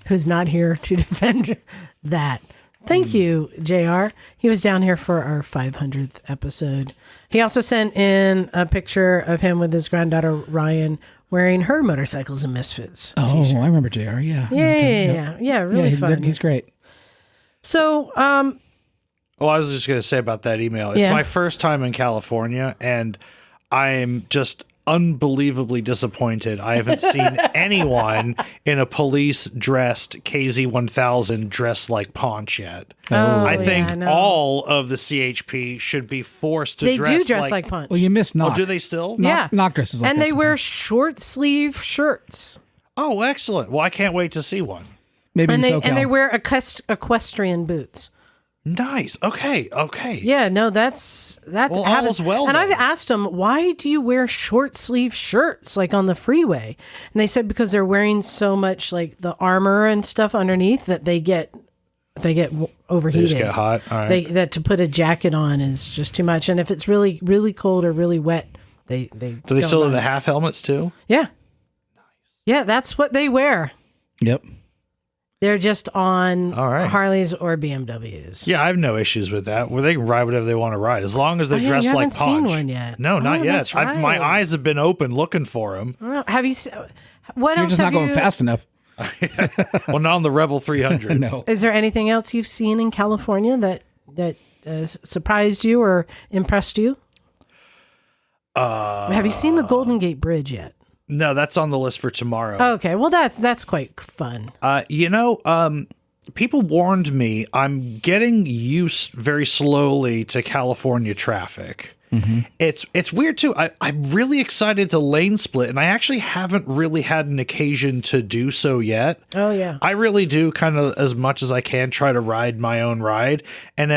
Who's not here to defend that. Thank you, JR. He was down here for our 500th episode. He also sent in a picture of him with his granddaughter, Ryan, wearing her Motorcycles and Misfits t-shirt. I remember JR. Yeah. Yeah, really fun. He's great. So, Well, I was just going to say about that email. It's my first time in California, and I'm just unbelievably disappointed. I haven't seen anyone in a police-dressed KZ-1000 dressed like Paunch yet. I think all of the CHP should be forced to they dress do dress like Paunch. Well, you missed Knock. Oh, do they still? Knock dresses like and that they wear sometimes. short-sleeve shirts. Oh, excellent. Well, I can't wait to see one. Maybe And in they SoCal. and they wear equestrian boots. Nice. Okay. Yeah, no, that's Well, happens. all's well, and then. I've asked them, why do you wear short sleeve shirts like on the freeway? And they said because they're wearing so much like the armor and stuff underneath that they get overheated. They just get hot. All right. That to put a jacket on is just too much. And if it's really really cold or really wet, they do they still have the half helmets too? Yeah. Nice. Yeah, that's what they wear. Yep. They're just on All right. Harleys or BMWs. Yeah, I have no issues with that. Well, they can ride whatever they want to ride, as long as they dress you like haven't seen Paunch. one yet. No, not yet. That's right. My eyes have been open looking for them. Have you? What You're else just have not going you? fast enough. Well, not on the Rebel 300. No. Is there anything else you've seen in California that surprised you or impressed you? Have you seen the Golden Gate Bridge yet? No, that's on the list for tomorrow. Okay, well that's quite fun. People warned me I'm getting used very slowly to California traffic. Mm-hmm. It's weird too. I'm really excited to lane split, and I actually haven't really had an occasion to do so yet. Oh yeah, I really do kind of as much as I can try to ride my own ride, and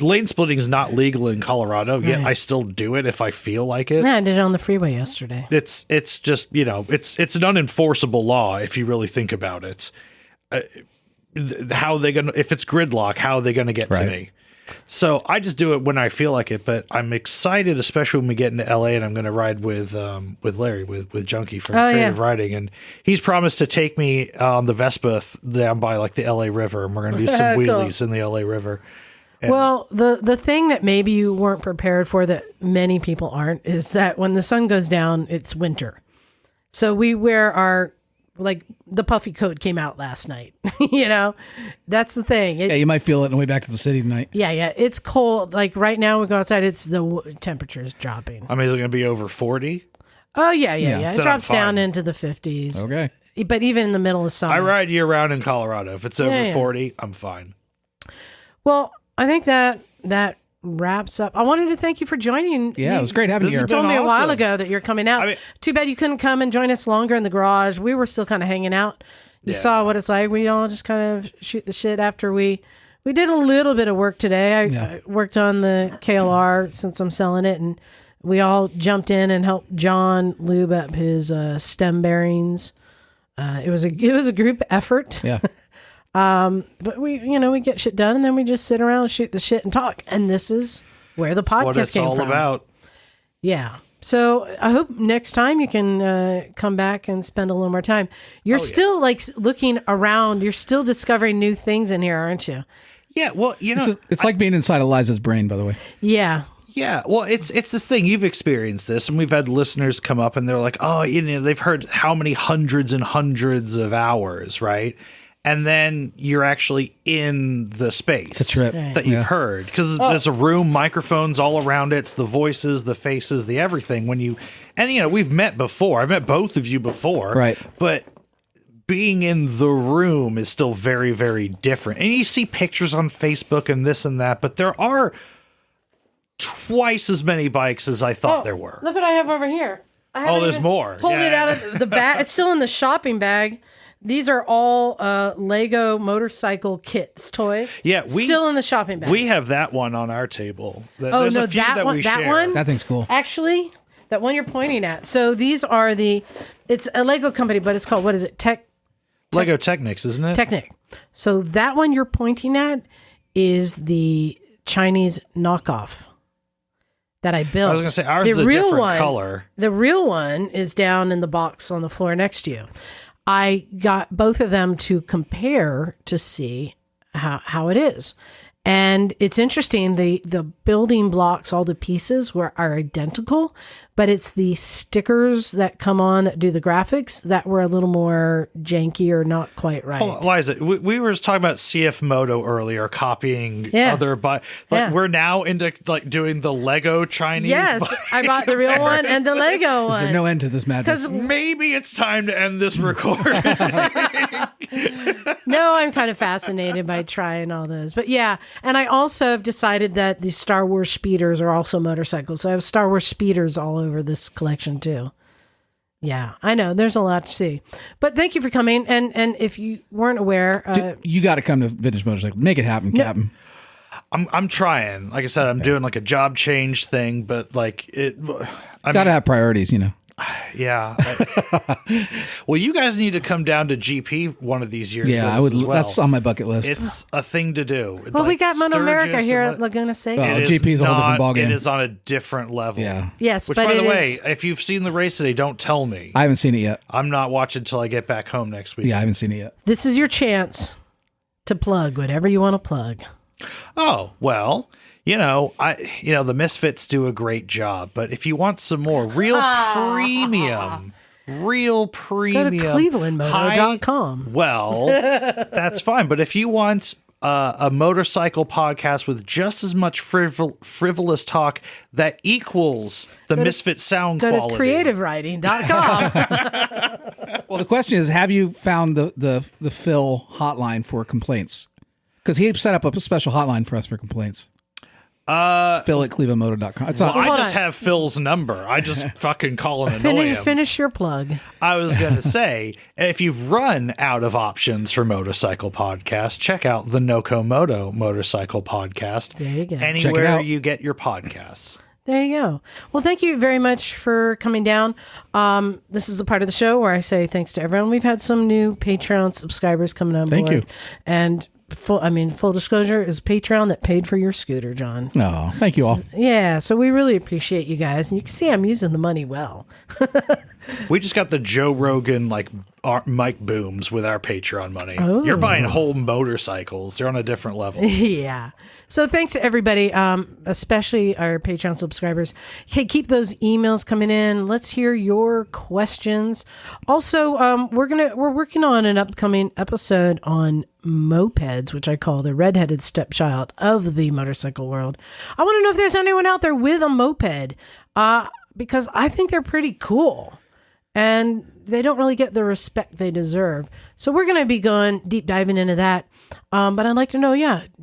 lane splitting is not legal in Colorado yet. Right. I still do it if I feel like it. yeah, I did it on the freeway yesterday. It's just it's an unenforceable law if you really think about it. How are they gonna, if it's gridlock, how are they gonna get to me? So I just do it when I feel like it. But I'm excited, especially when we get into LA, and I'm going to ride with Larry with Junkie from Creative Riding, and he's promised to take me on the Vespa down by like the LA River, and we're going to do some wheelies in the LA River. And well, the thing that maybe you weren't prepared for that many people aren't is that when the sun goes down, it's winter. So we wear our, like, the puffy coat came out last night. That's the thing. Yeah, you might feel it on the way back to the city tonight. Yeah. It's cold. Like right now we go outside, it's the temperature's dropping. I mean, is it going to be over 40? Oh, yeah. It Then drops I'm down fine. into the 50s. Okay. But even in the middle of summer. I ride year round in Colorado. If it's over 40, I'm fine. Well, I think that wraps up. I wanted to thank you for joining. Yeah, it was great having you here. You told me a while awesome. ago that you're coming out. I mean- Too bad you couldn't come and join us longer in the garage. We were still kind of hanging out. You saw what it's like. We all just kind of shoot the shit after we did a little bit of work today. I worked on the KLR since I'm selling it, and we all jumped in and helped John lube up his stem bearings. It was a group effort. Yeah. But we get shit done, and then we just sit around and shoot the shit and talk. And this is where the podcast What it's came all from. about. Yeah. So I hope next time you can come back and spend a little more time. You're still like looking around. You're still discovering new things in here, aren't you? Yeah, well, It's like being inside Liza's brain, by the way. Yeah. Yeah, well, it's this thing. You've experienced this, and we've had listeners come up, and they're like, oh, they've heard how many hundreds and hundreds of hours, right? And then you're actually in the space It's a trip. that you've heard, because there's a room, microphones all around it. It's the voices, the faces, the everything. We've met before. I've met both of you before, Right? But being in the room is still very, very different. And you see pictures on Facebook and this and that, but there are twice as many bikes as I thought there were. Look what I have over here. I haven't there's even more. Pulled it Yeah. out of the bag. It's still in the shopping bag. These are all Lego motorcycle kits, toys. Yeah, still in the shopping bag. We have that one on our table. Oh, There's no, a few that one- we that share. one? That thing's cool. Actually, that one you're pointing at. So these are it's a Lego company, but it's called, what is it? Lego Technics, isn't it? Technic. So that one you're pointing at is the Chinese knockoff that I built. I was going to say, ours is a different color. The real one is down in the box on the floor next to you. I got both of them to compare to see how it is. And it's interesting, the building blocks, all the pieces are identical, but it's the stickers that come on that do the graphics that were a little more janky or not quite right. Hold on, Liza, we were talking about CF Moto earlier, copying other, we're now into like doing the Lego Chinese. Yes, I bought the real one and the Lego one. Is there no end to this madness? Maybe it's time to end this recording. No, I'm kind of fascinated by trying all those. But yeah, and I also have decided that the Star Wars speeders are also motorcycles. So I have Star Wars speeders all over this collection too. Yeah, I know. There's a lot to see. But thank you for coming. And if you weren't aware... you got to come to Vintage Motorcycle. Make it happen, Captain. I'm trying. Like I said, I'm doing like a job change thing, but like Got to have priorities, you know. Yeah. Well, you guys need to come down to GP one of these years. Yeah, I would. As well. That's on my bucket list. It's a thing to do. well, we got Moto America Sturgis here and at Laguna Seca. Oh, It is GP is a whole different not- ballgame. It is on a different level. Yeah. Yes, Which, but by the it way, is- if you've seen the race today, don't tell me. I haven't seen it yet. I'm not watching until I get back home next week. Yeah, I haven't seen it yet. This is your chance to plug whatever you want to plug. Oh, well, the Misfits do a great job, but if you want some more real premium, Go to clevelandmoto.com. well, that's fine. But if you want a motorcycle podcast with just as much frivolous talk that equals the Misfit sound Go quality. to creativewriting.com. Well, the question is, have you found the Phil hotline for complaints? Because he set up a special hotline for us for complaints. Phil at clevelandmoto.com. It's not. I just have Phil's number. I just fucking call him and annoy him. Finish your plug. I was going to say, if you've run out of options for motorcycle podcasts, check out the Nokomoto Motorcycle Podcast. There you go. Check it Anywhere out. you get your podcasts. There you go. Well, thank you very much for coming down. This is the part of the show where I say thanks to everyone. We've had some new Patreon subscribers coming on board. Thank you. And full disclosure is Patreon that paid for your scooter, John. Oh, thank you all. Yeah, so we really appreciate you guys. And you can see I'm using the money well. We just got the Joe Rogan mic booms with our Patreon money. Oh. You're buying whole motorcycles. They're on a different level. Yeah. So thanks to everybody, especially our Patreon subscribers. Hey, keep those emails coming in. Let's hear your questions. Also, we're working on an upcoming episode on mopeds, which I call the redheaded stepchild of the motorcycle world. I want to know if there's anyone out there with a moped, because I think they're pretty cool. And they don't really get the respect they deserve. So we're going to be going deep diving into that. But I'd like to know,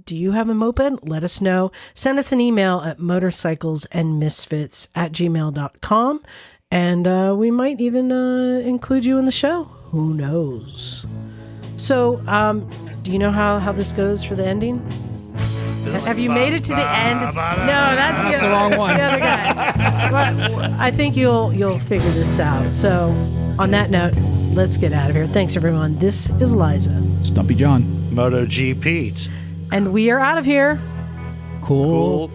do you have a moped? Let us know. Send us an email at motorcyclesandmisfits@gmail.com. And we might even include you in the show. Who knows? So do you know how this goes for the ending? Have you made it to the end? No, that's the wrong one. The other guys. Well, I think you'll figure this out. So, on that note, let's get out of here. Thanks, everyone. This is Liza. Stumpy John. MotoGPete. And we are out of here. Cool.